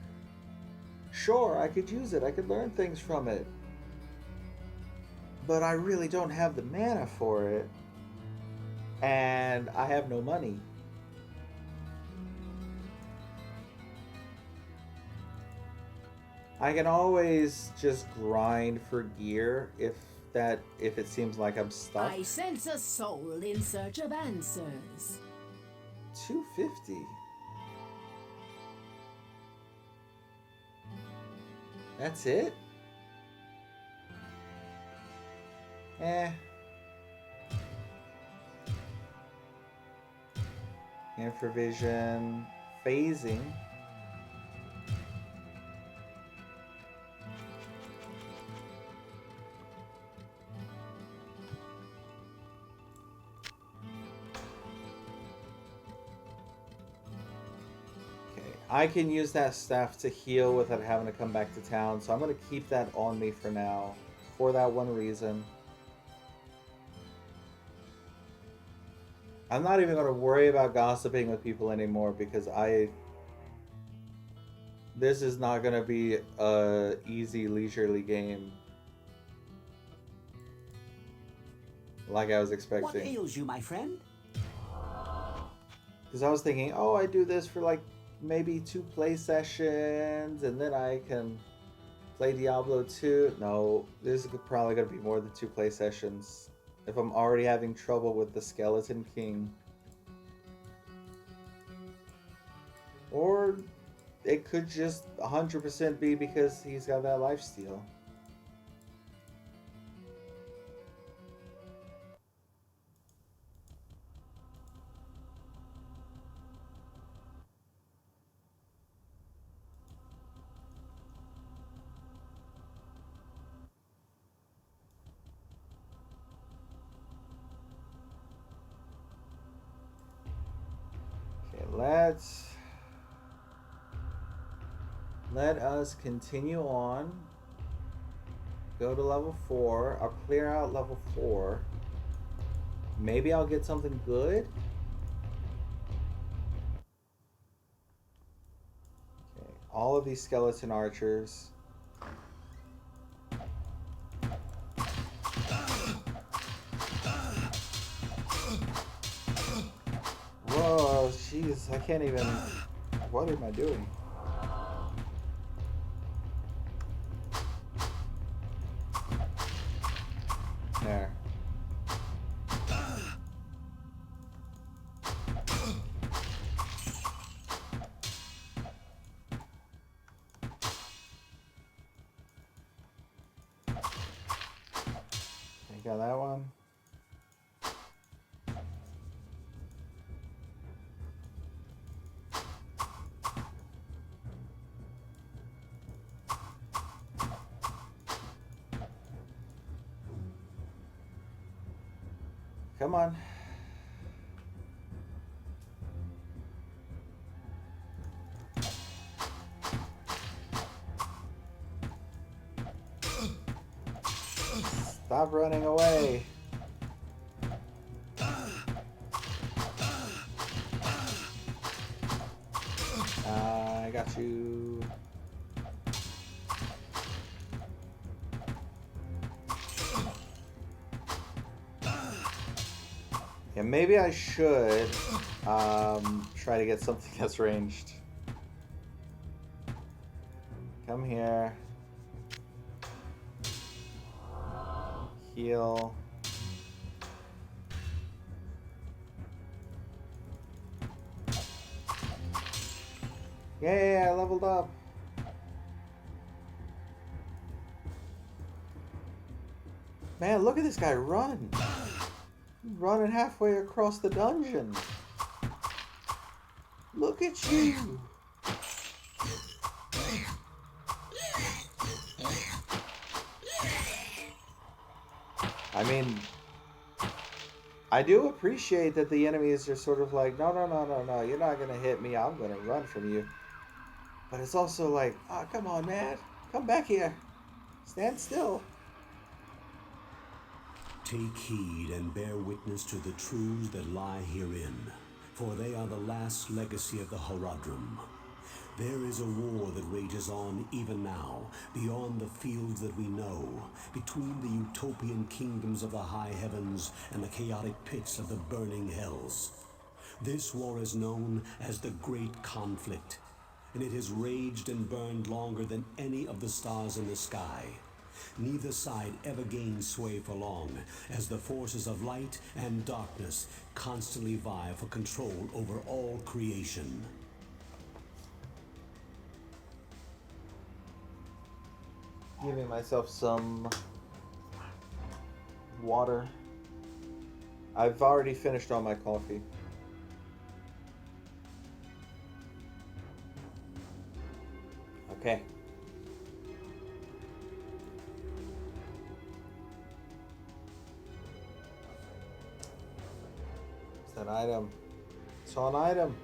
Sure, I could use it. I could learn things from it. But I really don't have the mana for it. And I have no money. I can always just grind for gear if it seems like I'm stuck. I sense a soul in search of answers. 250. That's it? Infravision, phasing. Okay, I can use that staff to heal without having to come back to town, so I'm going to keep that on me for now, for that one reason. I'm not even going to worry about gossiping with people anymore because this is not going to be a easy, leisurely game like I was expecting. What ails you, my friend? Because I was thinking, oh, I do this for like maybe 2 play sessions and then I can play Diablo 2. No, this is probably going to be more than 2 play sessions. If I'm already having trouble with the Skeleton King. Or it could just 100% be because he's got that lifesteal. Okay, let us continue on. Go to level 4. I'll clear out level 4. Maybe I'll get something good. Okay, all of these skeleton archers. Whoa, jeez, I can't even... What am I doing? There. Okay, got that one. Come on. Stop running away. I got you. Yeah, maybe I should try to get something that's ranged. Come here. Heal. Yeah, I leveled up. Man, look at this guy run. Running halfway across the dungeon. Look at you. I mean, I do appreciate that the enemies are sort of like, no, you're not going to hit me. I'm going to run from you. But it's also like, oh, come on, man. Come back here. Stand still. Take heed and bear witness to the truths that lie herein, for they are the last legacy of the Horadrim. There is a war that rages on even now, beyond the fields that we know, between the utopian kingdoms of the high heavens and the chaotic pits of the burning hells. This war is known as the Great Conflict, and it has raged and burned longer than any of the stars in the sky. Neither side ever gains sway for long, as the forces of light and darkness constantly vie for control over all creation. Giving myself some water. I've already finished all my coffee. Okay. It's an item. It's an item.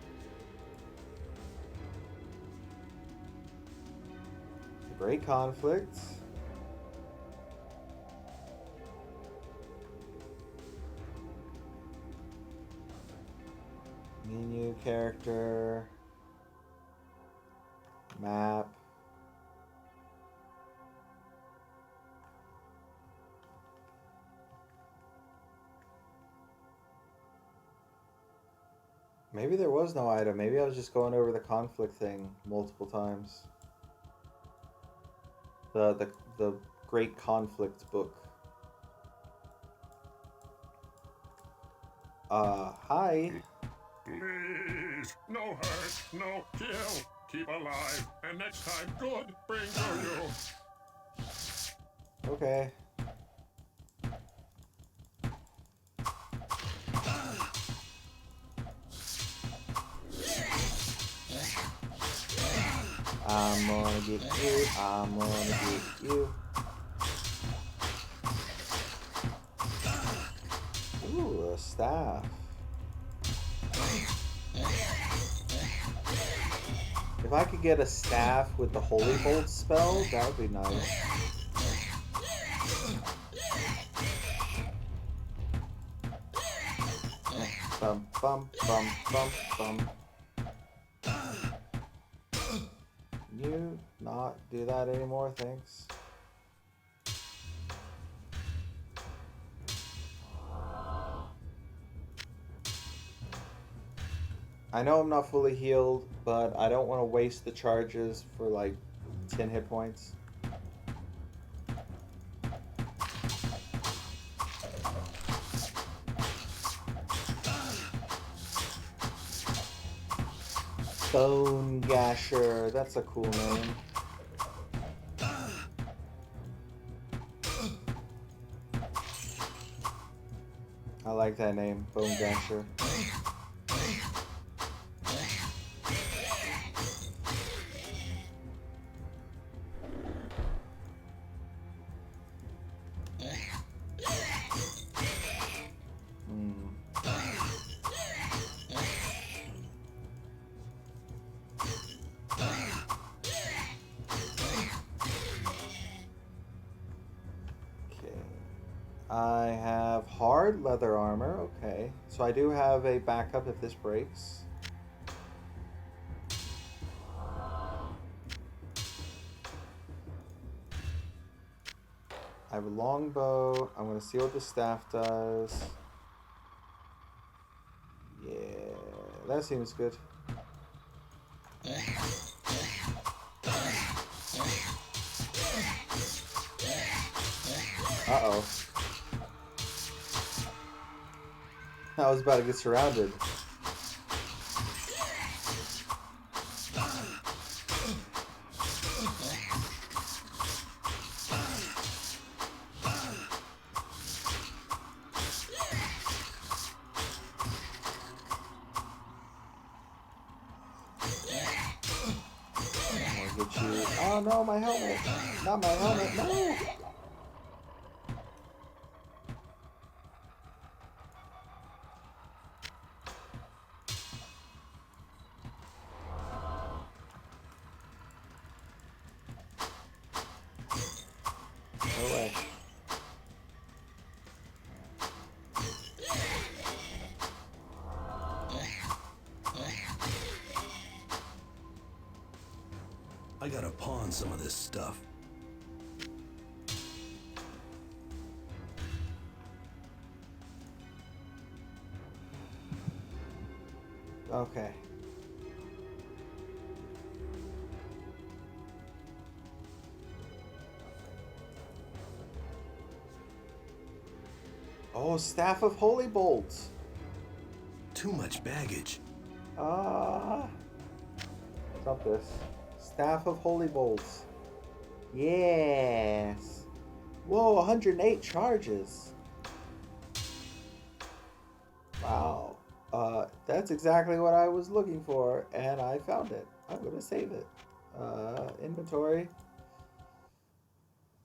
Great conflict. Menu, character, map. Maybe there was no item. Maybe I was just going over the conflict thing multiple times. The Great Conflict book. Hi. Please, no hurt, no kill. Keep alive, and next time good bring to you. Okay. I'm gonna get you. I'm gonna get you. Ooh, a staff. If I could get a staff with the Holy Bolt spell, that would be nice. Bum, bum, bum, bum, bum. Can you not do that anymore? Thanks. I know I'm not fully healed, but I don't want to waste the charges for like 10 hit points. Bone Gasher, that's a cool name. I like that name, Bone Gasher. I have hard leather armor, okay. So I do have a backup if this breaks. I have a longbow. I'm going to see what the staff does. Yeah, that seems good. Uh-oh. I was about to get surrounded. Oh no, my helmet! Not my helmet, no! No way. I gotta pawn some of this stuff. Okay. Oh, Staff of Holy Bolts. Too much baggage. Stop this. Staff of Holy Bolts. Yes. Whoa, 108 charges. Wow. That's exactly what I was looking for, and I found it. I'm gonna save it. Inventory.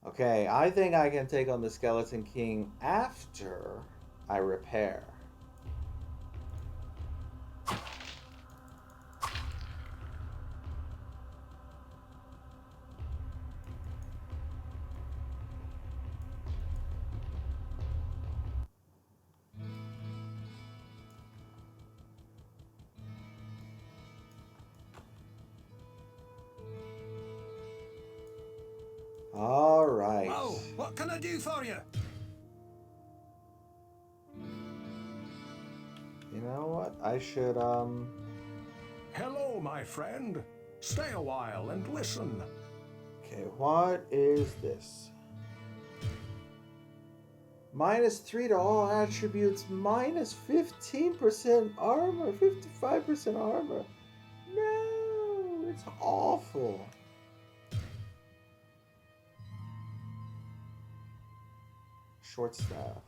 Okay, I think I can take on the Skeleton King after I repair. All right. Whoa, what can I do for you? You know what? I should, Hello, my friend. Stay a while and listen. Okay, what is this? -3 to all attributes, -15% armor, 55% armor. No, it's awful. Short staff.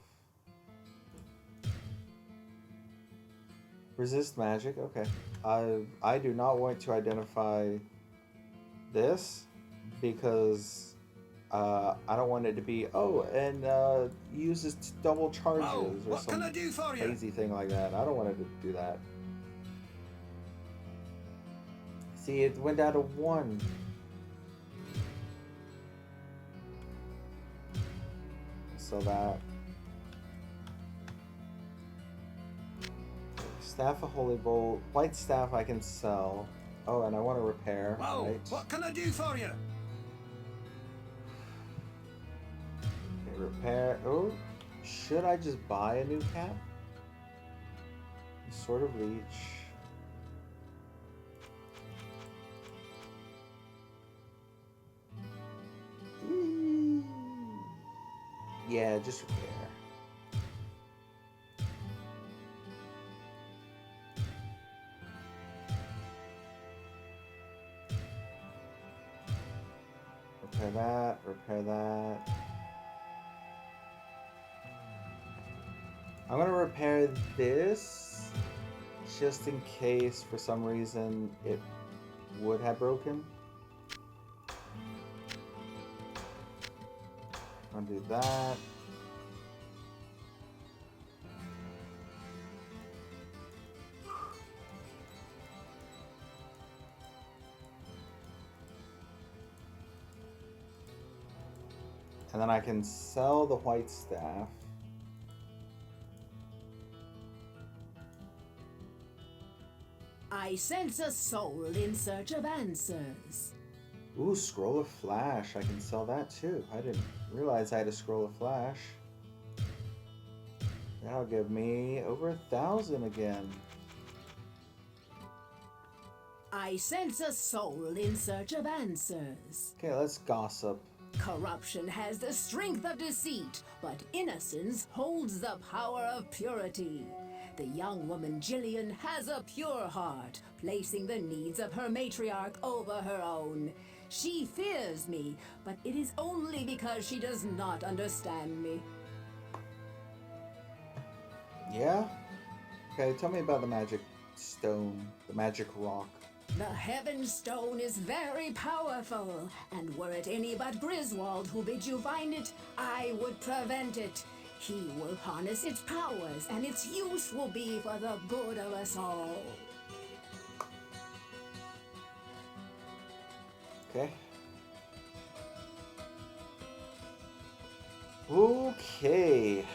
Resist magic, okay. I do not want to identify this because I don't want it to be, uses double charges Whoa, or what some can I do for you? crazy thing like that. I don't want it to do that. See, it went down to 1. So that. Staff of Holy Bolt. White staff I can sell. Oh, and I want to repair. Whoa, Right. what can I do for you? Okay, repair. Oh, should I just buy a new cap? Sword of Leech. Yeah, just repair. Repair that, repair that. I'm gonna repair this just in case for some reason it would have broken. I'll do that. And then I can sell the white staff. I sense a soul in search of answers. Ooh, Scroll of Flash. I can sell that too. I didn't realize I had a Scroll of Flash. That'll give me over 1,000 again. I sense a soul in search of answers. Okay, let's gossip. Corruption has the strength of deceit, but innocence holds the power of purity. The young woman Jillian has a pure heart, placing the needs of her matriarch over her own. She fears me, but it is only because she does not understand me. Yeah? Okay, tell me about the magic stone, the magic rock. The Heaven Stone is very powerful, and were it any but Griswold who bid you find it, I would prevent it. He will harness its powers, and its use will be for the good of us all. Okay. Okay.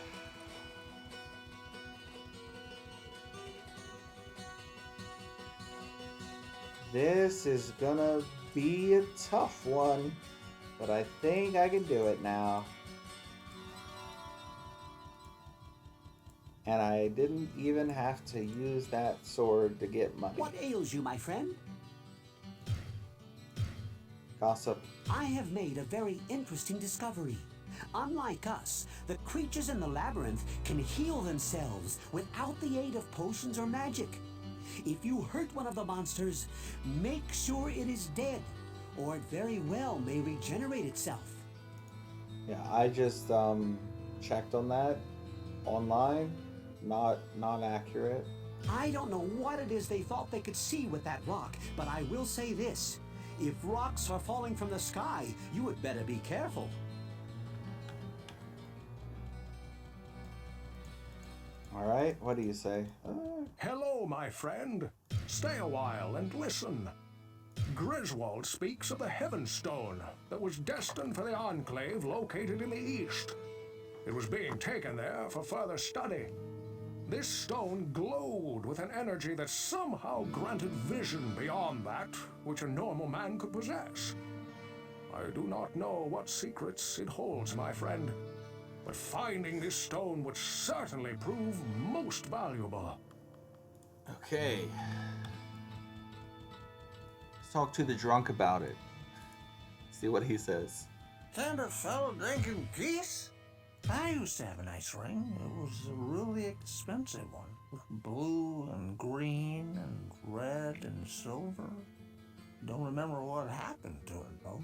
This is gonna be a tough one, but I think I can do it now. And I didn't even have to use that sword to get money. What ails you, my friend? Gossip. I have made a very interesting discovery. Unlike us, the creatures in the labyrinth can heal themselves without the aid of potions or magic. If you hurt one of the monsters, make sure it is dead, or it very well may regenerate itself. Yeah, I just checked on that online. Not accurate. I don't know what it is they thought they could see with that rock, but I will say this. If rocks are falling from the sky, you had better be careful. All right, what do you say? Hello, my friend. Stay a while and listen. Griswold speaks of the Heaven Stone that was destined for the Enclave located in the east. It was being taken there for further study. This stone glowed with an energy that somehow granted vision beyond that which a normal man could possess. I do not know what secrets it holds, my friend, but finding this stone would certainly prove most valuable. Okay. Let's talk to the drunk about it. See what he says. Kind of fellow drinking peace? I used to have a nice ring. It was a really expensive one, with blue and green and red and silver. Don't remember what happened to it, though.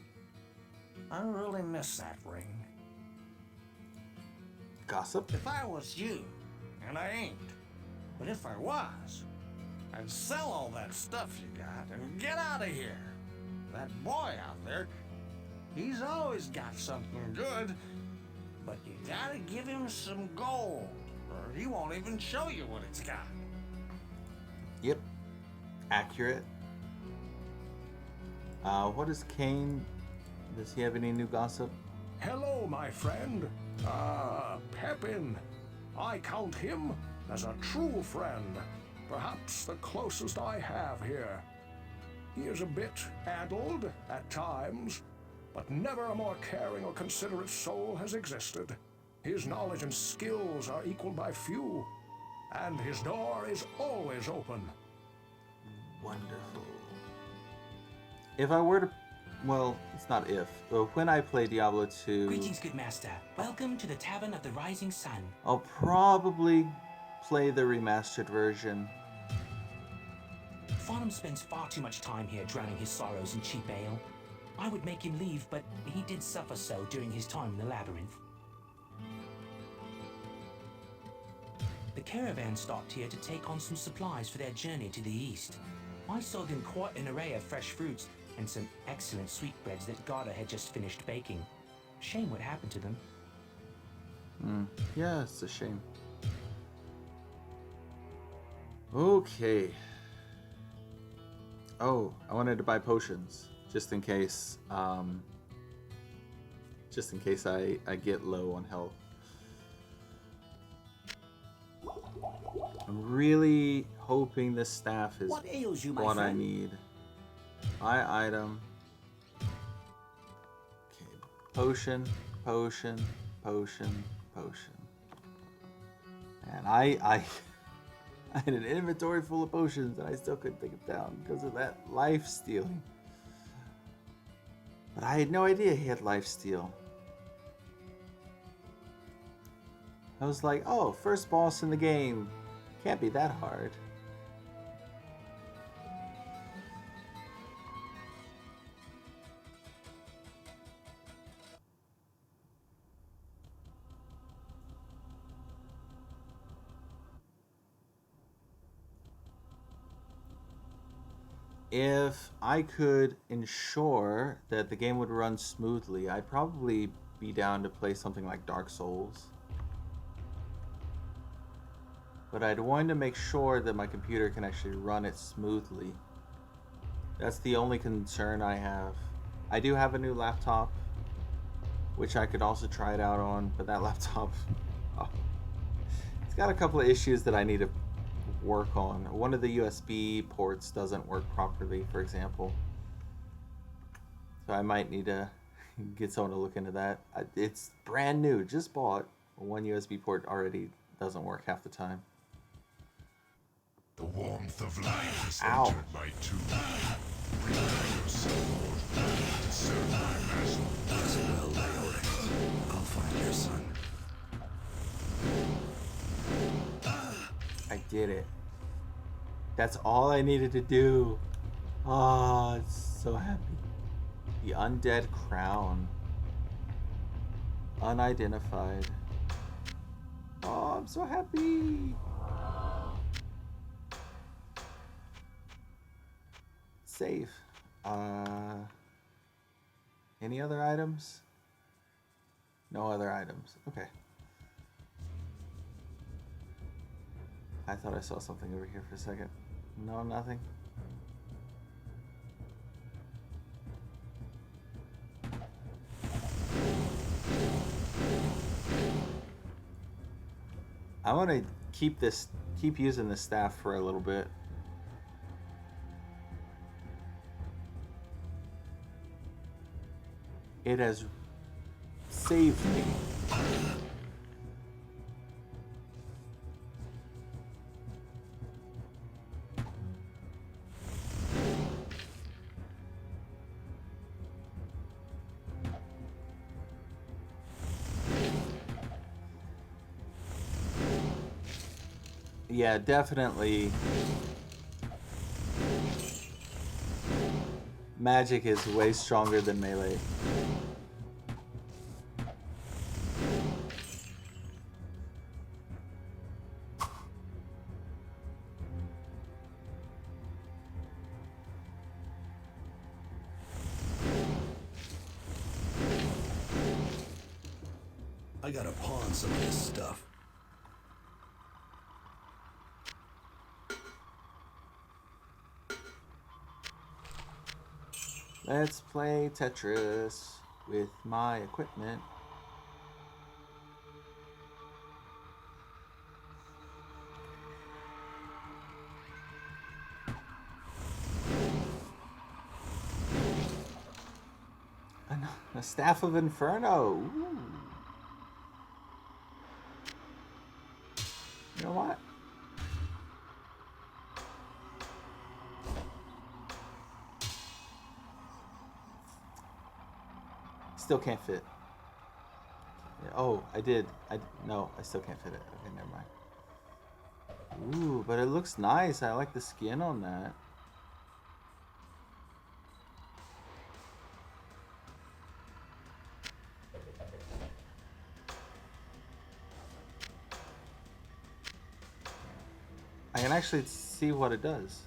I really miss that ring. Gossip? If I was you, and I ain't, but if I was, I'd sell all that stuff you got and get out of here. That boy out there, he's always got something good, but you gotta give him some gold, or he won't even show you what it's got. Yep. Accurate. What is Kane? Does he have any new gossip? Hello, my friend. Pepin. I count him as a true friend, perhaps the closest I have here. He is a bit addled at times, but never a more caring or considerate soul has existed. His knowledge and skills are equaled by few, and his door is always open. Wonderful. If I were to... Well, it's not if, but when I play Diablo 2... Greetings, good master. Welcome to the Tavern of the Rising Sun. I'll probably play the remastered version. Farnham spends far too much time here drowning his sorrows in cheap ale. I would make him leave, but he did suffer so during his time in the labyrinth. The caravan stopped here to take on some supplies for their journey to the east. I sold them quite an array of fresh fruits and some excellent sweetbreads that Garda had just finished baking. Shame what happened to them. Yeah, it's a shame. Okay. Oh, I wanted to buy potions just in case I get low on health. I'm really hoping this staff is What ails you, my what I friend? need. Buy item. Okay, potion, potion, potion, potion. And I had an inventory full of potions and I still couldn't take it down because of that life stealing. But I had no idea he had life steal. I was like, oh, first boss in the game. Can't be that hard. If I could ensure that the game would run smoothly, I'd probably be down to play something like Dark Souls. But I'd want to make sure that my computer can actually run it smoothly. That's the only concern I have. I do have a new laptop, which I could also try it out on, but that laptop, oh, it's got a couple of issues that I need to work on. One of the USB ports doesn't work properly, for example. So I might need to get someone to look into that. It's brand new, just bought. One USB port already doesn't work half the time. The warmth of life has Ow. entered my tomb. Prepare yourself, mortal, to serve my master. As well, Leoric. I'll find your son. I did it. That's all I needed to do. Ah, oh, so happy. The undead crown. Unidentified. Oh, I'm so happy. Save. Any other items? No other items. Okay. I thought I saw something over here for a second. No, nothing. I want to keep using the staff for a little bit. It has saved me. Yeah, definitely. Magic is way stronger than melee. I gotta pawn some of this stuff. Let's play Tetris with my equipment. A Staff of Inferno. Ooh. You know what? Still can't fit. Oh, I did. No, I still can't fit it. Okay, never mind. Ooh, but it looks nice. I like the skin on that. I can actually see what it does.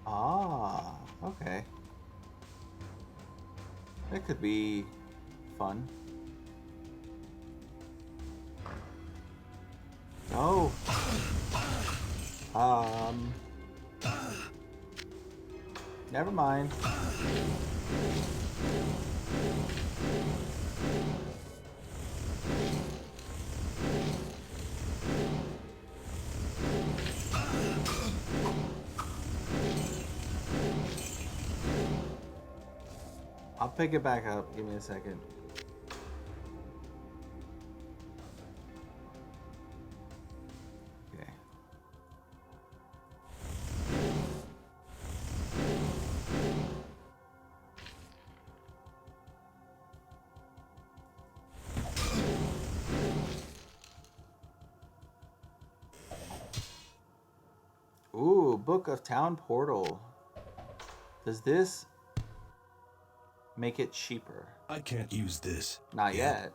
Ah, okay. That could be fun. Oh. Never mind. I'll pick it back up. Give me a second. Okay. Ooh, Book of Town Portal. Does this make it cheaper? I can't use this. Not yet.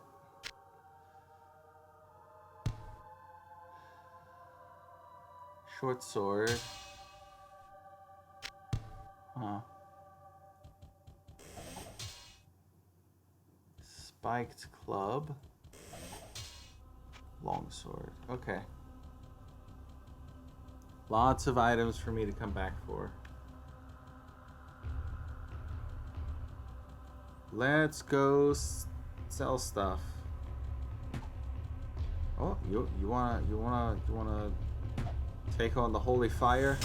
Short sword. Huh. Spiked club. Longsword. Okay. Lots of items for me to come back for. Let's go sell stuff. Oh, you wanna take on the holy fire?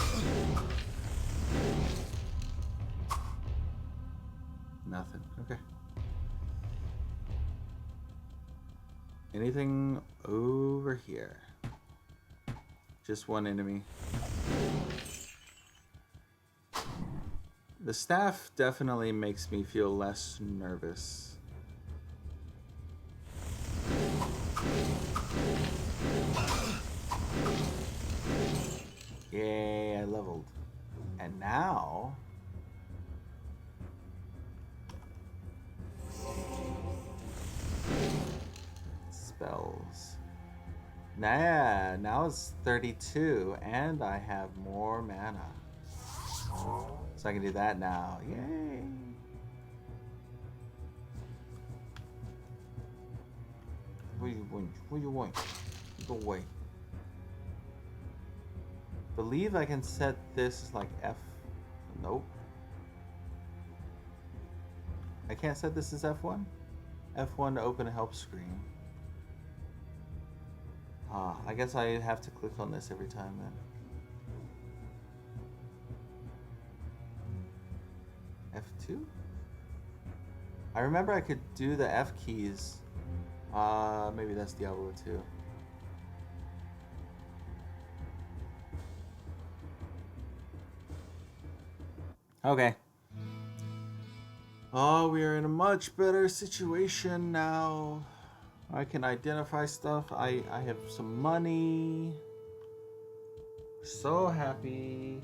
Nothing. Okay. Anything over here? Just one enemy. The staff definitely makes me feel less nervous. Yay, I leveled. And now... spells. Nah, now it's 32, and I have more mana. So I can do that now. Yay! What do you want? What do you want? Go away. Believe I can set this as like F. Nope. I can't set this as F1? F1 to open a help screen. I guess I have to click on this every time then. F2? I remember I could do the F keys. Maybe that's Diablo 2. Okay. Oh, we are in a much better situation now. I can identify stuff. I have some money. So happy.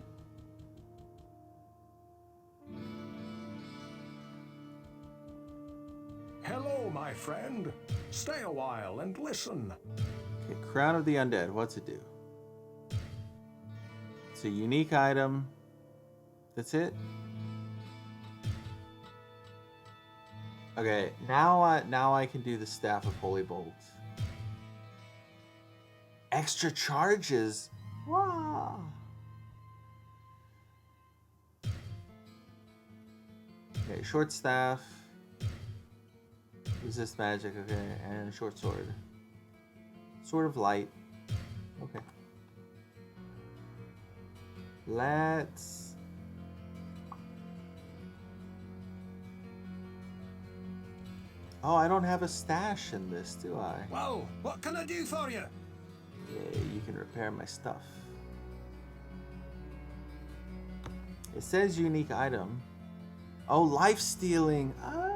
Hello, my friend. Stay a while and listen. Okay, Crown of the Undead. What's it do? It's a unique item. That's it? Okay, now I can do the Staff of Holy Bolt. Extra charges. Wow. Okay, short staff. Resist magic, okay, and short sword. Sword of light. Okay. Let's... Oh, I don't have a stash in this, do I? Well, what can I do for you? Yeah, you can repair my stuff. It says unique item. Oh, life stealing. Ah.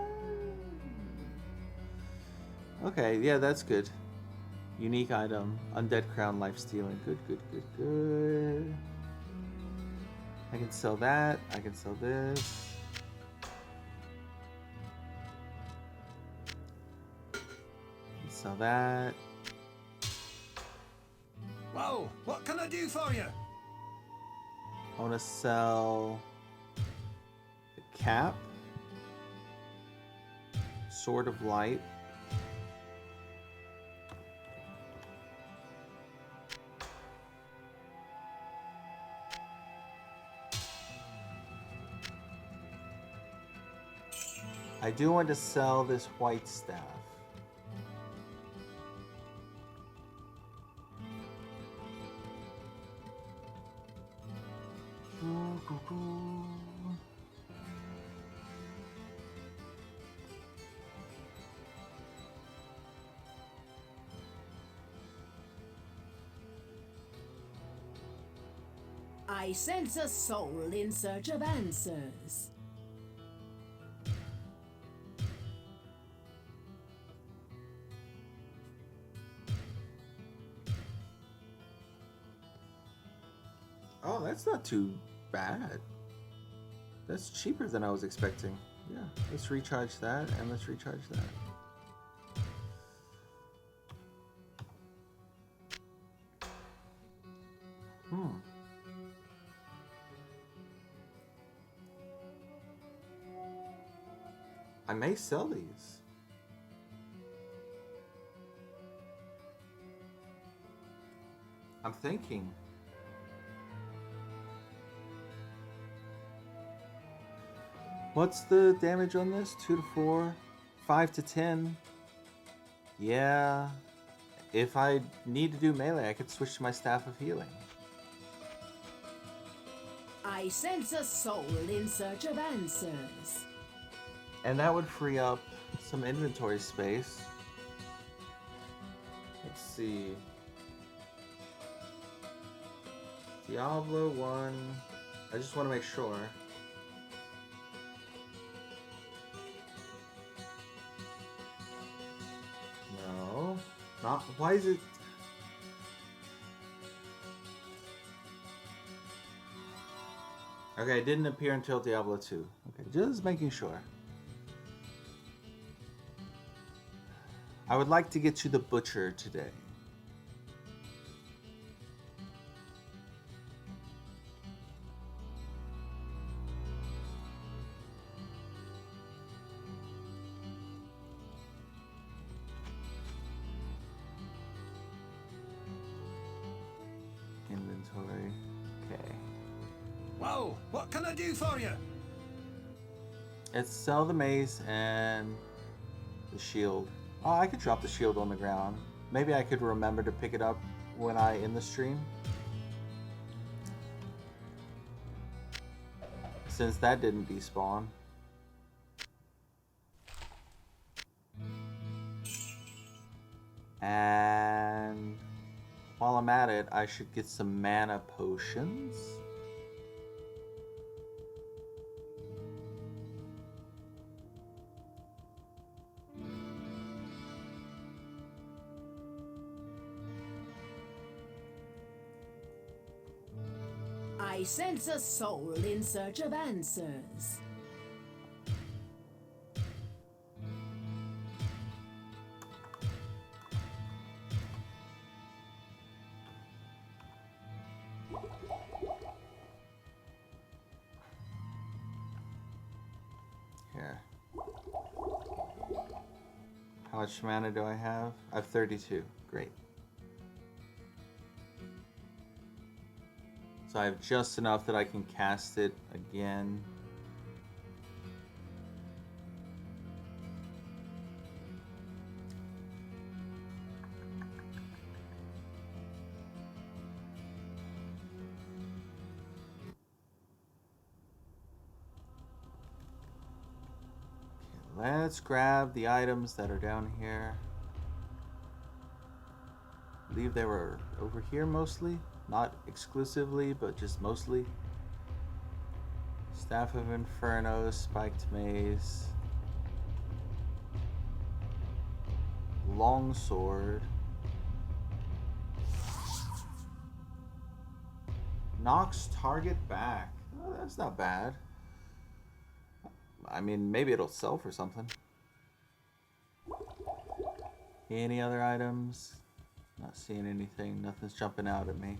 Okay, yeah, that's good. Unique item. Undead crown, life stealing. Good, good, good, good. I can sell that. I can sell this. Sell that. Well, what can I do for you? I want to sell the cap. Sword of light. I do want to sell this white staff. I sense a soul in search of answers. Oh, that's not too bad. That's cheaper than I was expecting. Yeah, let's recharge that and let's recharge that. I may sell these. I'm thinking. What's the damage on this? 2 to 4, 5 to 10. Yeah. If I need to do melee, I could switch to my Staff of Healing. I sense a soul in search of answers. And that would free up some inventory space. Let's see. Diablo 1. I just want to make sure. No. Not. Why is it. Okay, it didn't appear until Diablo 2. Okay, just making sure. I would like to get to the butcher today. Inventory. Okay. Well, what can I do for you? Let's sell the mace and the shield. Oh, I could drop the shield on the ground. Maybe I could remember to pick it up when I end the stream. Since that didn't despawn. And while I'm at it, I should get some mana potions. I sense a soul in search of answers. Here. How much mana do I have? I have 32. Great. So I have just enough that I can cast it again. Okay, let's grab the items that are down here. I believe they were over here mostly. Not exclusively, but just mostly. Staff of Inferno, Spiked Mace. Long Sword. Knocks target back. Oh, that's not bad. I mean, maybe it'll sell for something. Any other items? Not seeing anything. Nothing's jumping out at me.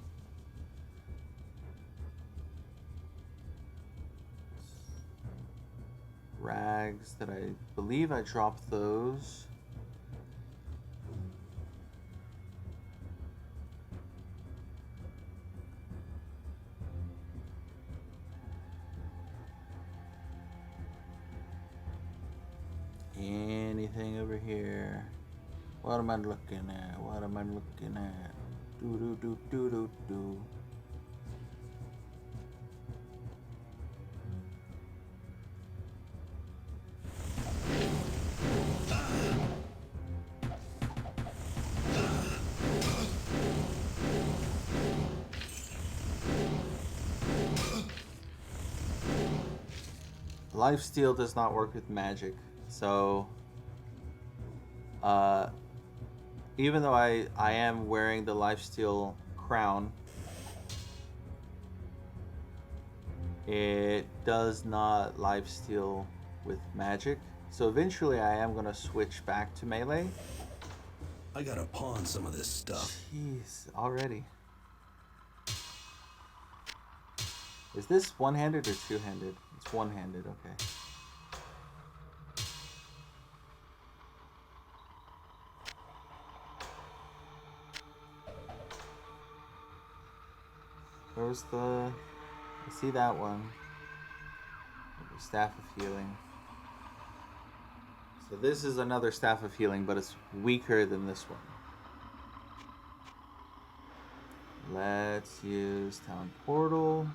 Rags that I believe I dropped those. Anything over here? What am I looking at? What am I looking at? Do do do do do do. Lifesteal does not work with magic, so even though I am wearing the lifesteal crown, it does not lifesteal with magic. So eventually I am going to switch back to melee. I gotta pawn some of this stuff. Jeez, already. Is this one-handed or two-handed? It's one-handed, okay. There's the... I see that one. Staff of Healing. So this is another Staff of Healing, but it's weaker than this one. Let's use Town Portal.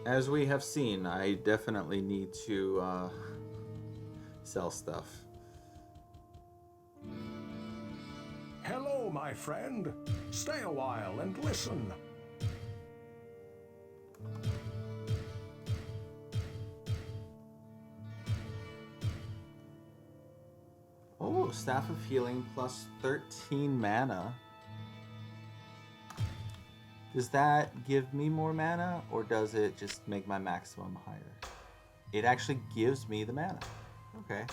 As we have seen, I definitely need to sell stuff. Hello, my friend. Stay a while and listen. Oh, Staff of Healing plus 13 mana. Does that give me more mana, or does it just make my maximum higher? It actually gives me the mana. Okay.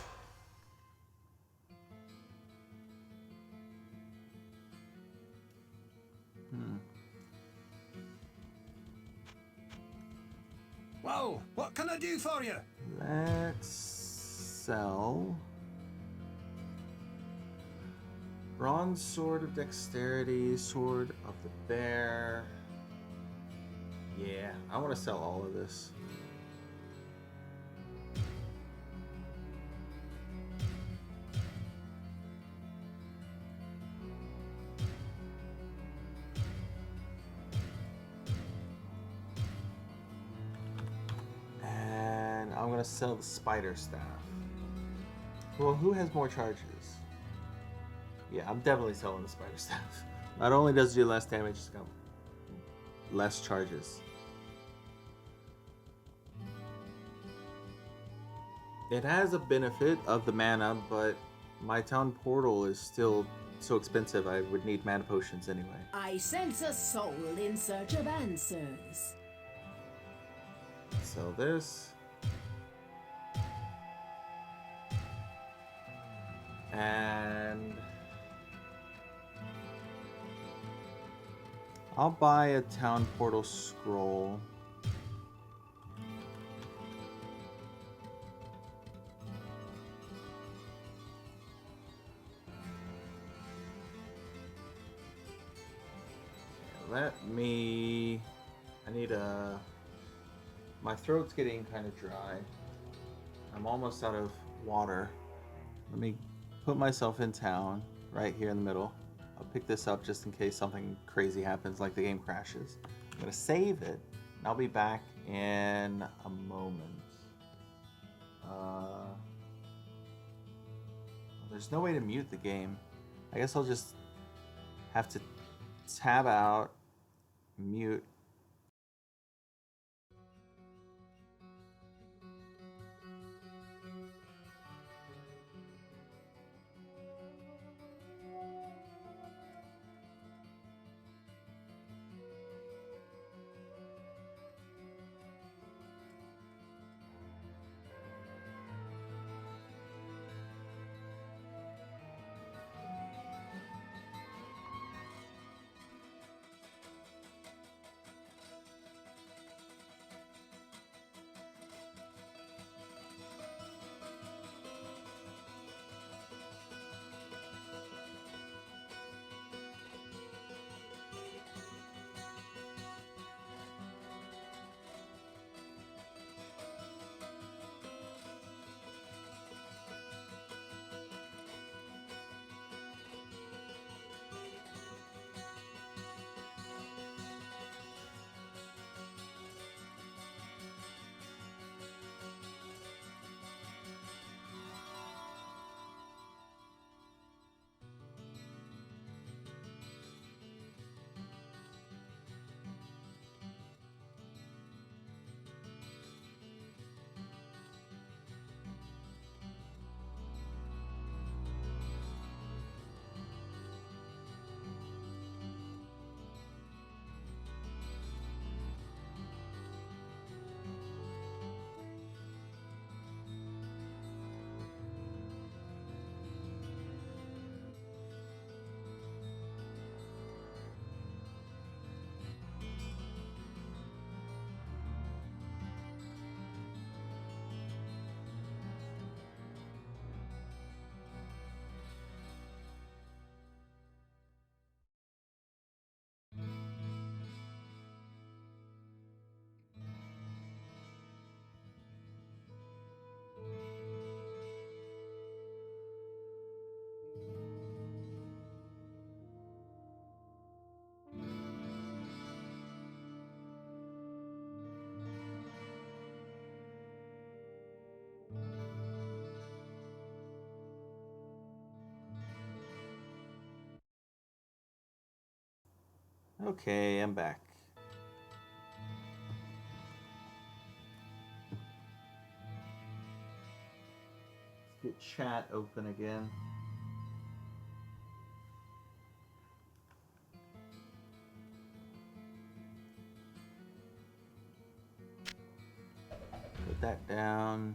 Well, what can I do for you? Let's sell Bronze Sword of Dexterity, Sword of the Bear. Yeah, I want to sell all of this. And I'm going to sell the Spider Staff. Well, who has more charges? Yeah, I'm definitely selling the Spider Staff. Not only does it do less damage, it's got less charges. It has a benefit of the mana, but my town portal is still so expensive I would need mana potions anyway. I sense a soul in search of answers. So there's... And... I'll buy a town portal scroll. Let me... I need a... My throat's getting kind of dry. I'm almost out of water. Let me put myself in town, right here in the middle. I'll pick this up just in case something crazy happens, like the game crashes. I'm gonna save it, and I'll be back in a moment. There's no way to mute the game. I guess I'll just have to tab out, mute. Okay, I'm back. Let's get chat open again. Put that down.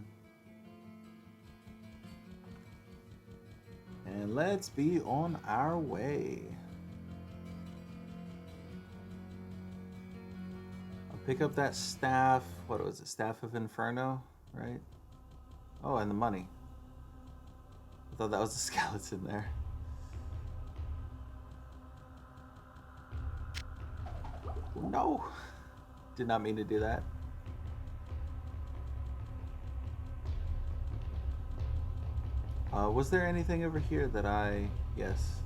And let's be on our way. I'll pick up that staff. What was it? Staff of Inferno, right? Oh, and the money. I thought that was a skeleton there. No! Did not mean to do that. Was there anything over here that I... Yes.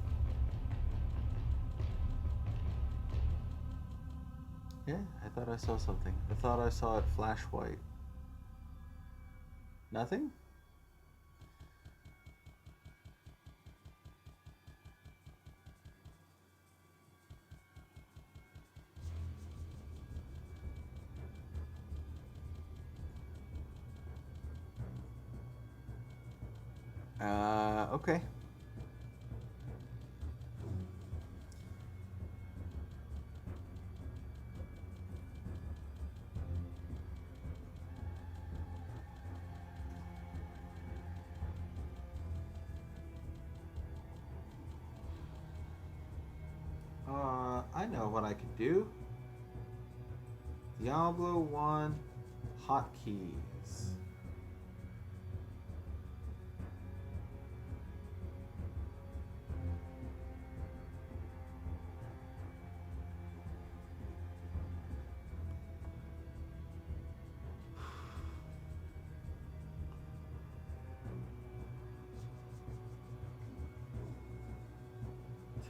Yeah, I thought I saw something. I thought I saw it flash white. Nothing? Okay. I know what I can do. Diablo 1 hotkeys.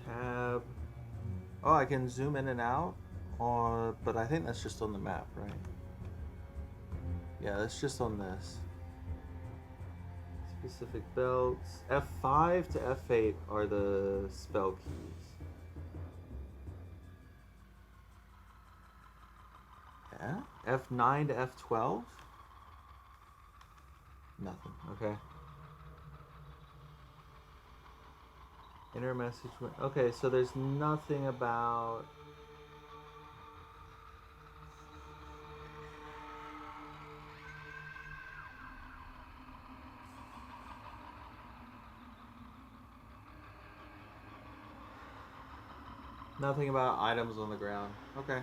Tab. Oh, I can zoom in and out, but I think that's just on the map, right? Yeah, that's just on this. Specific belts. F5 to F8 are the spell keys. Yeah? F9 to F12? Nothing, okay. Inner message. Okay, so there's nothing about. Nothing about items on the ground. Okay.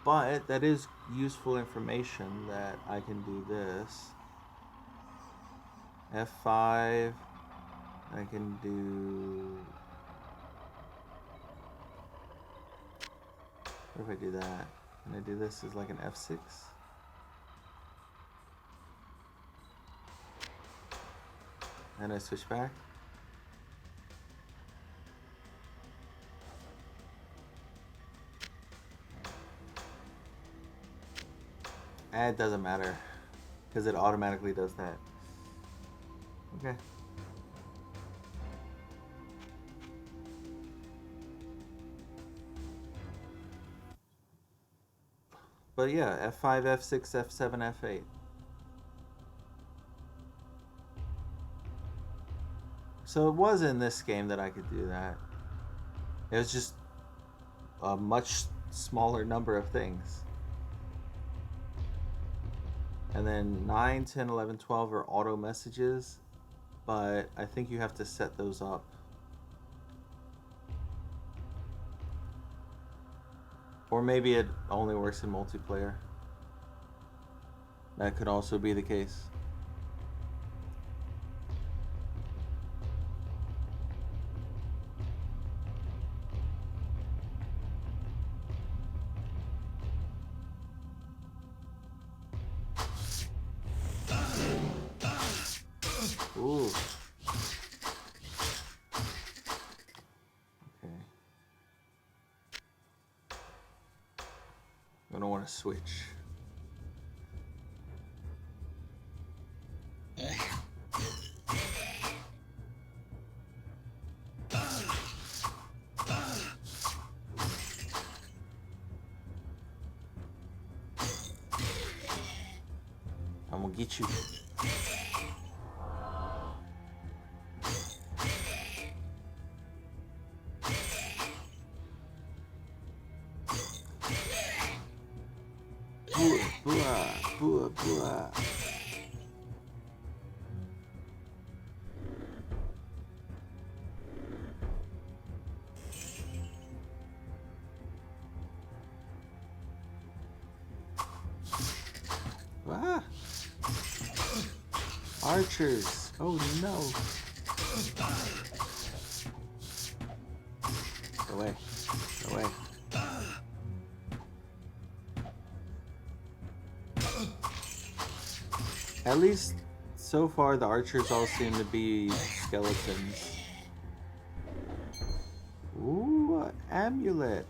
But that is useful information that I can do this. F5. I can do. What if I do that? Can I do this as like an F6? And I switch back. It doesn't matter because it automatically does that. Okay. But yeah, F5, F6, F7, F8. So it was in this game that I could do that. It was just a much smaller number of things. And then 9, 10, 11, 12 are auto messages, but I think you have to set those up. Or maybe it only works in multiplayer. That could also be the case. Ooh. Okay. I don't want to switch. get you. Bua, bua, bua, bua. Ah. Archers. Oh no. Go away. Go away. At least so far the archers all seem to be skeletons. Ooh, an amulet.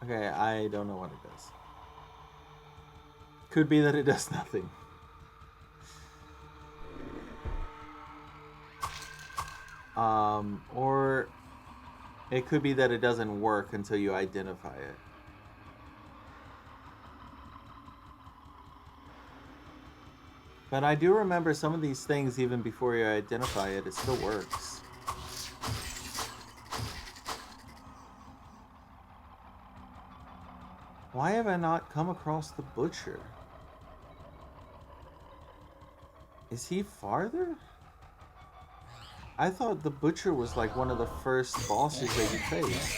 Okay, I don't know what it does. Could be that it does nothing. Or it could be that it doesn't work until you identify it. But I do remember some of these things, even before you identify it, it still works. Why have I not come across the butcher? Is he farther? I thought the butcher was like one of the first bosses that you faced.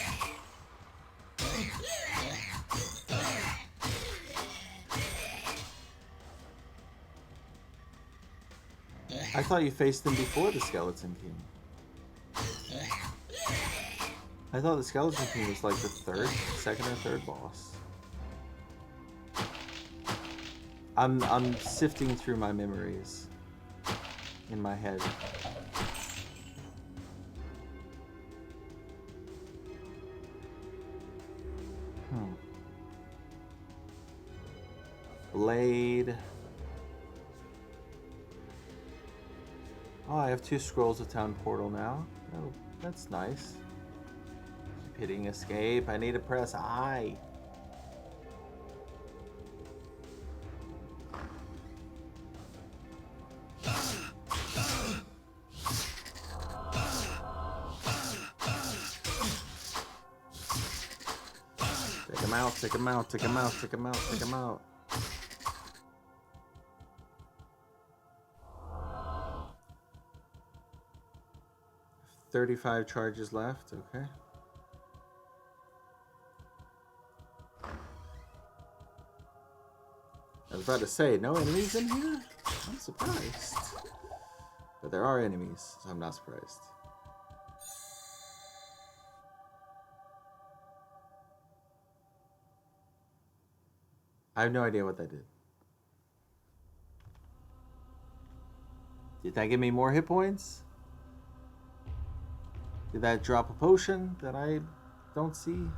I thought you faced him before the Skeleton King. I thought the Skeleton King was like the second or third boss. I'm sifting through my memories in my head. Blade. Oh, I have 2 scrolls of Town Portal now. Oh, that's nice. Keep hitting escape. I need to press I. Take him out, take him out, take him out, take him out, take him out. $35 charges left, okay. I was about to say, no enemies in here? I'm surprised. But there are enemies, so I'm not surprised. I have no idea what that did. Did that give me more hit points? Did that drop a potion that I don't see?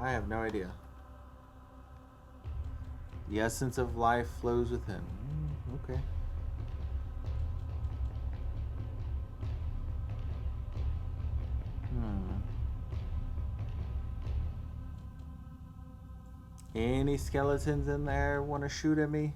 I have no idea. The essence of life flows within. Okay. Any skeletons in there want to shoot at me?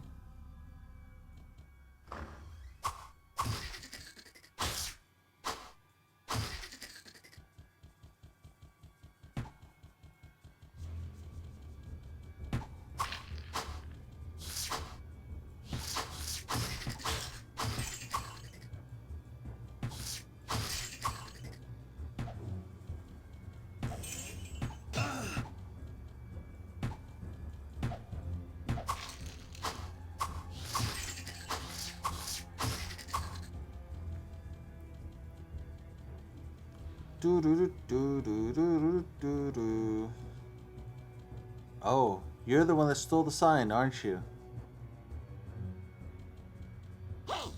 Oh, you're the one that stole the sign, aren't you? Hey,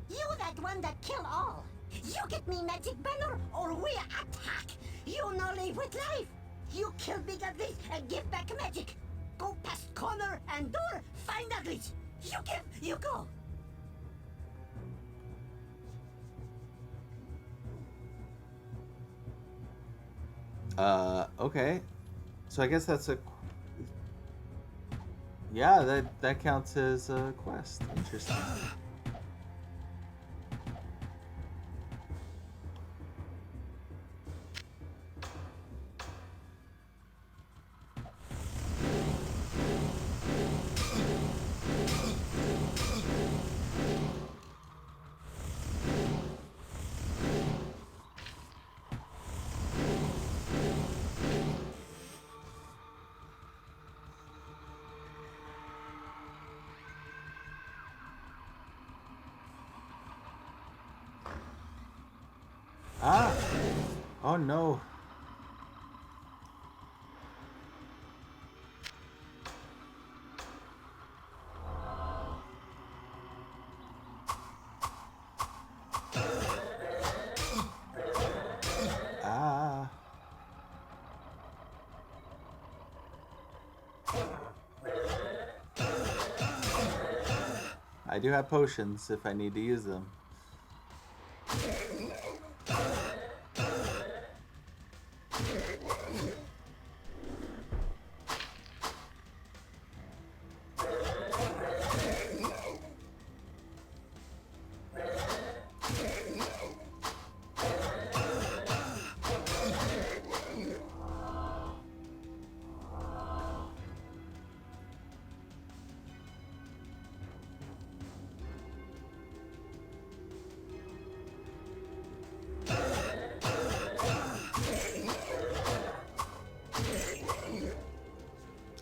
you that one that kill all. You get me magic banner or we attack. You no live with life. You kill big Ugly and give back magic. Go past corner and door, find Ugly. You give, you go. Okay. So I guess that's a... Yeah, that counts as a quest. Interesting. Ah! Oh no. Ah. I do have potions if I need to use them.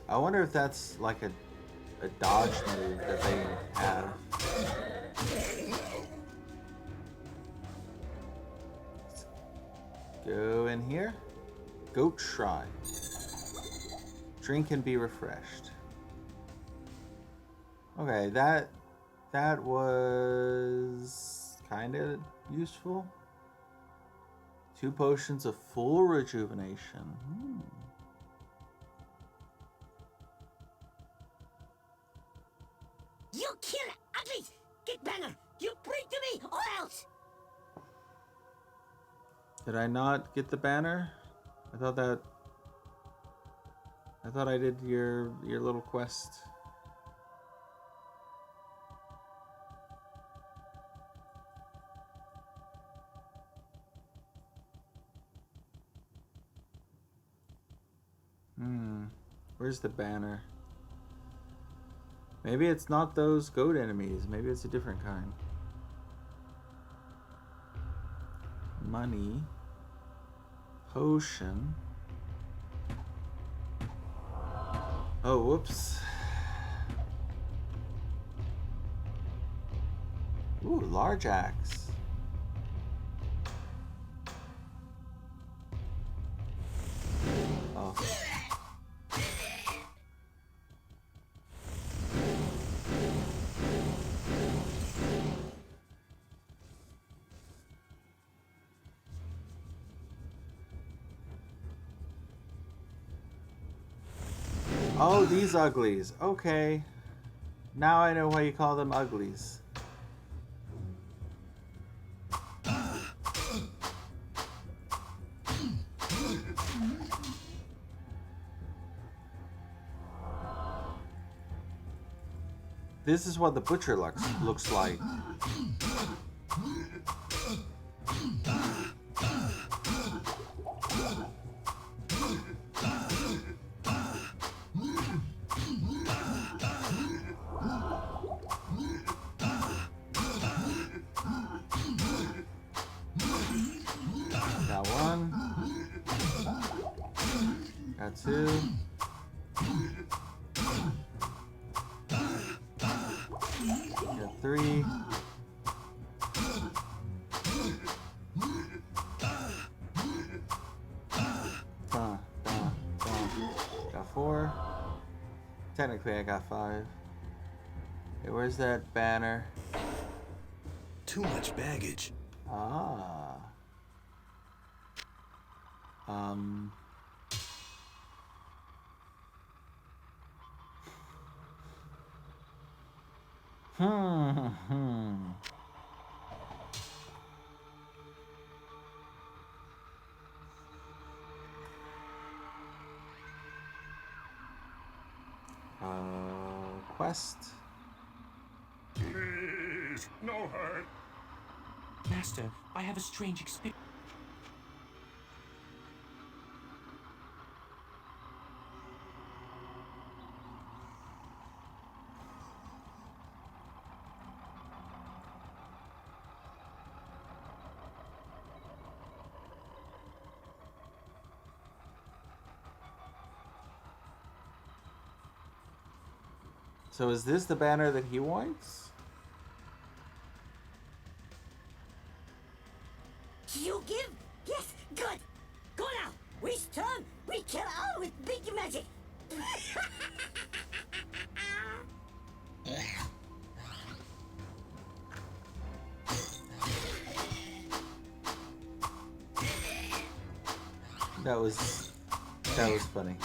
I wonder if that's like a dodge move that they have. Let's go in here. Goat Shrine. Drink and be refreshed. Okay, that was kind of useful. 2 potions of full rejuvenation. You kill uglies! Get banner! You bring to me, or else! Did I not get the banner? I thought I did your little quest. Where's the banner? Maybe it's not those goat enemies. Maybe it's a different kind. Money. Potion. Oh, whoops. Ooh, large axe. Oh. Oh, these uglies. Okay. Now I know why you call them uglies. This is what the butcher looks like. Got 1. Got 2. Got 3. Got 4. Technically, I got 5. Okay, where's that banner? Too much baggage. Ah. Quest. Please, no hurt. Master, I have a strange experience. So is this the banner that he wants? You give? Yes, good. Go now. We storm. We kill all with big magic. That was funny.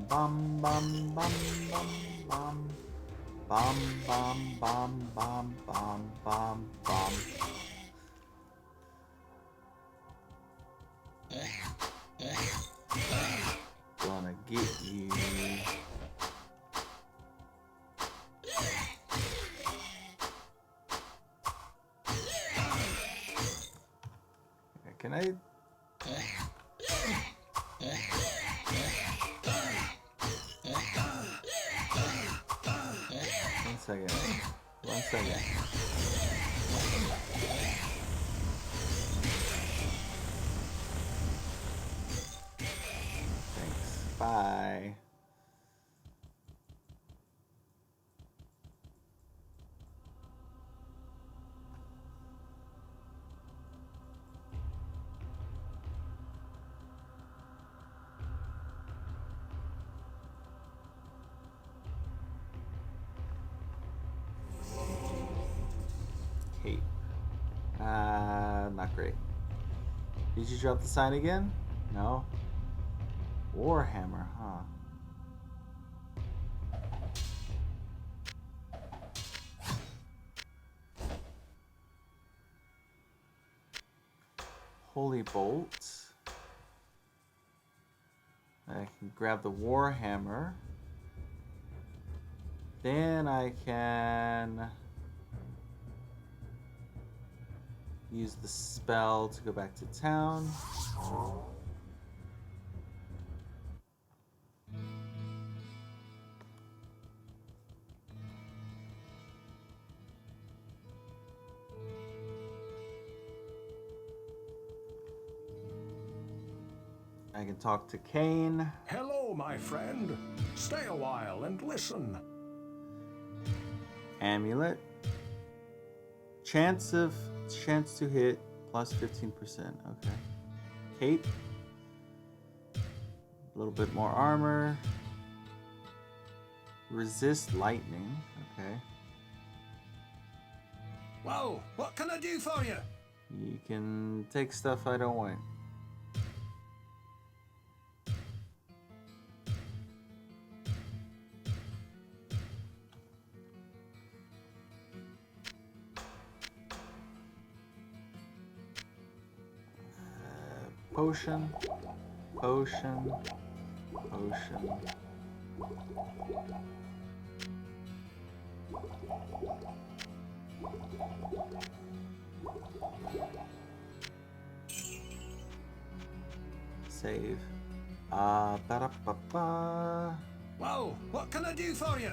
Bum bum bum bum bum bum bum bum bum bum bum bum. Gonna get you. Can I? One second. Thanks. Bye. Cape. Not great. Did you drop the sign again? No. Warhammer, huh? Holy Bolt. I can grab the Warhammer. Then I can use the spell to go back to town. I can talk to Kane. Hello, my friend. Stay a while and listen. Amulet. Chance to hit plus 15%. Okay. Cape. A little bit more armor. Resist lightning. Okay. Well, what can I do for you? You can take stuff I don't want. Potion. Potion. Potion. Save. Ba-da-ba-ba. Well, what can I do for you?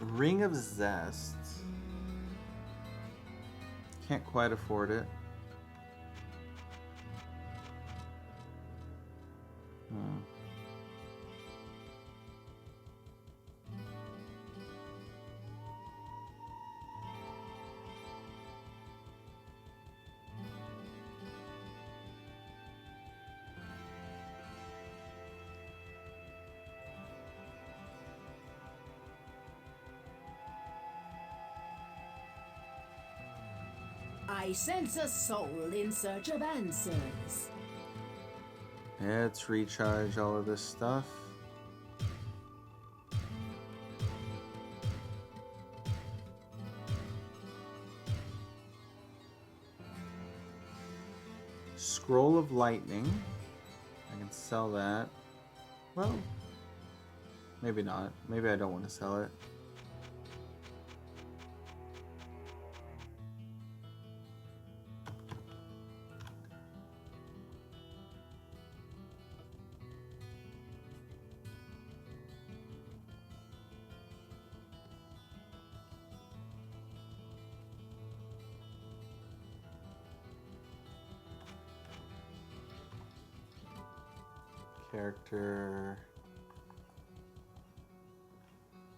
Ring of Zest. Can't quite afford it. I sense a soul in search of answers. Let's recharge all of this stuff. Scroll of Lightning. I can sell that. Well, maybe not. Maybe I don't want to sell it. Character.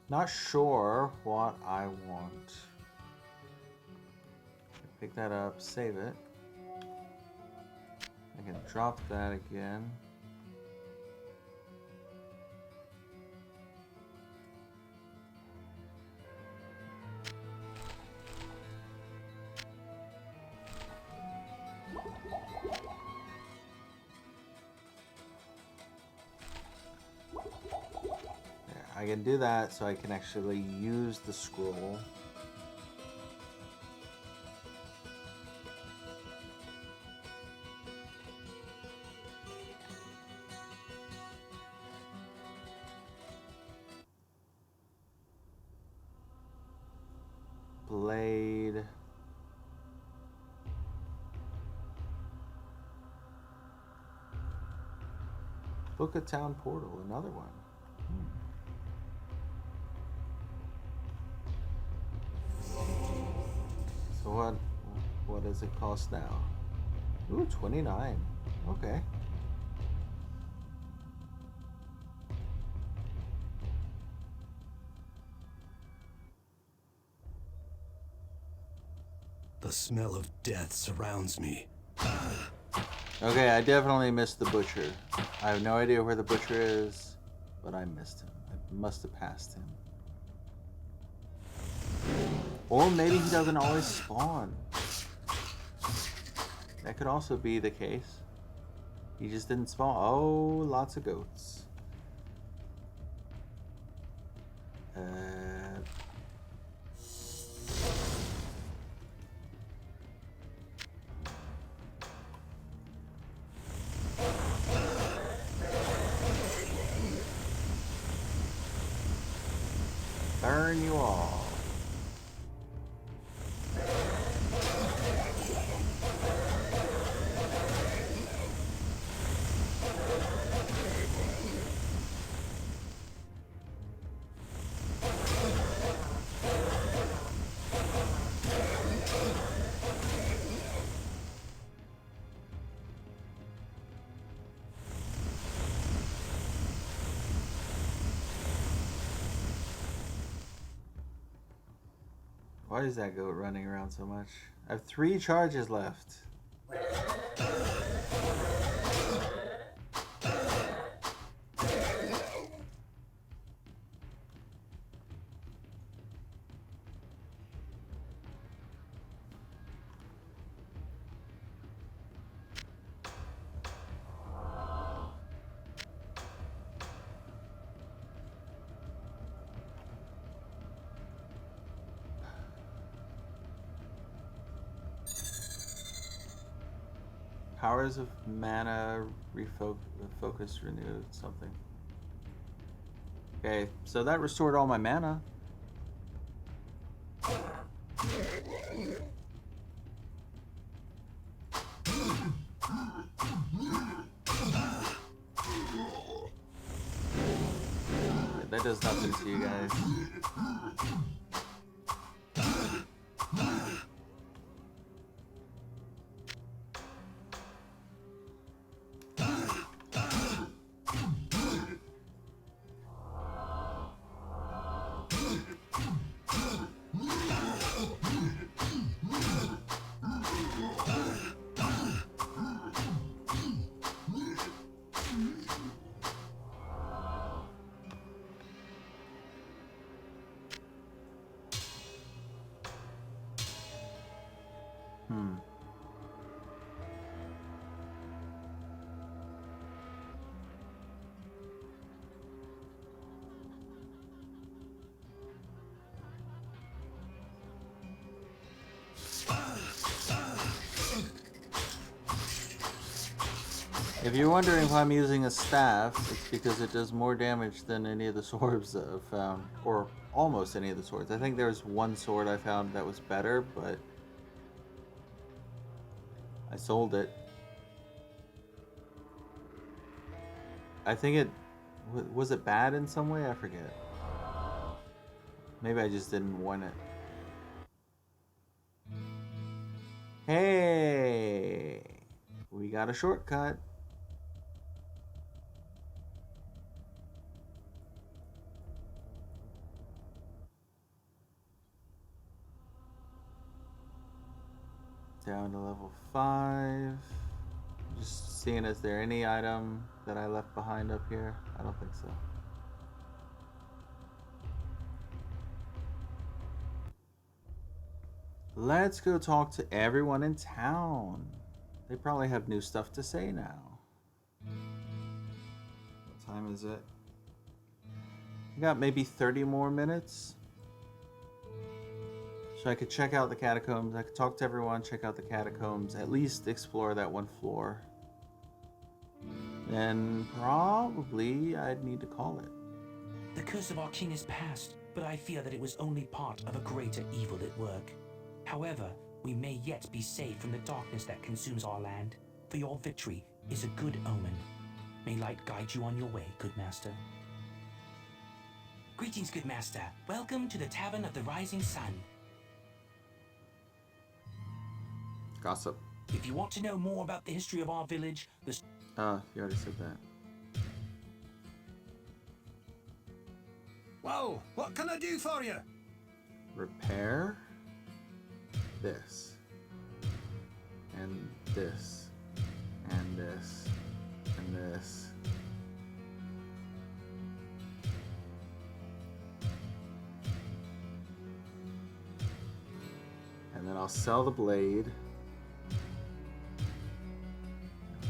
Not sure what I want. Pick that up, save it. I can drop that again. I can do that so I can actually use the scroll. Blade. Book a Town Portal, another one. So what does it cost now? Ooh, 29. Okay. The smell of death surrounds me. Okay, I definitely missed the butcher. I have no idea where the butcher is, but I missed him. I must have passed him. Or maybe he doesn't always spawn. That could also be the case. He just didn't spawn. Oh, lots of goats. Burn you all. Why is that goat running around so much? I have 3 charges left. Powers of mana, refocus, renewed, something. Okay, so that restored all my mana. That does nothing to you guys. Hmm. If you're wondering why I'm using a staff, it's because it does more damage than any of the swords that I've found, or almost any of the swords. I think there's one sword I found that was better, but I sold it. I think it was it bad in some way? I forget. Maybe I just didn't want it. Hey, we got a shortcut. Down to level 5. Just seeing, is there any item that I left behind up here? I don't think so. Let's go talk to everyone in town. They probably have new stuff to say now. What time is it? We got maybe 30 more minutes. So I could check out the catacombs. I could talk to everyone, check out the catacombs, at least explore that one floor. Then probably I'd need to call it. The curse of our king is past, but I fear that it was only part of a greater evil at work. However, we may yet be saved from the darkness that consumes our land, for your victory is a good omen. May light guide you on your way, good master. Greetings, good master. Welcome to the Tavern of the Rising Sun. Gossip. If you want to know more about the history of our village, the... You already said that. Well, what can I do for you? Repair this. And this. And this. And this. And then I'll sell the blade.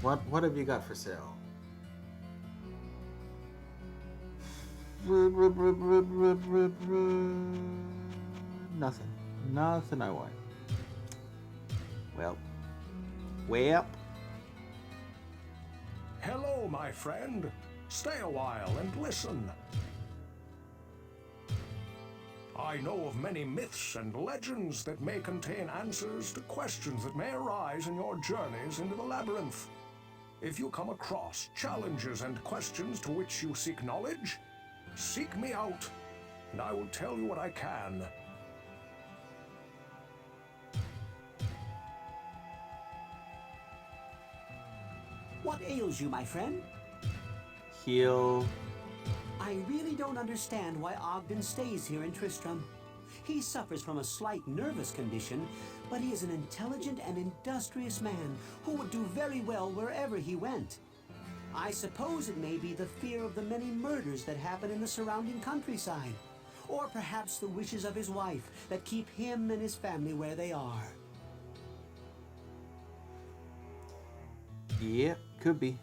What have you got for sale? Nothing. Nothing I want. Well. Hello, my friend. Stay a while and listen. I know of many myths and legends that may contain answers to questions that may arise in your journeys into the labyrinth. If you come across challenges and questions to which you seek knowledge, seek me out, and I will tell you what I can. What ails you, my friend? Heal. I really don't understand why Ogden stays here in Tristram. He suffers from a slight nervous condition, but he is an intelligent and industrious man who would do very well wherever he went. I suppose it may be the fear of the many murders that happen in the surrounding countryside, or perhaps the wishes of his wife that keep him and his family where they are. Yep, could be.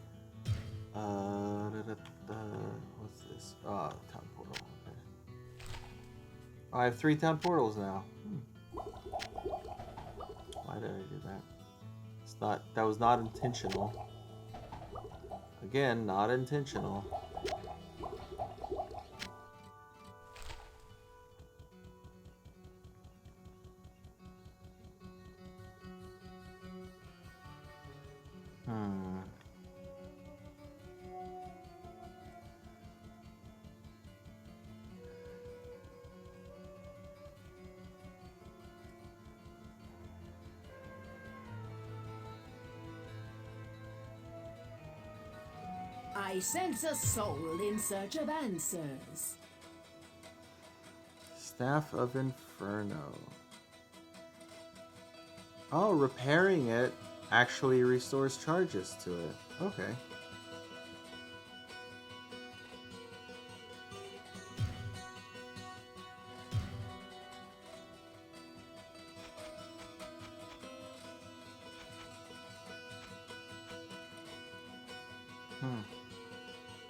What's this? Oh, town portal. Okay. Oh, I have 3 town portals now. Why did I do that? It's not. That was not intentional. Again, not intentional. I sense a soul in search of answers. Staff of Inferno. Oh, repairing it actually restores charges to it. Okay.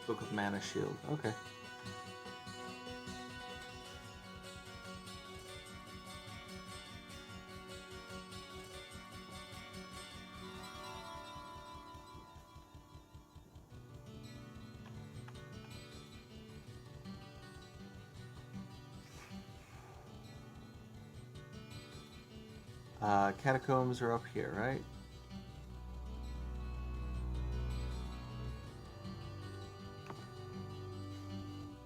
Book of Mana Shield. Okay. Catacombs are up here, right?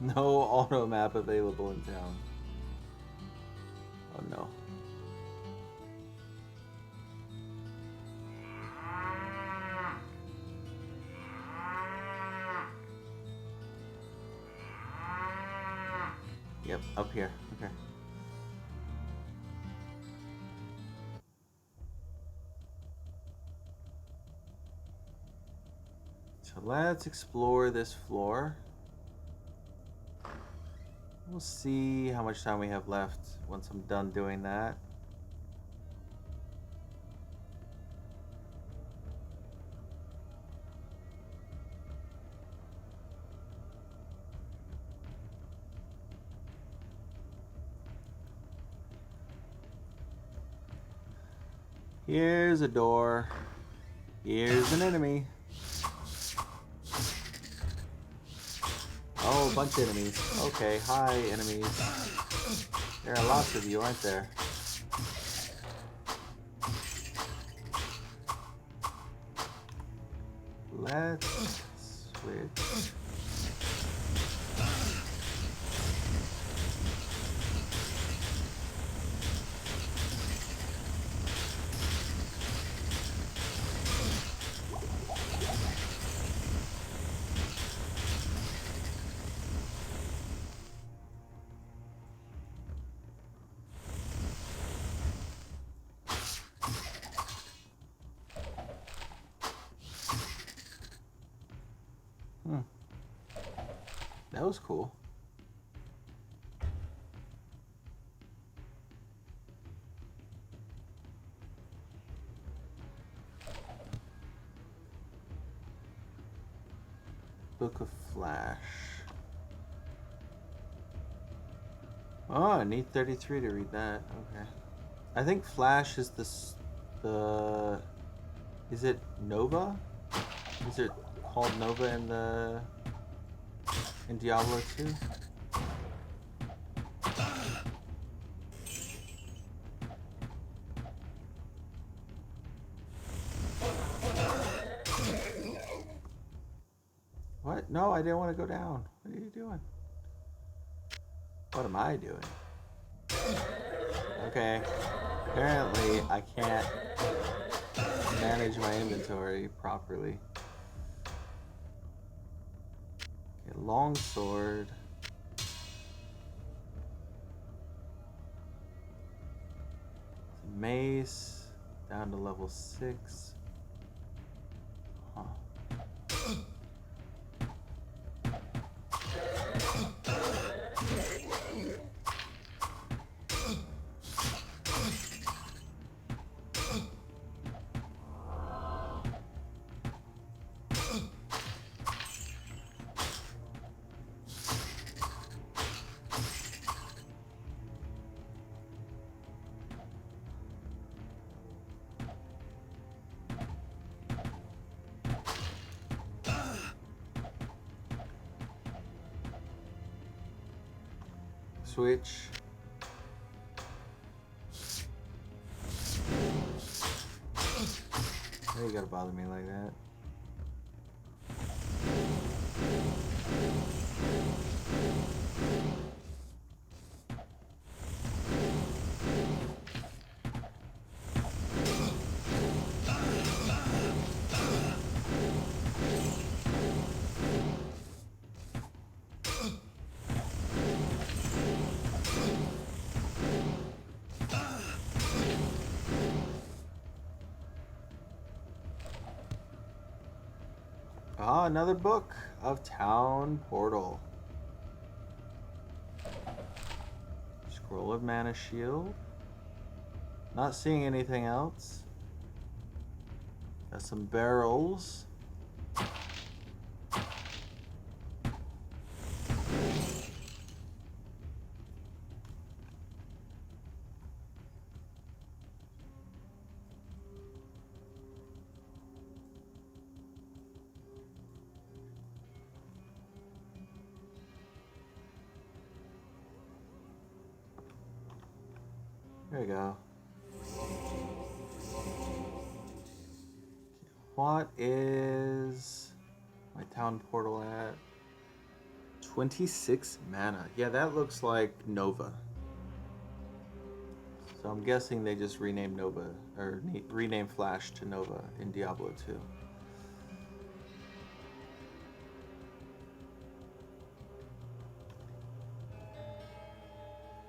No auto map available in town. Oh no. Yep, up here. Okay. So let's explore this floor. We'll see how much time we have left once I'm done doing that. Here's a door. Here's an enemy. Oh, a bunch of enemies. Okay, hi, enemies. There are lots of you, aren't there? Let's switch. That was cool. Book of Flash. Oh, I need 33 to read that. Okay. I think Flash is the is it Nova? Is it called Nova in Diablo 2? What? No, I didn't want to go down. What are you doing? What am I doing? Okay. Apparently, I can't manage my inventory properly. Okay, long sword. Mace. Down to level 6. Huh. Switch. Why you gotta bother me like that? Ah, another book of Town Portal. Scroll of Mana Shield. Not seeing anything else. Got some barrels. There you go. What is my town portal at? 26 mana. Yeah, that looks like Nova. So I'm guessing they just renamed Nova, or renamed Flash to Nova in Diablo 2.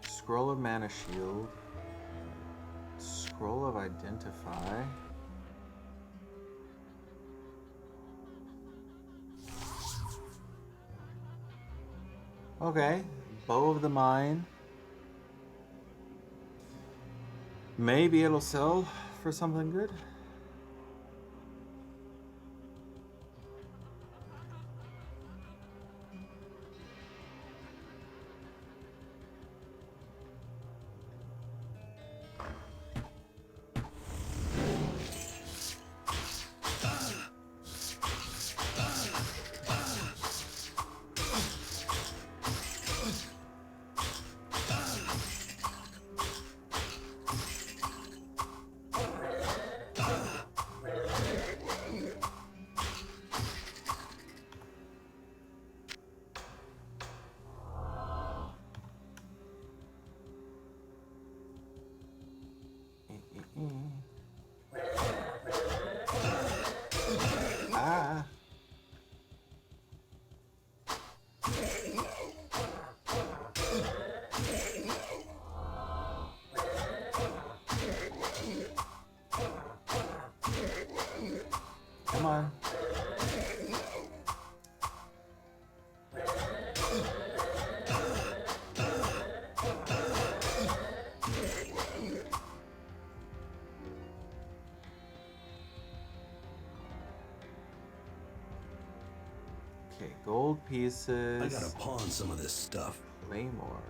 Scroll of Mana Shield. Scroll of Identify. Okay, Bow of the Mind. Maybe it'll sell for something good. Ah. Come on. Okay, gold pieces. I gotta pawn some of this stuff. Claymore.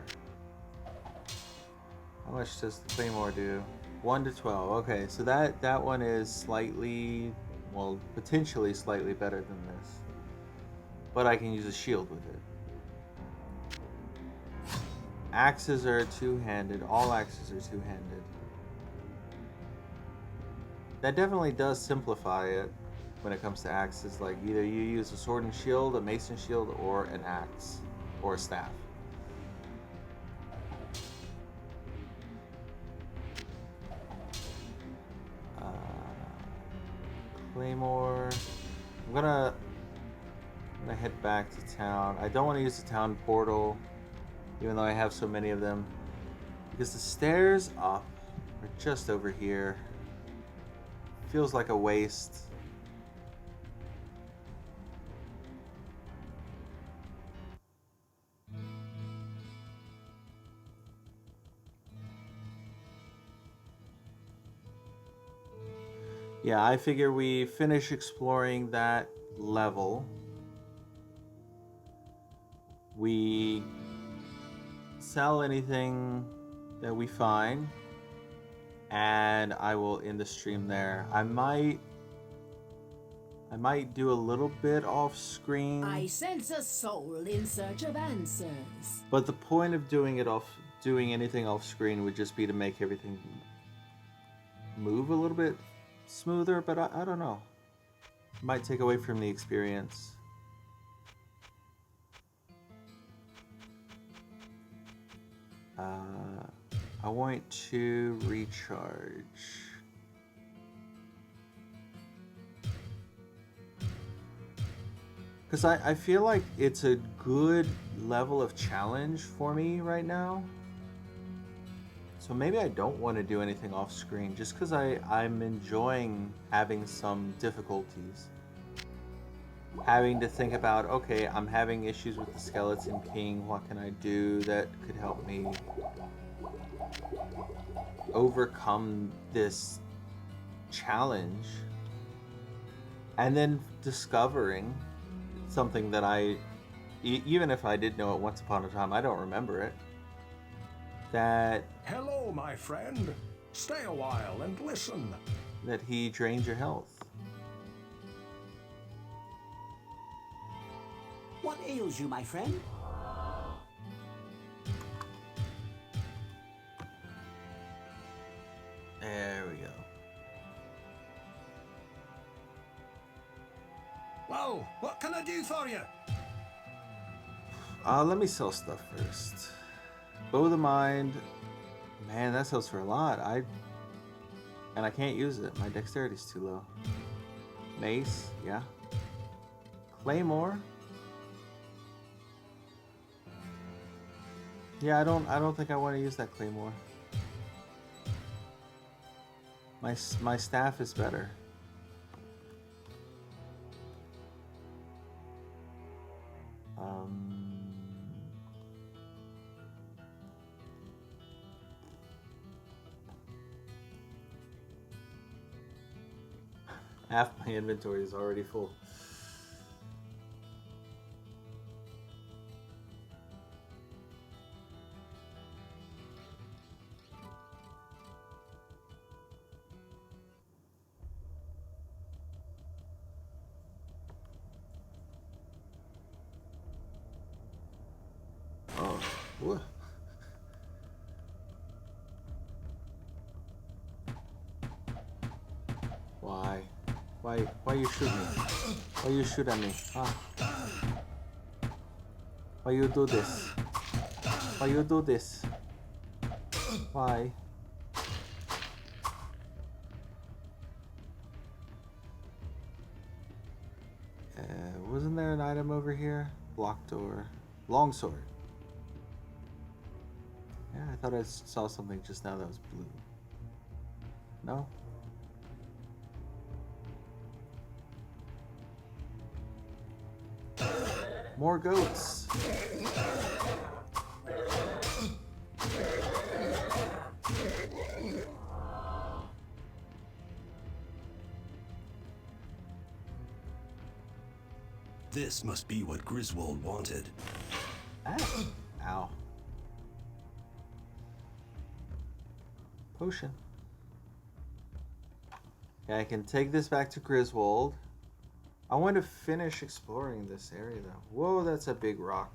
How much does the Claymore do? 1 to 12. Okay, so that one is slightly, well, potentially slightly better than this. But I can use a shield with it. Axes are two-handed. All axes are two-handed. That definitely does simplify it when it comes to axes. Like, either you use a sword and shield, a mason shield, or an axe, or a staff. Claymore. I'm gonna head back to town. I don't want to use the town portal, even though I have so many of them, because the stairs up are just over here. Feels like a waste. Yeah, I figure we finish exploring that level. We sell anything that we find, and I will end the stream there. I might do a little bit off screen. I sense a soul in search of answers. But the point of doing anything off screen would just be to make everything move a little bit smoother, but I don't know. Might take away from the experience. I want to recharge. Because I feel like it's a good level of challenge for me right now. So maybe I don't want to do anything off screen just because I'm enjoying having some difficulties. Having to think about, okay, I'm having issues with the skeleton king. What can I do that could help me overcome this challenge? And then discovering something that even if I did know it once upon a time, I don't remember it. That... Hello, my friend. Stay a while and listen. That he drains your health. What ails you, my friend? There we go. Well, what can I do for you? Let me sell stuff first. Bow of the Mind. Man, that sells for a lot. And I can't use it. My dexterity's too low. Mace, yeah. Claymore. Yeah, I don't think I want to use that Claymore. My staff is better. Half my inventory is already full. Oh, whoa. Why? Why you shoot me? Why you shoot at me? Huh? Why you do this? Why you do this? Why? Wasn't there an item over here? Block door. Longsword. Yeah, I thought I saw something just now that was blue. No? More goats. This must be what Griswold wanted. Ah. Ow. Potion. Okay, I can take this back to Griswold. I want to finish exploring this area though. Whoa, that's a big rock.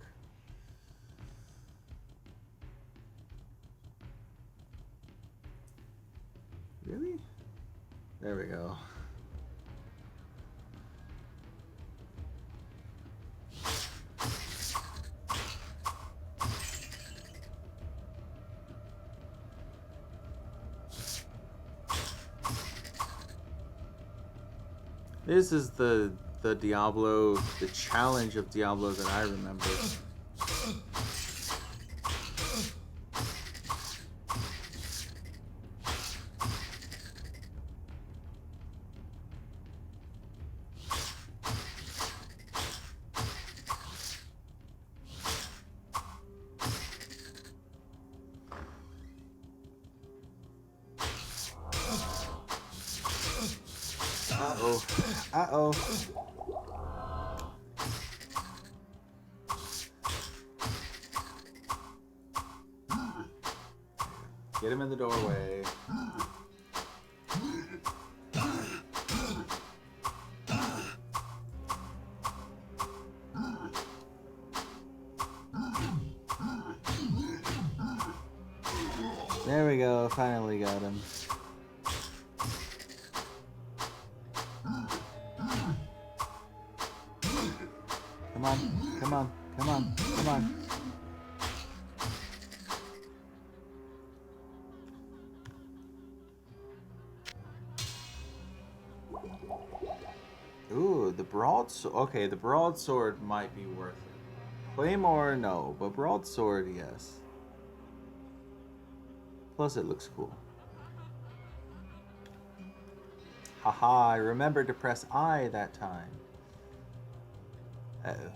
Really? There we go. This is the Diablo, the challenge of Diablo that I remember. Uh-oh. Uh-oh. Get him in the doorway. There we go, finally got him. Come on, come on, come on, come on. Ooh, the broadsword. Okay, the broadsword might be worth it. Claymore, no, but broadsword, yes. Plus, it looks cool. Haha, I remembered to press I that time. Uh-oh.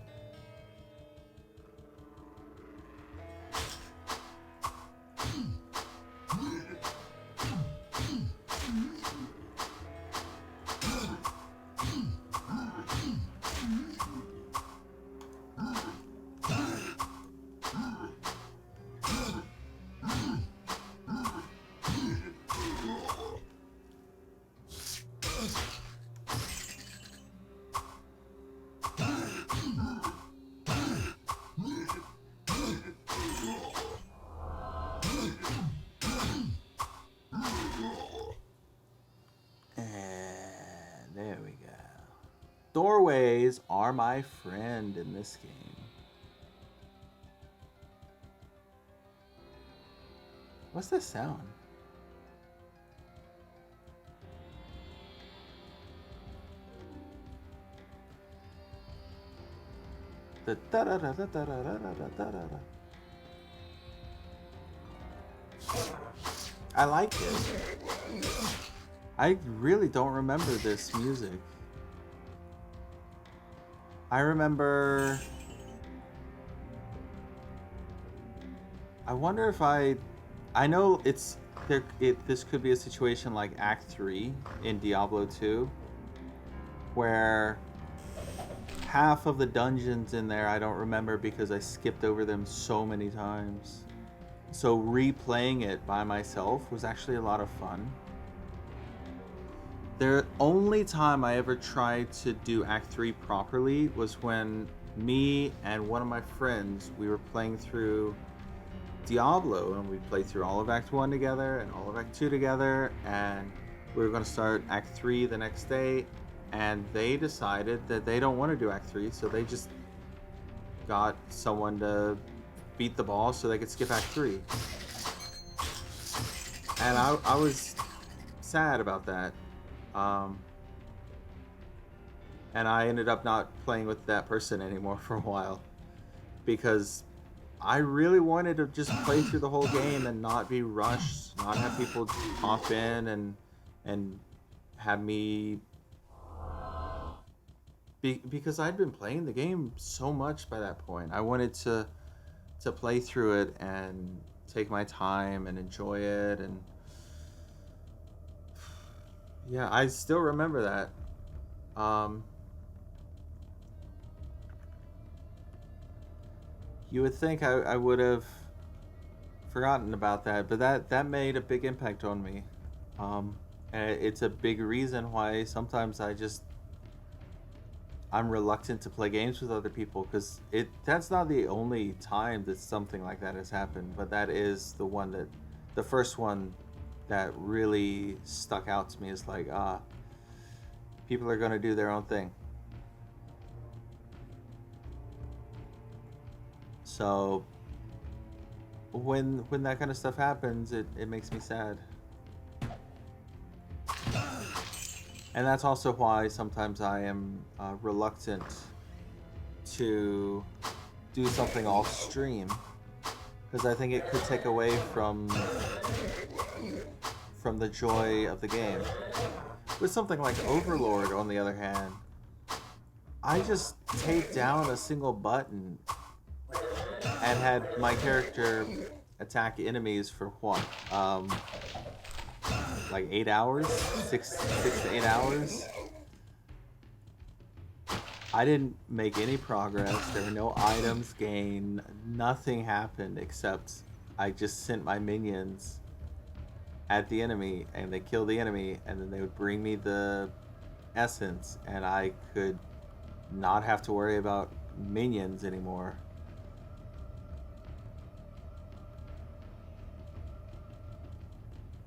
Doorways are my friend in this game. What's this sound? The da da da da da da da da da da. I like it. I really don't remember this music. I remember. I wonder if I know it's there. This could be a situation like Act 3 in Diablo 2, where half of the dungeons in there I don't remember because I skipped over them so many times. So replaying it by myself was actually a lot of fun. The only time I ever tried to do Act 3 properly was when me and one of my friends, we were playing through Diablo, and we played through all of Act 1 together and all of Act 2 together, and we were going to start Act 3 the next day, and they decided that they don't want to do Act 3, so they just got someone to beat the boss so they could skip Act 3. And I was sad about that. And I ended up not playing with that person anymore for a while, because I really wanted to just play through the whole game and not be rushed, not have people pop in and have me because I'd been playing the game so much by that point. I wanted to play through it and take my time and enjoy it, and yeah, I still remember that. You would think I would have forgotten about that, but that made a big impact on me. And it's a big reason why sometimes I'm reluctant to play games with other people, because that's not the only time that something like that has happened, but that is the first one that really stuck out to me. Is like, people are gonna do their own thing. So when that kind of stuff happens, it makes me sad. And that's also why sometimes I am reluctant to do something off stream, because I think it could take away from the joy of the game. With something like Overlord, on the other hand, I just taped down a single button and had my character attack enemies for what? Like 8 hours? 6 to 8 hours? I didn't make any progress. There were no items gained. Nothing happened except I just sent my minions at the enemy, and they killed the enemy, and then they would bring me the essence, and I could not have to worry about minions anymore.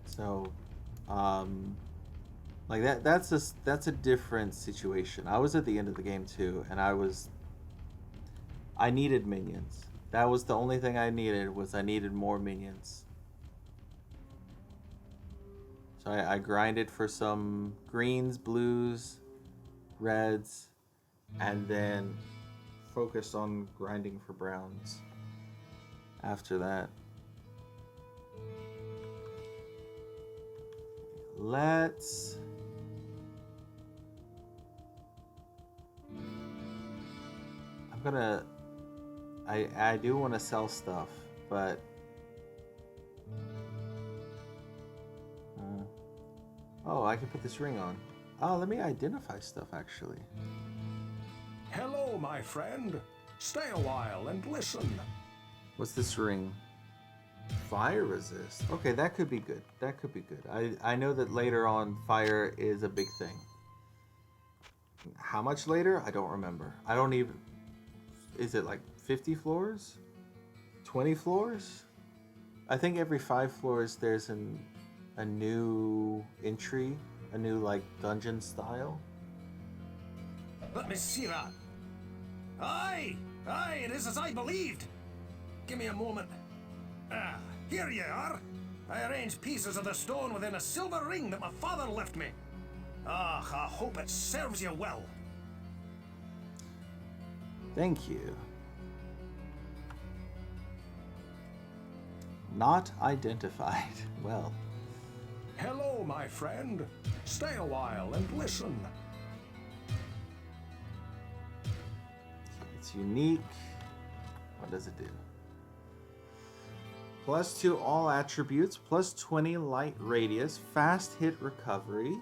So, like that's a different situation. I was at the end of the game too, and I needed minions. That was the only thing I needed, was I needed more minions. So I grinded for some greens, blues, reds, and then focused on grinding for browns after that. I do want to sell stuff, but oh, I can put this ring on. Oh, let me identify stuff actually. Hello, my friend. Stay a while and listen. What's this ring? Fire resist. Okay, that could be good. That could be good. I know that later on fire is a big thing. How much later? I don't remember. I don't even... Is it like 50 floors? 20 floors? I think every 5 floors there's a new entry, a new like dungeon style. Let me see that. Aye, aye, it is as I believed. Give me a moment. Ah, here you are. I arranged pieces of the stone within a silver ring that my father left me. Ah, I hope it serves you well. Thank you. Not identified. Well. Hello, my friend. Stay a while and listen. It's unique. What does it do? +2 all attributes, +20 light radius, fast hit recovery,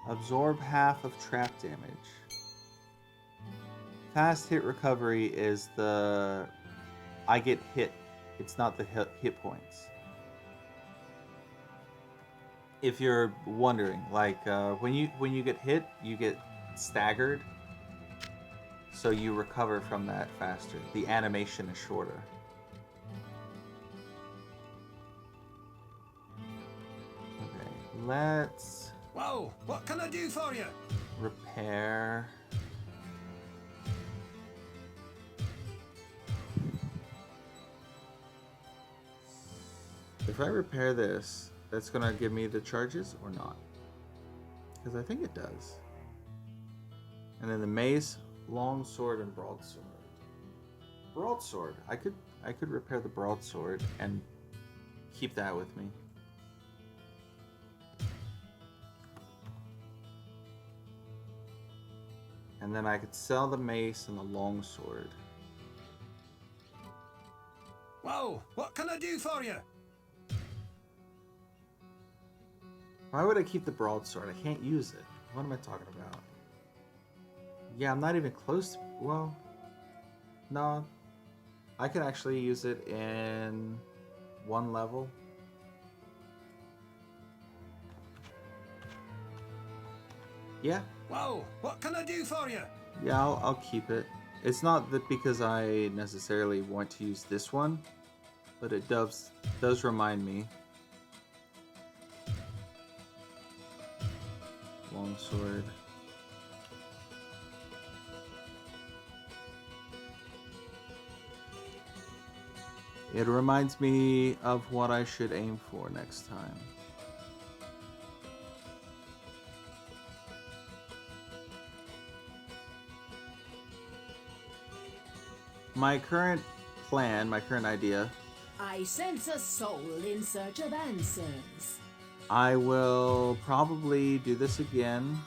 absorb half of trap damage. Fast hit recovery is the I get hit. It's not the hit points. If you're wondering, like when you get hit, you get staggered, so you recover from that faster. The animation is shorter. Okay, let's. Whoa, what can I do for you? Repair. If I repair this, that's gonna give me the charges or not? Because I think it does. And then the mace, long sword, and broadsword. Broadsword. I could repair the broadsword and keep that with me. And then I could sell the mace and the long sword. Whoa, what can I do for you? Why would I keep the broadsword? I can't use it. What am I talking about? Yeah, I'm not even close to... Well... No. I can actually use it in 1 level. Yeah. Whoa, what can I do for you? Yeah, I'll keep it. It's not that because I necessarily want to use this one, but it does remind me. Longsword. It reminds me of what I should aim for next time. My current plan, my current idea, I sense a soul in search of answers. I will probably do this again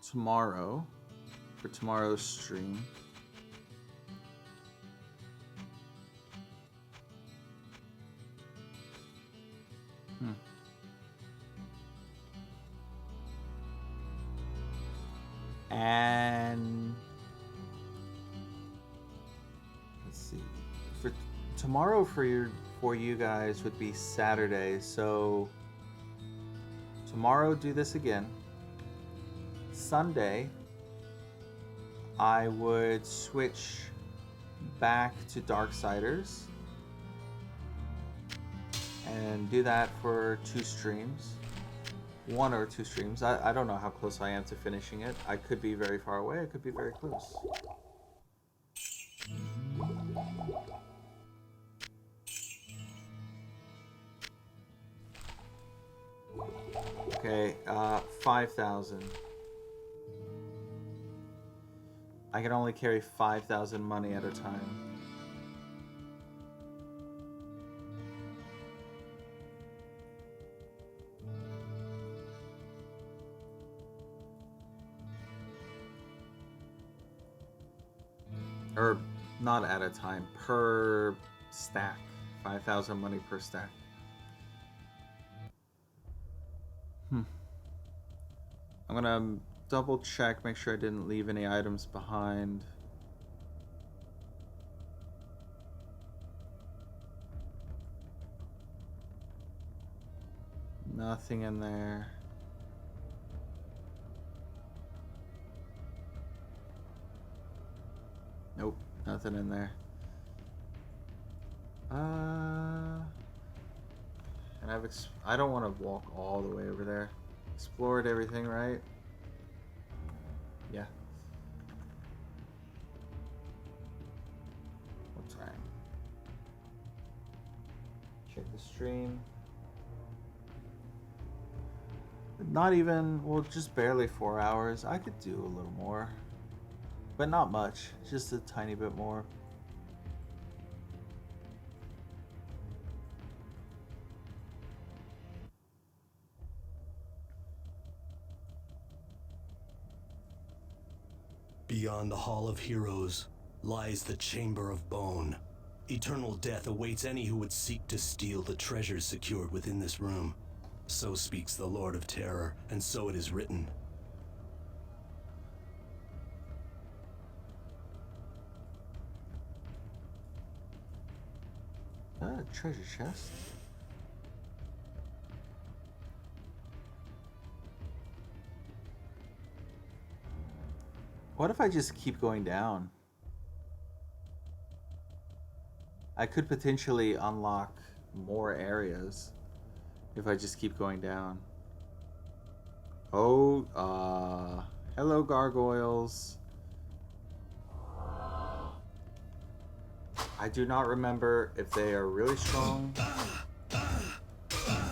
tomorrow for tomorrow's stream. And let's see. For tomorrow for you guys would be Saturday. So tomorrow do this again. Sunday I would switch back to Darksiders and do that for 2 streams. 1 or 2 streams. I don't know how close I am to finishing it. I could be very far away. I could be very close. Okay, 5,000. I can only carry 5,000 money at a time. Or not at a time, per stack. 5,000 money per stack. I'm gonna double check, make sure I didn't leave any items behind. Nothing in there. Nope, nothing in there. And I don't want to walk all the way over there. Explored everything, right? Yeah. What time? Check the stream. Not even, well, just barely 4 hours. I could do a little more, but not much. Just a tiny bit more. Beyond the Hall of Heroes lies the Chamber of Bone. Eternal death awaits any who would seek to steal the treasures secured within this room. So speaks the Lord of Terror, and so it is written. Treasure chest. What if I just keep going down? I could potentially unlock more areas if I just keep going down. Oh, hello gargoyles. I do not remember if they are really strong.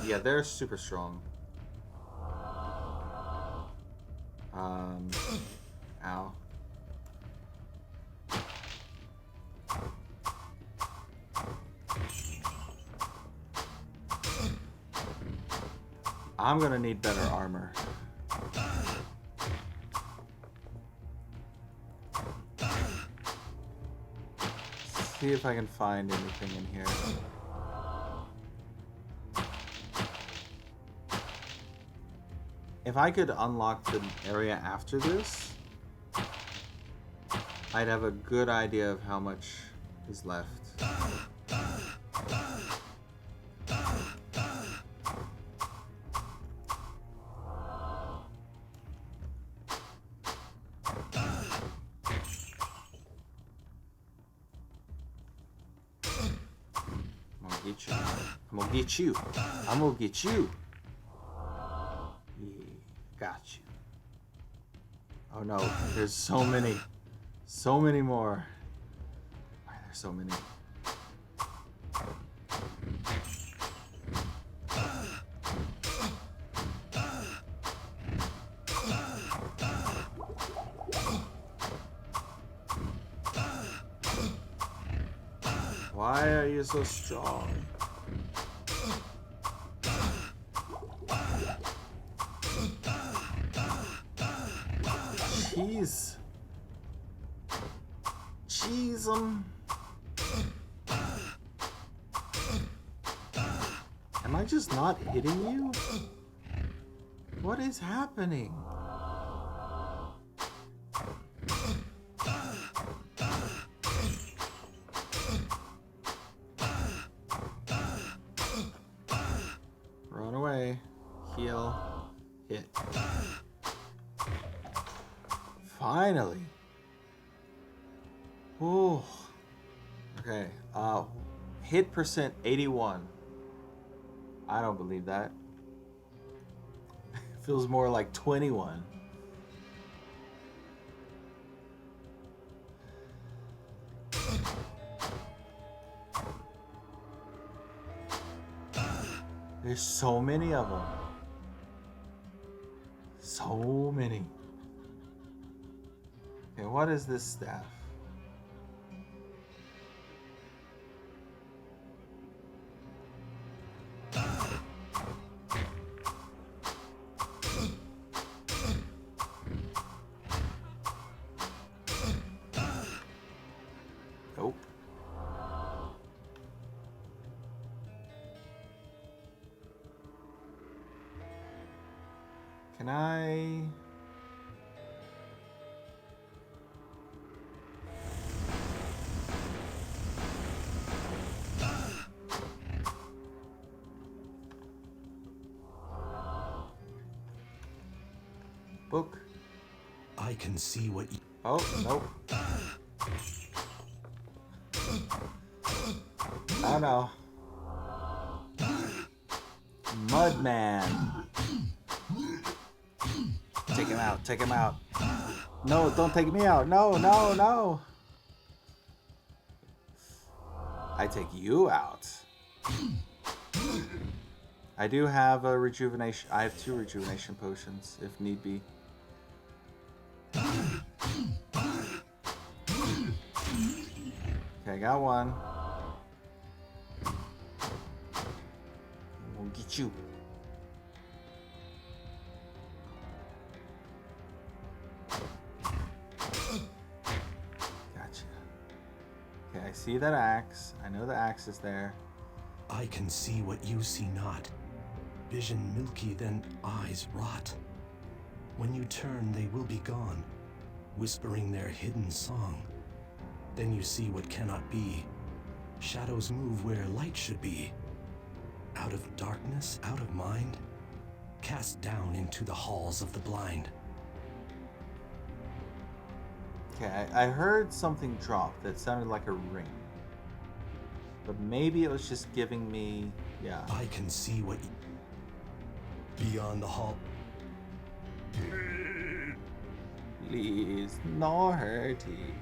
Yeah, they're super strong. Ow. I'm gonna need better armor. See if I can find anything in here. If I could unlock the area after this, I'd have a good idea of how much is left. I'm gonna get you. I'm gonna get you. Yeah, got you. Oh no, there's so many. So many more. Why are there so many? Why are you so strong? Jeez. Jeez, am I just not hitting you? What is happening? Run away. Heal. Hit. Finally. Ooh. Okay. Hit percent 81. I don't believe that. Feels more like 21. There's so many of them. So many. Okay, what is this staff? Nope. Can I... Book. I can see what you... Oh, nope. Oh no. Mudman. Take him out. Take him out. No, don't take me out. No, no, no. I take you out. I do have a rejuvenation. I have 2 rejuvenation potions if need be. Okay, I got one. We'll get you. Gotcha. Okay, I see that axe. I know the axe is there. I can see what you see not. Vision milky, then eyes rot. When you turn, they will be gone, whispering their hidden song. Then you see what cannot be. Shadows move where light should be. Out of darkness, out of mind, cast down into the halls of the blind. Okay, I heard something drop that sounded like a ring. But maybe it was just giving me... yeah. I can see what... beyond the hall. Please, no hurty.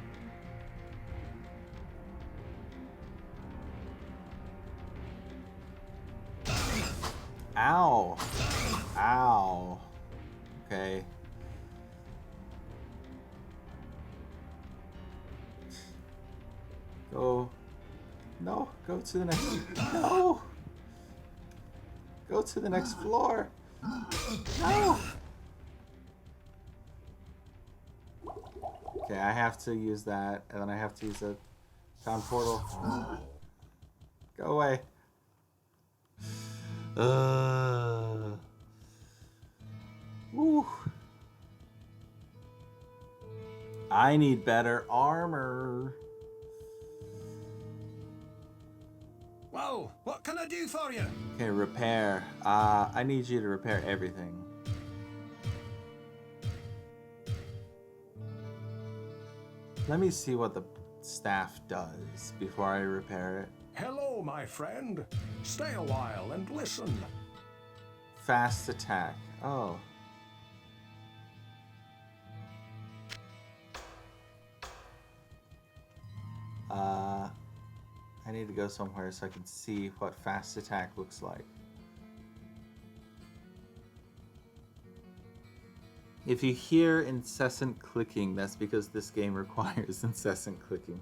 Ow. Ow. Okay. Go. No, go to the next. No. Go to the next floor. No. Okay, I have to use that, and then I have to use a town portal. Go away. Woo. I need better armor. Well, what can I do for you? Okay, repair. I need you to repair everything. Let me see what the staff does before I repair it. Hello, my friend. Stay a while and listen. Fast attack. Oh. I need to go somewhere so I can see what fast attack looks like. If you hear incessant clicking, that's because this game requires incessant clicking.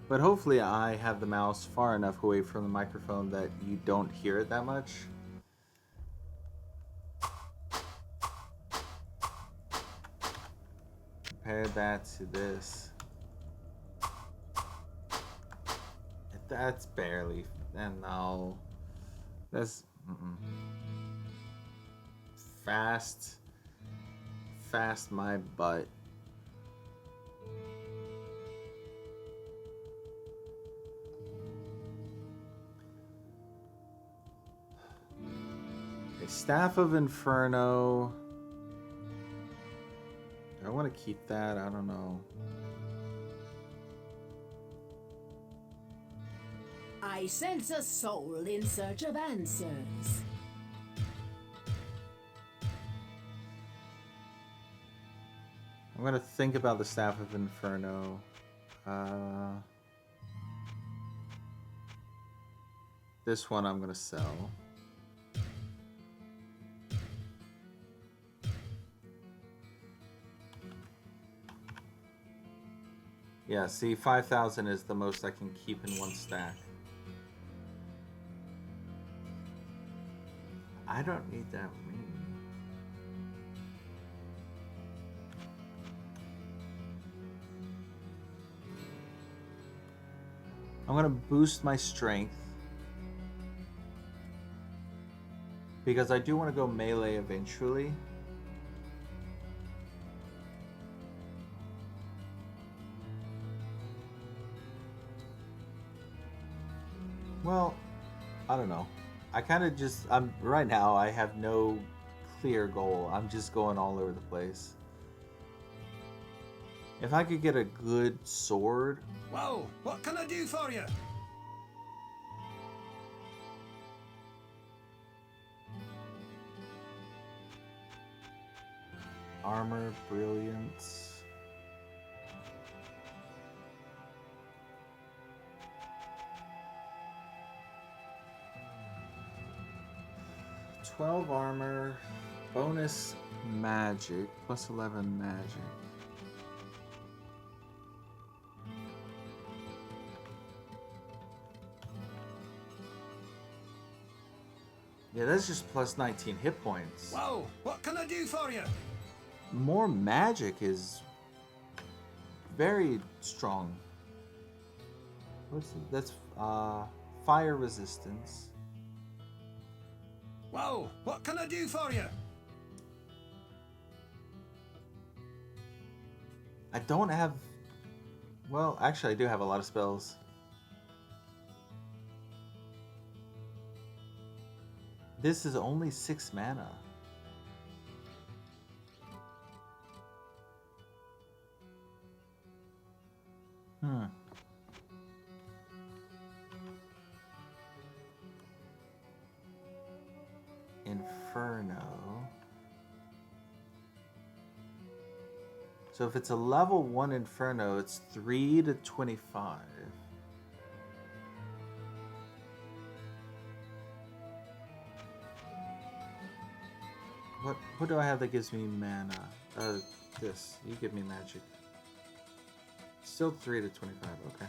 But hopefully I have the mouse far enough away from the microphone that you don't hear it that much. Compare that to this. That's barely... and no. That's... Fast my butt. A Staff of Inferno. Do I want to keep that? I don't know. I sense a soul in search of answers. I'm gonna think about the Staff of Inferno. This one I'm gonna sell. Yeah, see, 5,000 is the most I can keep in one stack. I don't need that ring. I'm gonna boost my strength because I do want to go melee eventually. Well, I don't know. I kind of just, right now I have no clear goal. I'm just going all over the place. If I could get a good sword. Well, what can I do for you? Armor, brilliance. +12 armor, bonus magic, +11 magic. Yeah, that's just +19 hit points. Whoa, what can I do for you? More magic is very strong. What's it? That's fire resistance. Whoa, what can I do for you? I don't have. Well, actually, I do have a lot of spells. This is only 6 mana. Inferno. So if it's a level 1 Inferno, it's 3 to 25. What do I have that gives me mana? This. You give me magic. Still 3 to 25, okay.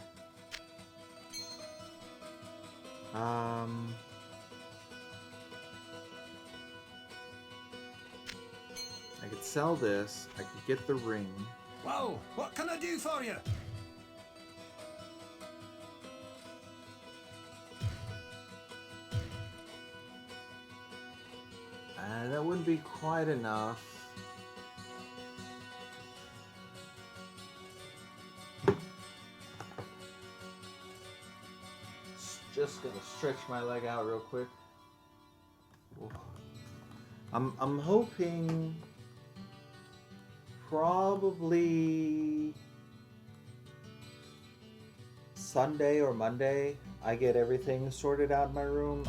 I could sell this, I could get the ring. Whoa, what can I do for you? That wouldn't be quite enough. Just gonna stretch my leg out real quick. I'm hoping probably Sunday or Monday I get everything sorted out in my room.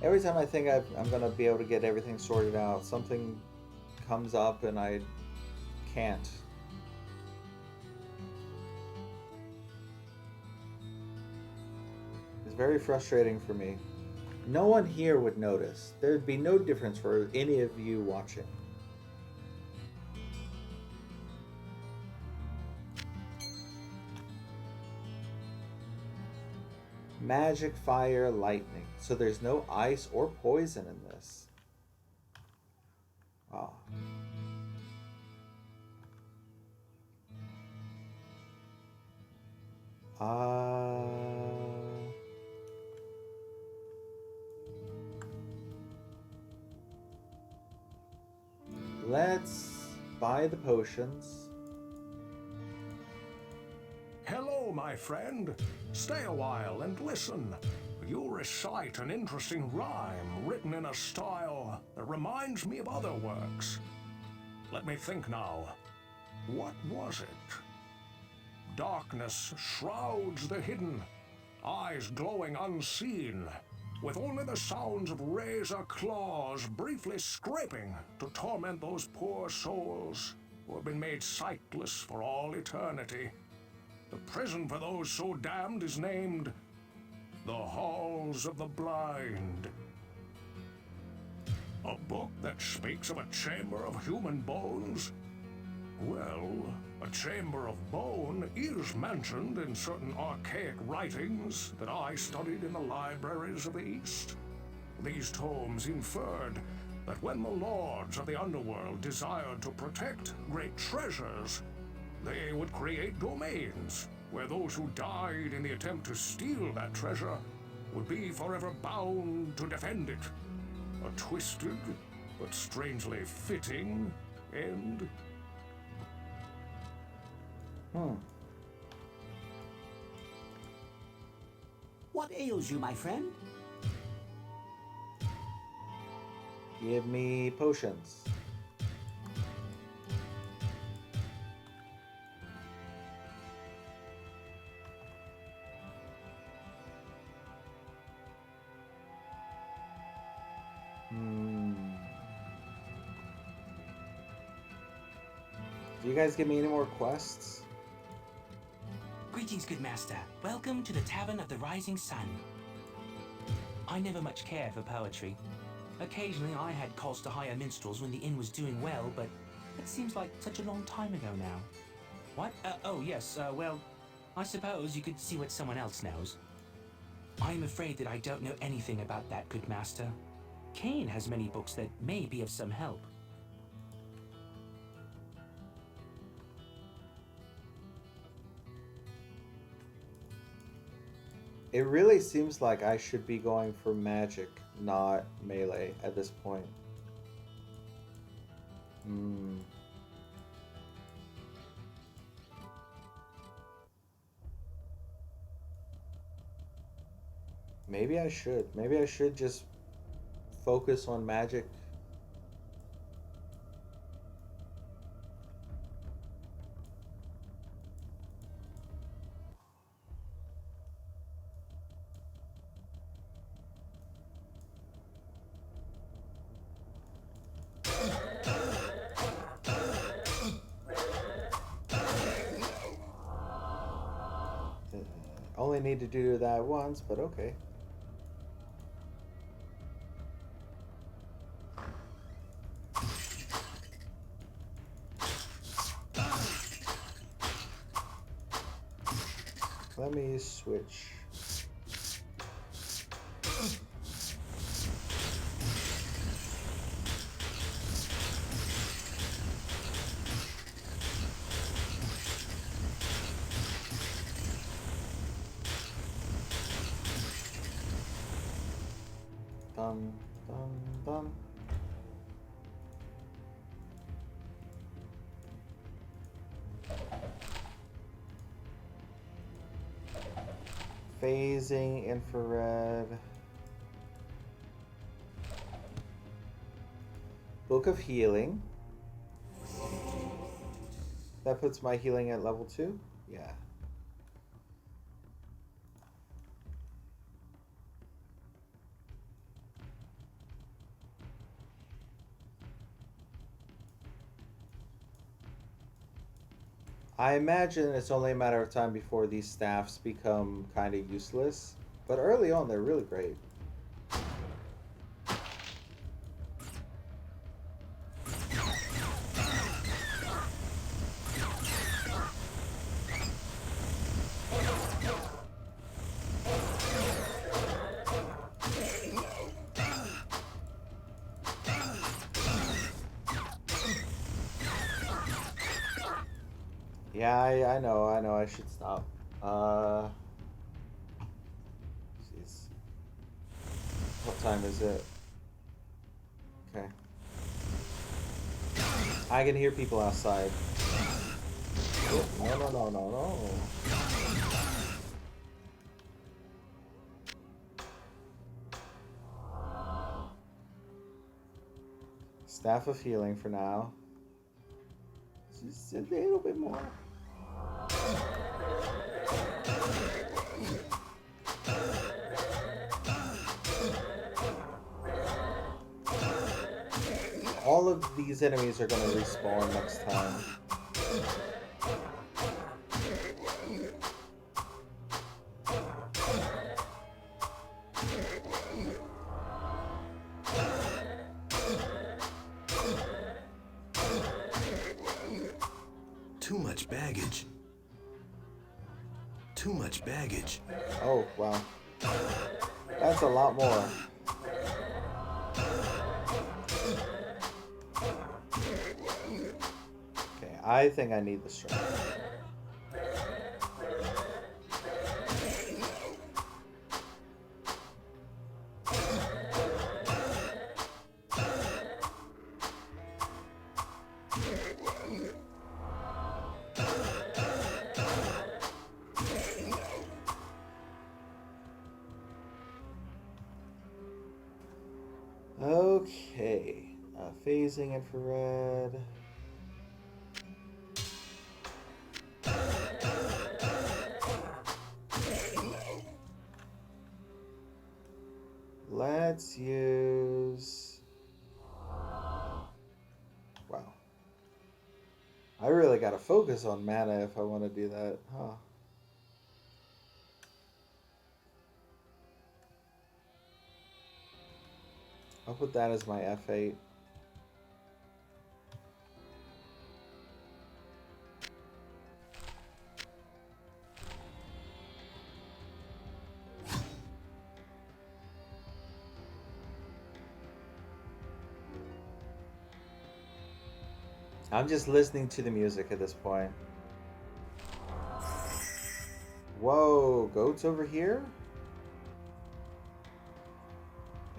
Every time I think I'm gonna be able to get everything sorted out, something comes up and I can't. It's very frustrating for me. No one here would notice. There'd be no difference for any of you watching. Magic, fire, lightning. So there's no ice or poison in this. Wow. Let's buy the potions. Hello, my friend. Stay a while and listen. You'll recite an interesting rhyme written in a style that reminds me of other works. Let me think now. What was it? Darkness shrouds the hidden, eyes glowing unseen, with only the sounds of razor claws briefly scraping to torment those poor souls who have been made sightless for all eternity. The prison for those so damned is named the Halls of the Blind. A book that speaks of a chamber of human bones? Well, a chamber of bone is mentioned in certain archaic writings that I studied in the libraries of the East. These tomes inferred that when the lords of the underworld desired to protect great treasures, they would create domains where those who died in the attempt to steal that treasure would be forever bound to defend it. A twisted, but strangely fitting end. What ails you, my friend? Give me potions. Do you guys give me any more quests? Greetings, good master. Welcome to the Tavern of the Rising Sun. I never much cared for poetry. Occasionally I had calls to hire minstrels when the inn was doing well, but that seems like such a long time ago now. What? Oh yes, well, I suppose you could see what someone else knows. I'm afraid that I don't know anything about that, good master. Kane has many books that may be of some help. It really seems like I should be going for magic, not melee at this point. Maybe I should. Maybe I should just focus on magic. Only need to do that once, but okay. Let me switch. Dun, dun, dun. Phasing, infrared. Book of Healing. That puts my healing at level 2? Yeah. I imagine it's only a matter of time before these staffs become kind of useless, but early on they're really great. Yeah, I know, I should stop. Jeez. What time is it? Okay. I can hear people outside. Oh, no. Staff of Healing for now. Just a little bit more. All of these enemies are gonna respawn next time. Too much baggage. Too much baggage. Oh, wow. That's a lot more. Okay, I think I need the strength. Okay, phasing infrared. Let's use... Wow. I really really got to focus on mana if I want to do that, huh? I'll put that as my F8. I'm just listening to the music at this point. Whoa, goats over here?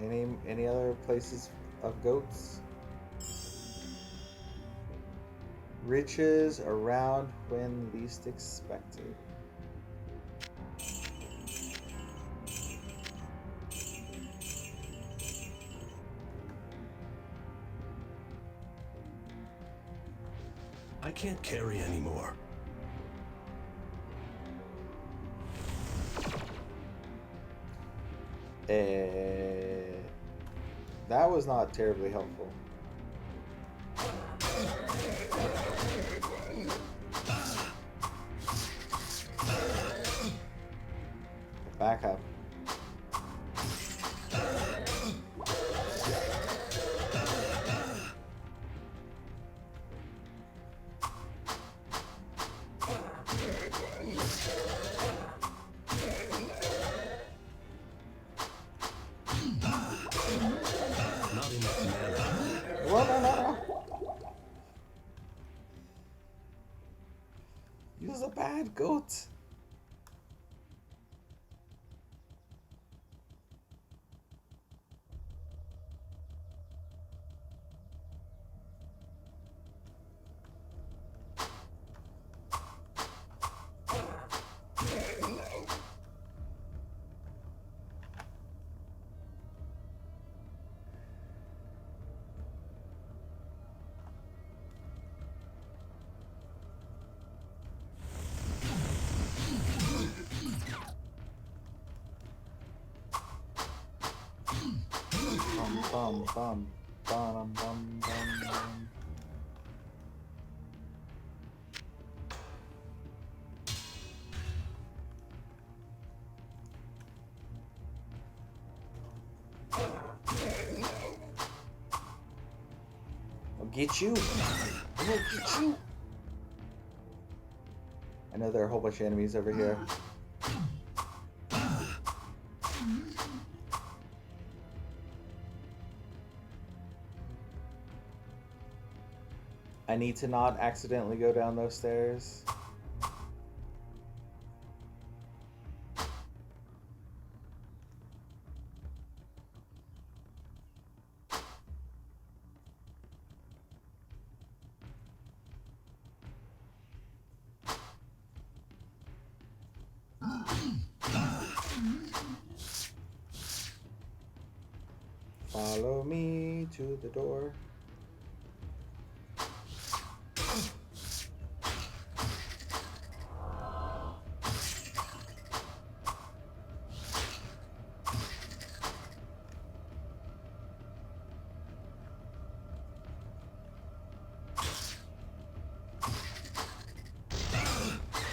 Any other places of goats? Riches around when least expected. I can't carry anymore. That was not terribly helpful. Back up. Not enough mana. Whoa, no. Use a bad goat. Bum, bum, bum, bum, bum, bum. I'll get you. I'm gonna get you. I know there are a whole bunch of enemies over here. I need to not accidentally go down those stairs. Follow me to the door.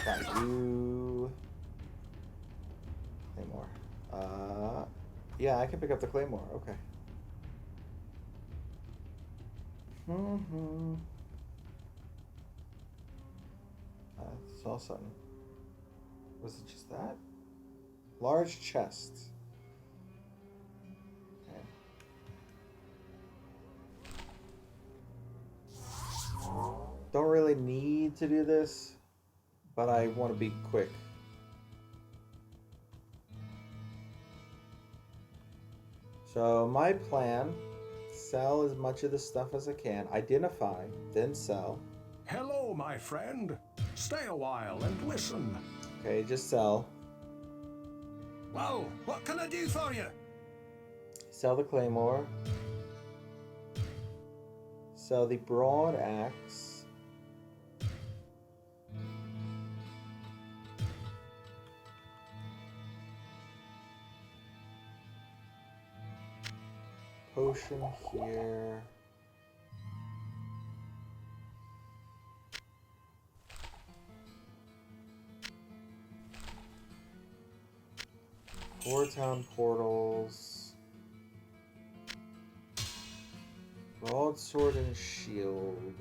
Got you. Claymore. Yeah, I can pick up the Claymore. Okay. I saw something. Was it just that? Large chest. Okay. Don't really need to do this, but I want to be quick. So my plan, sell as much of the stuff as I can, identify, then sell. Hello, my friend. Stay a while and listen. Okay, just sell. Whoa, what can I do for you? Sell the Claymore. Sell the Broad Axe. Potion here. 4 town portals. Broadsword and shield.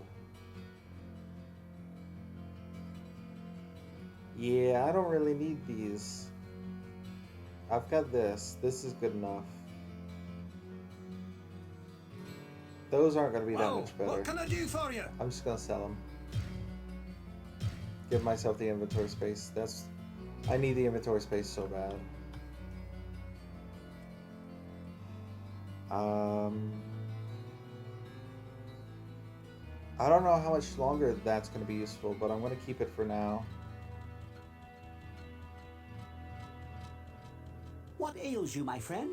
Yeah, I don't really need these. I've got this. This is good enough. Those aren't going to be that much better. What can I do for you? I'm just going to sell them. Give myself the inventory space. I need the inventory space so bad. I don't know how much longer that's going to be useful, but I'm going to keep it for now. What ails you, my friend?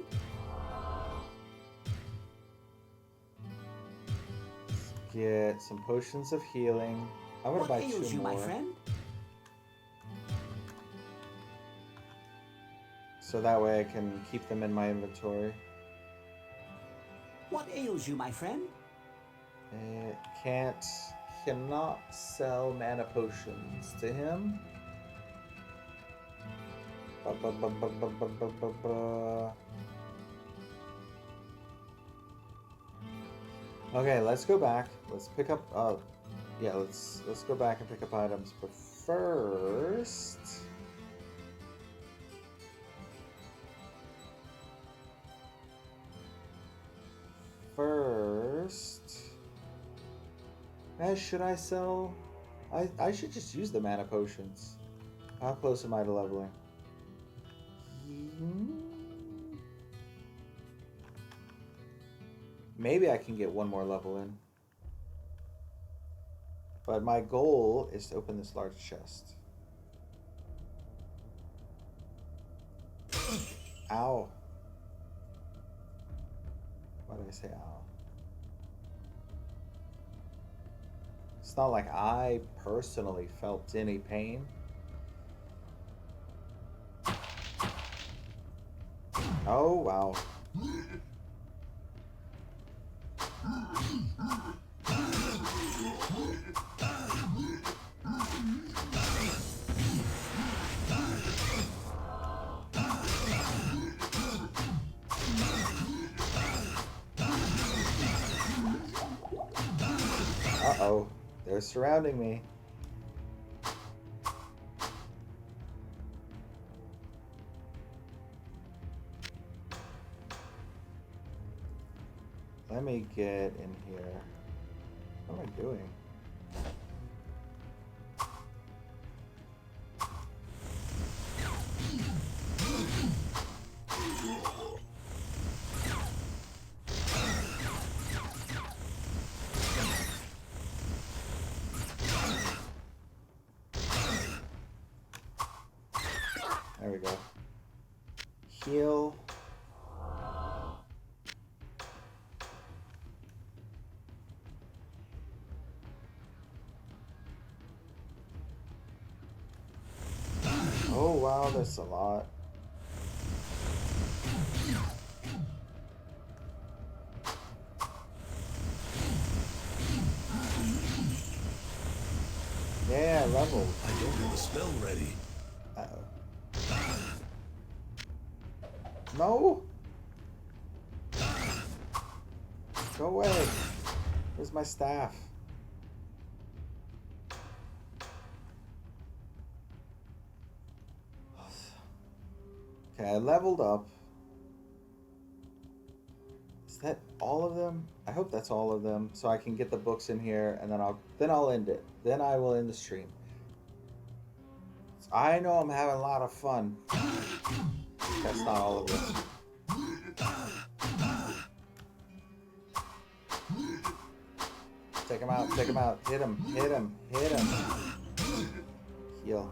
Let's get some potions of healing. I'm going to buy 2 more. What ails you, my friend? So that way I can keep them in my inventory. What ails you, my friend? Cannot sell mana potions to him. Okay, let's go back. Let's pick up. Yeah, let's go back and pick up items. But first, should I sell? I should just use the mana potions. How close am I to leveling? Maybe I can get 1 more level in. But my goal is to open this large chest. Ow. Why did I say ow? It's not like I personally felt any pain. Oh, wow. Uh-oh. They're surrounding me. Let me get in here. What am I doing? There we go. Heal. Oh wow, that's a lot. Yeah, leveled. I don't have a spell ready. Uh-oh. No! Go away. Where's my staff? Okay, I leveled up. Is that all of them? I hope that's all of them, so I can get the books in here, and then I'll end it. Then I will end the stream. I know I'm having a lot of fun. That's not all of them. Take him out, take him out. Hit him, hit him, hit him. Heal.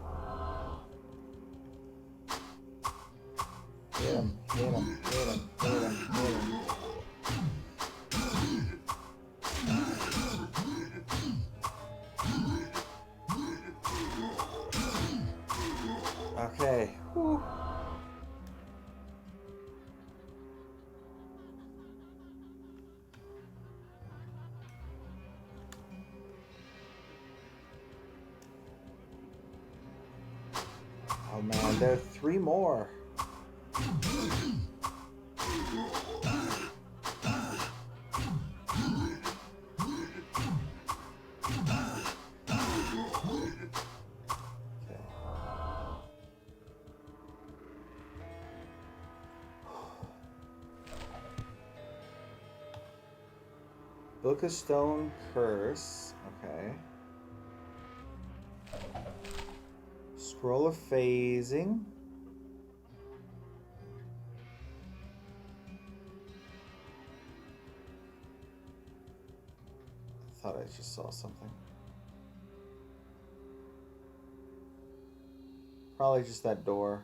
Hit him, hit him, hit him, hit him, hit him. Okay. Whew. Oh man, there are 3 more. Book of Stone Curse. Okay. Scroll of Phasing. I thought I just saw something. Probably just that door.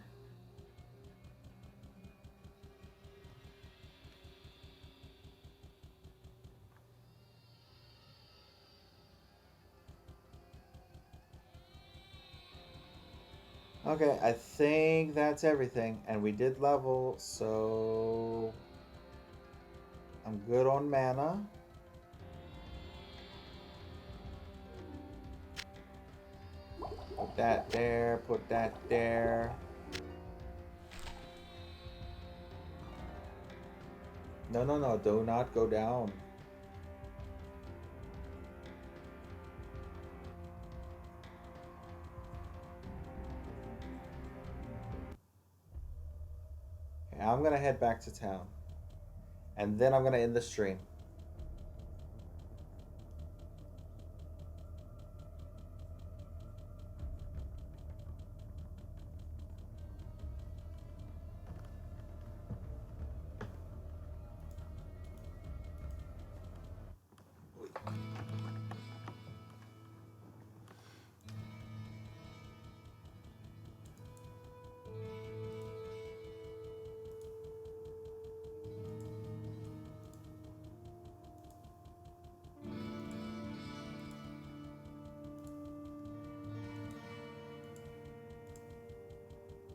Okay, I think that's everything. And we did level, so I'm good on mana. Put that there, put that there. No, no, no, do not go down. Okay, I'm gonna head back to town. And then I'm gonna end the stream.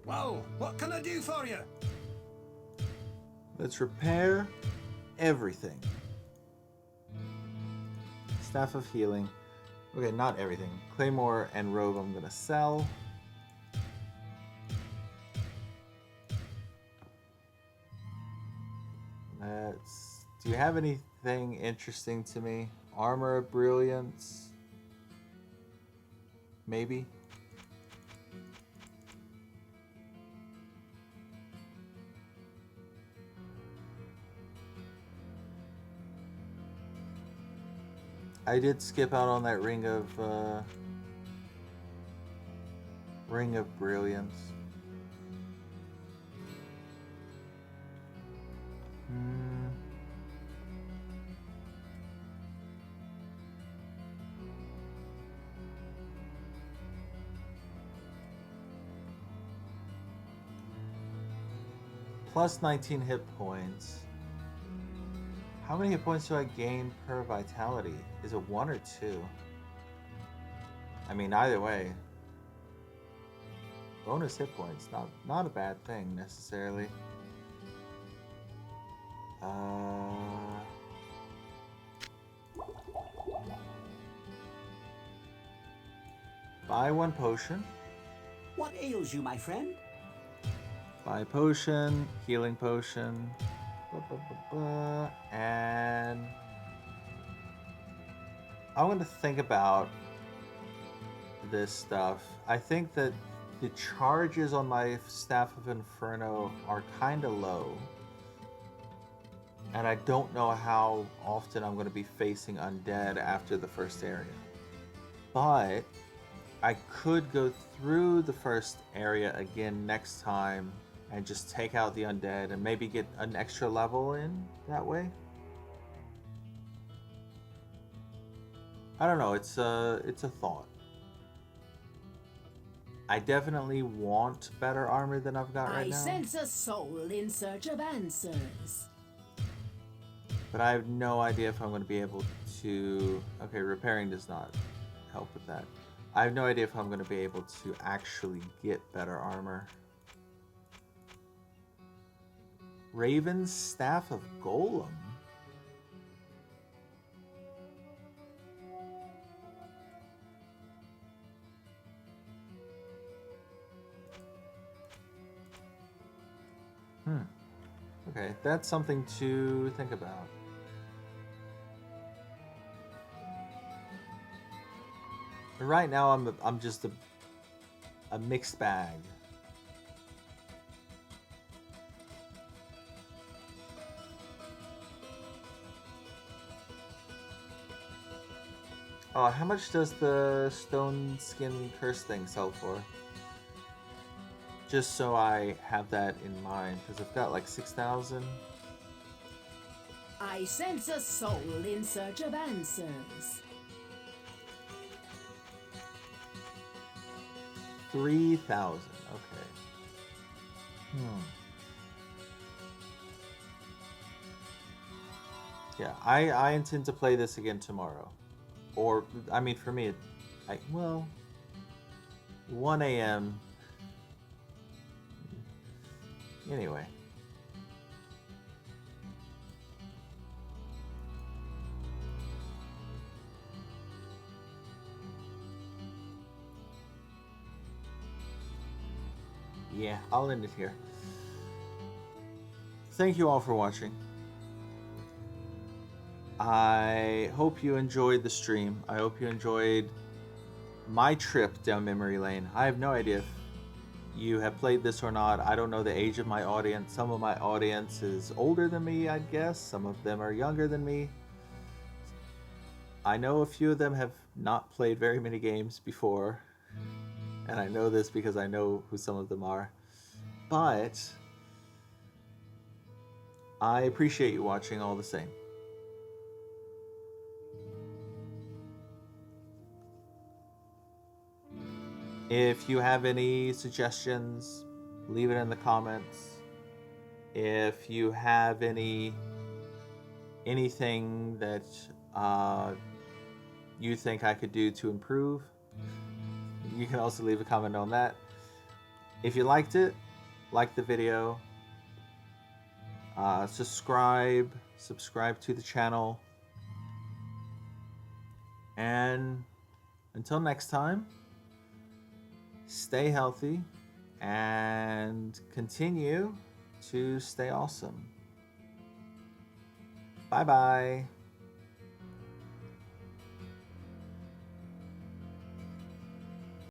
Well, what can I do for you? Let's repair everything. Staff of Healing. Okay, not everything. Claymore and Robe I'm gonna sell. Let's... Do you have anything interesting to me? Armor of Brilliance? Maybe? I did skip out on that Ring of Brilliance. Plus 19 hit points. How many hit points do I gain per vitality? Is it 1 or 2? I mean, either way. Bonus hit points, not a bad thing necessarily. Buy 1 potion. What ails you, my friend? Buy potion, healing potion, and I'm going to think about this stuff. I think that the charges on my Staff of Inferno are kind of low, and I don't know how often I'm going to be facing undead after the first area. But I could go through the first area again next time and just take out the undead and maybe get an extra level in that way. I don't know, it's a thought. I definitely want better armor than I've got right now. I sense a soul in search of answers. But I have no idea if I'm going to be able to... Okay, repairing does not help with that. I have no idea if I'm going to be able to actually get better armor. Raven's Staff of Golem. Okay, that's something to think about. Right now, I'm just a mixed bag. Oh, how much does the stone skin curse thing sell for? Just so I have that in mind, because I've got like 6,000. I sense a soul in search of answers. 3,000. Okay. Yeah, I intend to play this again tomorrow. Or, I mean, for me, well, 1 a.m. Anyway. Yeah, I'll end it here. Thank you all for watching. I hope you enjoyed the stream. I hope you enjoyed my trip down memory lane. I have no idea if you have played this or not. I don't know the age of my audience. Some of my audience is older than me, I'd guess. Some of them are younger than me. I know a few of them have not played very many games before. And I know this because I know who some of them are. But I appreciate you watching all the same. If you have any suggestions, leave it in the comments. If you have anything that you think I could do to improve, you can also leave a comment on that. If you liked it, like the video, subscribe to the channel, and until next time, stay healthy and continue to stay awesome. Bye bye.